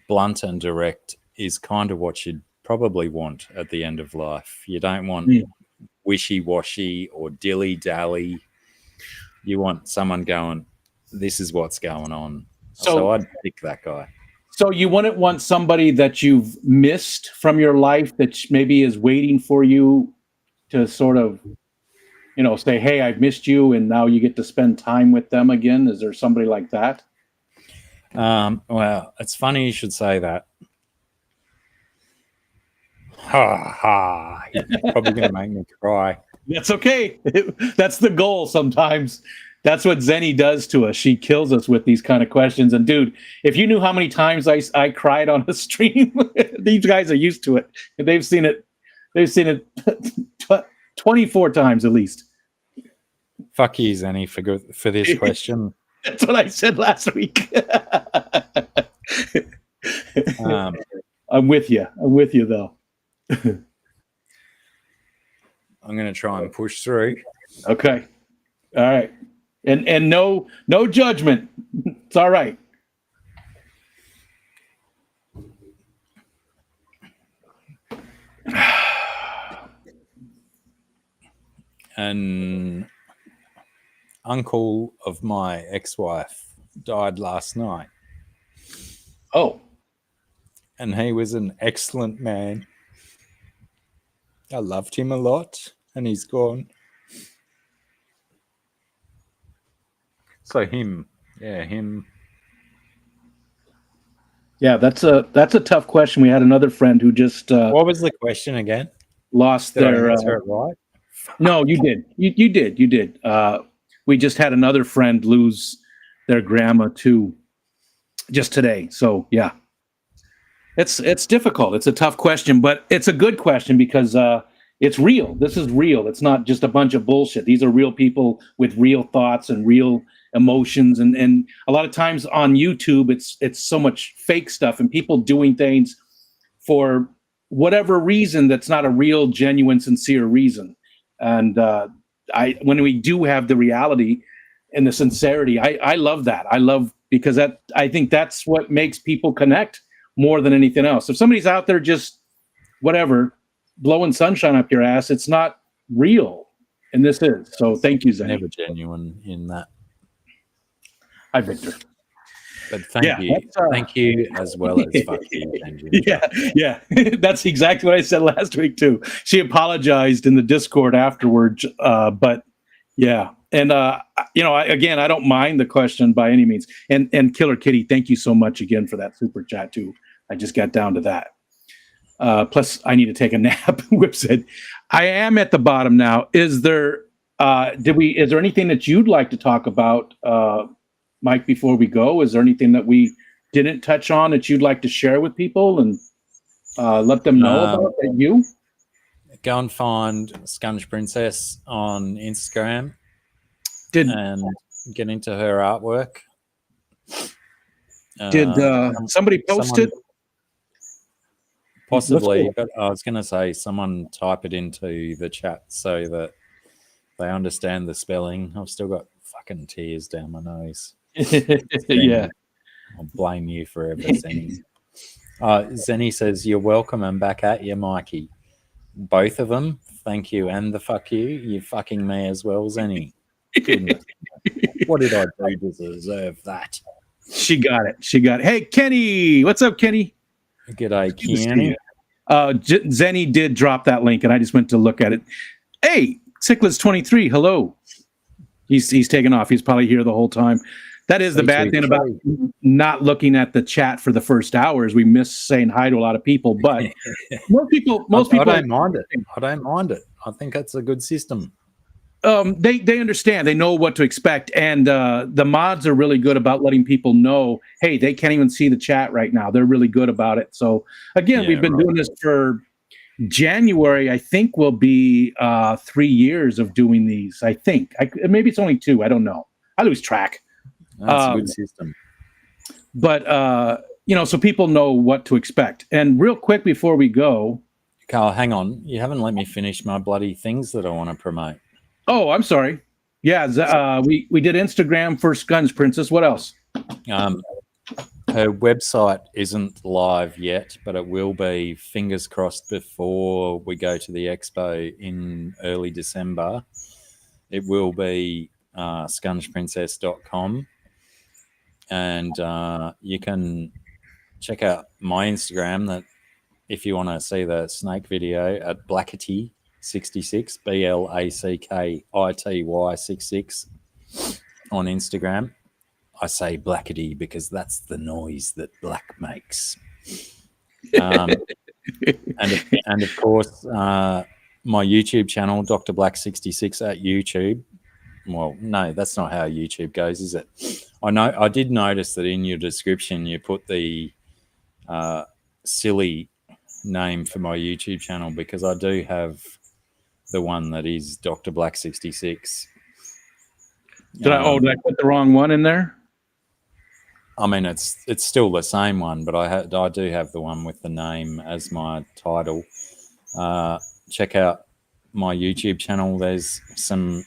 blunt and direct is kind of what you'd probably want at the end of life. You don't want wishy-washy or dilly-dally. You want someone going, this is what's going on. So I'd pick that guy. So you wouldn't want somebody that you've missed from your life that maybe is waiting for you to sort of, say, hey, I've missed you, and now you get to spend time with them again? Is there somebody like that? Well, it's funny you should say that. You're probably going to make me cry. That's okay. That's the goal sometimes. That's what Zenny does to us. She kills us with these kind of questions. And dude, if you knew how many times I cried on a stream, these guys are used to it. They've seen it 24 times at least. Fuck you, Zenny, for this question. That's what I said last week. I'm with you. Though. I'm going to try and push through. Okay. All right. And no judgment. It's all right. an uncle of my ex-wife died last night. Oh, And he was an excellent man. I loved him a lot, and he's gone. So him. yeah, that's a tough question. We had another friend who just What was the question again? lost Did their. I answer it right? No, you did. You did. We just had another friend lose their grandma too, just today. So yeah, it's difficult. It's a tough question, but it's a good question because it's real. This is real. It's not just a bunch of bullshit. These are real people with real thoughts and real emotions. And a lot of times on YouTube, it's so much fake stuff and people doing things for whatever reason that's not a real, genuine, sincere reason. And when we do have the reality and the sincerity, I love that. I love because I think that's what makes people connect more than anything else. If somebody's out there just whatever blowing sunshine up your ass, it's not real, and this is. So thank you, Zen. Never genuine in that. Hi, Victor. But thank you as well as fuck you. Yeah. That's exactly what I said last week too. She apologized in the Discord afterwards, but yeah. And I don't mind the question by any means. And Killer Kitty, thank you so much again for that super chat too. I just got down to that. Plus, I need to take a nap. Whip said, "I am at the bottom now. Is there anything that you'd like to talk about?" Mike, before we go, is there anything that we didn't touch on that you'd like to share with people and let them know about you? Go and find Scunge Princess on Instagram and get into her artwork. Did somebody post it? Possibly, but I was going to say someone type it into the chat so that they understand the spelling. I've still got fucking tears down my nose. Yeah. I'll blame you forever, Zenny. Zenny says, "You're welcome and back at you, Mikey." Both of them, thank you. And the fuck you. You're fucking me as well, Zenny. What did I do to deserve that? She got it. Hey, Kenny. What's up, Kenny? G'day, Kenny. Zenny did drop that link, and I just went to look at it. Hey, Sickless23, hello. He's taken off. He's probably here the whole time. That is the bad thing about not looking at the chat for the first hour is we miss saying hi to a lot of people. But most people I don't mind it. I think that's a good system. They understand. They know what to expect, and the mods are really good about letting people know, hey, they can't even see the chat right now. They're really good about it. So again, we've been doing this for January. I think will be 3 years of doing these. I think maybe it's only 2. I don't know. I lose track. That's a good system. But so people know what to expect. And real quick before we go, Carl, hang on. You haven't let me finish my bloody things that I want to promote. Oh, I'm sorry. Yeah, we did Instagram for Scunge Princess. What else? Her website isn't live yet, but it will be, fingers crossed, before we go to the expo in early December. It will be scungeprincess.com. And you can check out my Instagram that if you want to see the snake video at Blackity66, BLACKITY66 on Instagram. I say Blackity because that's the noise that black makes. And of course, my YouTube channel, Dr. Black66 at YouTube. Well, no, that's not how YouTube goes, is it? I did notice that in your description you put the silly name for my YouTube channel because I do have the one that is Dr. Black66. Did I put the wrong one in there? I mean, it's still the same one, but I do have the one with the name as my title. Check out my YouTube channel. There's some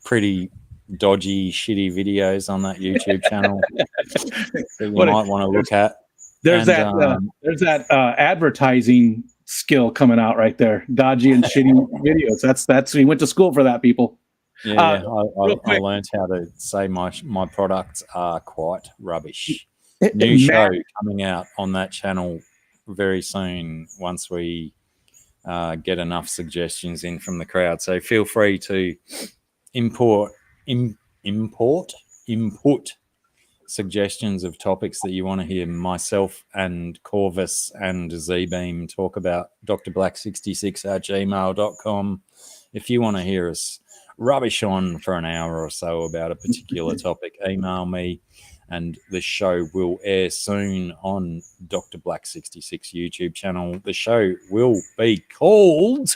pretty dodgy, shitty videos on that YouTube channel that you might want to look at. There's that advertising skill coming out right there. Dodgy and shitty videos. That's we went to school for that, people. Yeah, real I quick. learned how to say my products are quite rubbish. Matt- New show coming out on that channel very soon once we get enough suggestions in from the crowd. So feel free to input suggestions of topics that you want to hear myself and Corvus and Z-Beam talk about. drblack66@gmail.com. If you want to hear us rubbish on for an hour or so about a particular topic, email me, and the show will air soon on Dr. Black 66 YouTube channel. The show will be called,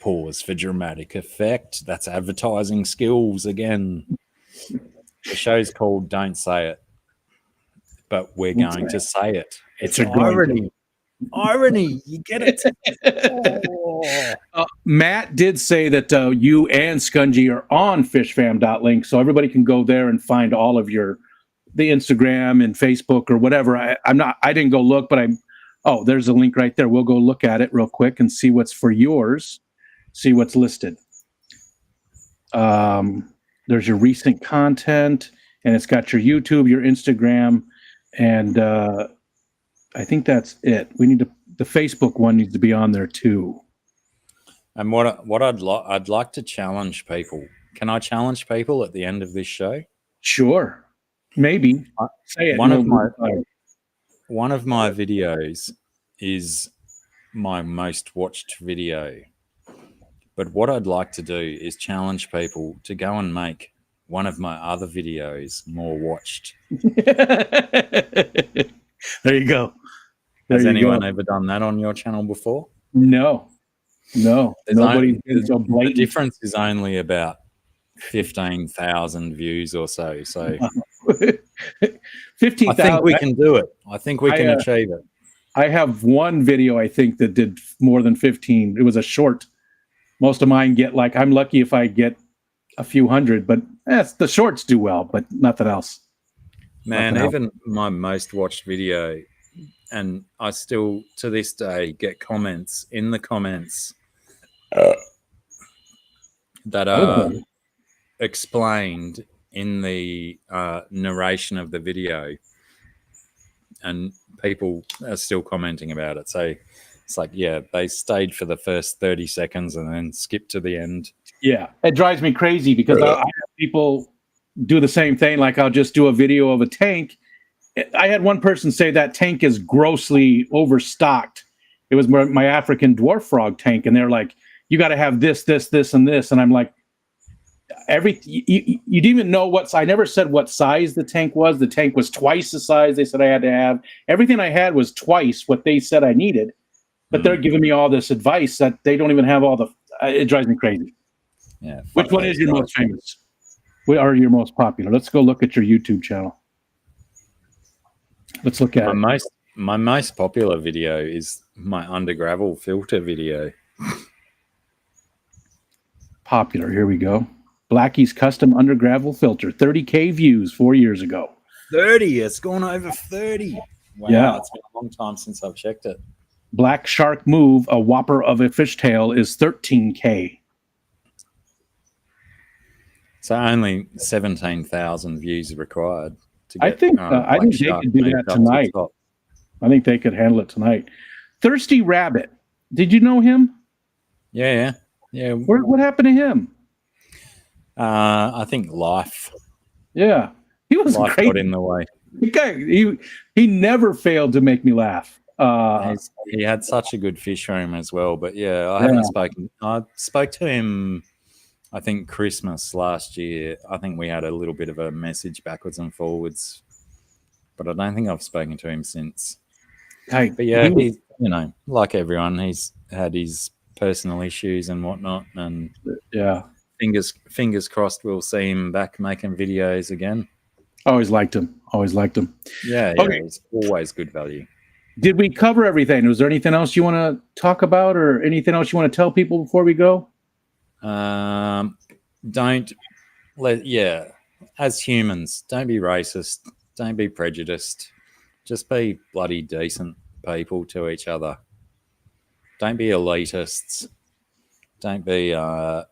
pause for dramatic effect, that's advertising skills again. The show's called Don't Say It, but we're going to say it. It's irony. Irony, you get it? Matt did say that you and Scungy are on fishfam.link, so everybody can go there and find all of the Instagram and Facebook or whatever. I didn't go look, but there's a link right there. We'll go look at it real quick and see what's for yours, see what's listed. There's your recent content, and it's got your YouTube, your Instagram, and I think that's it. The Facebook one needs to be on there too. And what I'd like to challenge people. Can I challenge people at the end of this show? Sure, maybe. Say it. One of my videos is my most watched video. But what I'd like to do is challenge people to go and make one of my other videos more watched. There you go. Has anyone ever done that on your channel before? No. Nobody's been so The blatant. difference is only about 15,000 views or so. So 15,000. I think we can do it. I think we can achieve it. I have one video, I think, that did more than 15. It was a short. Most of mine get I'm lucky if I get a few hundred, but the shorts do well, but nothing else. Man, even my most watched video, and I still to this day get comments in the comments that are explained in the narration of the video, and people are still commenting about it. So it's like, yeah, they stayed for the first 30 seconds and then skipped to the end. Yeah, it drives me crazy because I have people do the same thing. Like I'll just do a video of a tank. I had one person say that tank is grossly overstocked. It was my African dwarf frog tank, and they're like, "You got to have this, this, this, and this." And I'm like, you didn't even know what. I never said what size the tank was. The tank was twice the size they said I had to have. Everything I had was twice what they said I needed. But they're giving me all this advice that they don't even have all the. It drives me crazy. Yeah. Which one is your most famous? What are your most popular? Let's go look at your YouTube channel. Let's look at it. My most popular video is my under gravel filter video. Popular. Here we go. Blackie's custom under gravel filter. 30K views 4 years ago. 30. It's gone over 30. Wow. Yeah. It's been a long time since I've checked it. Black Shark Move, a whopper of a fishtail, is 13K. So only 17,000 views required. I think they could do that tonight. I think they could handle it tonight. Thirsty Rabbit. Did you know him? Yeah. What happened to him? I think life. Yeah, he was Life great. got in the way. He never failed to make me laugh. He had such a good fish room as well. But yeah, I haven't spoken. I spoke to him, I think Christmas last year. I think we had a little bit of a message backwards and forwards, but I don't think I've spoken to him since. But yeah, he's, like everyone, he's had his personal issues and whatnot, and yeah, fingers crossed we'll see him back making videos again. Always liked him. Yeah, okay. It's always good value. Did we cover everything? Was there anything else you want to talk about, or anything else you want to tell people before we go? As humans, don't be racist, don't be prejudiced, just be bloody decent. people to each other. Don't be elitists. Don't be all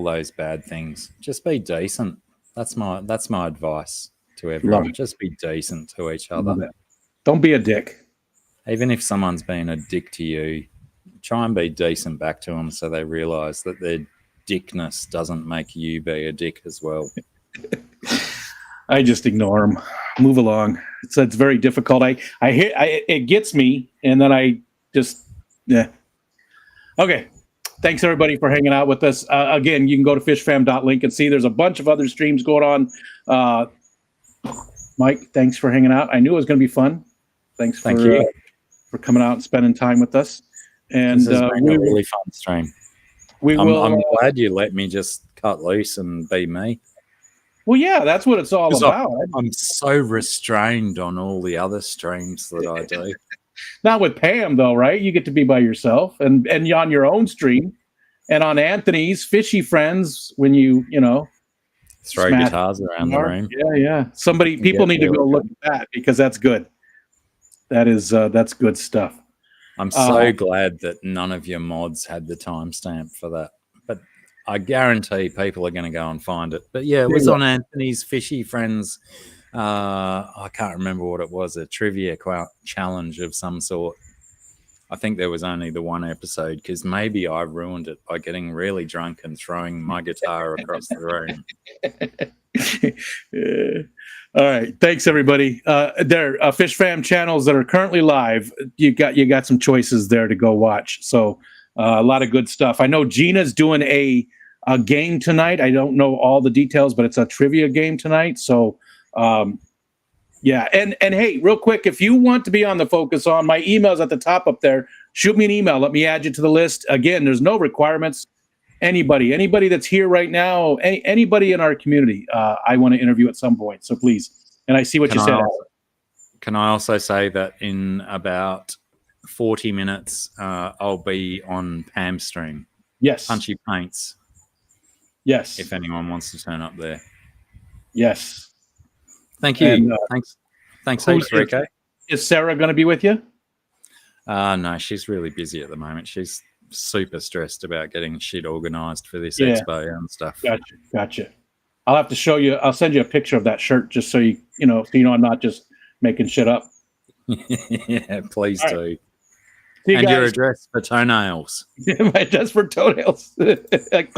those bad things. Just be decent. That's my advice to everyone. Just be decent to each other. Don't be a dick. Even if someone's been a dick to you, try and be decent back to them so they realise that their dickness doesn't make you be a dick as well. I just ignore them. Move along. It's very difficult. It gets me, and then I just Okay. Thanks everybody for hanging out with us. Again, you can go to fishfam.link and see there's a bunch of other streams going on. Mike, thanks for hanging out. I knew it was going to be fun. Thanks for coming out and spending time with us. And this has been a really fun stream. I'm glad you let me just cut loose and be me. Well, yeah, that's what it's all about. I'm so restrained on all the other streams that I do. Not with Pam, though, right? You get to be by yourself and on your own stream, and on Anthony's Fishy Friends when you throw guitars around the room. Yeah. People need to go look at that because that's good. That's good stuff. I'm so glad that none of your mods had the timestamp for that. But I guarantee people are going to go and find it. But yeah, it was on Anthony's Fishy Friends. I can't remember what it was, a trivia challenge of some sort. I think there was only the one episode because maybe I ruined it by getting really drunk and throwing my guitar across the room. All right. Thanks, everybody. There are Fish Fam channels that are currently live. You got some choices there to go watch. So a lot of good stuff. I know Gina's doing a game tonight. I don't know all the details, but it's a trivia game tonight. So yeah. And hey, real quick, if you want to be on the Focus On, my email's at the top up there. Shoot me an email. Let me add you to the list. Again, there's no requirements. Anybody that's here right now, anybody in our community, I want to interview at some point. So please. And I see what you said. Can I also say that in about 40 minutes, I'll be on Pam's stream. Yes. Punchy Paints. Yes. If anyone wants to turn up there. Yes. Thank you. And, thanks, heaps, Rico. Is Sarah going to be with you? No, she's really busy at the moment. She's super stressed about getting shit organized for this expo and stuff. Gotcha. I'll have to show you. I'll send you a picture of that shirt just so you know I'm not just making shit up. Yeah, please do. Right. And your address for toenails. My address for toenails. Click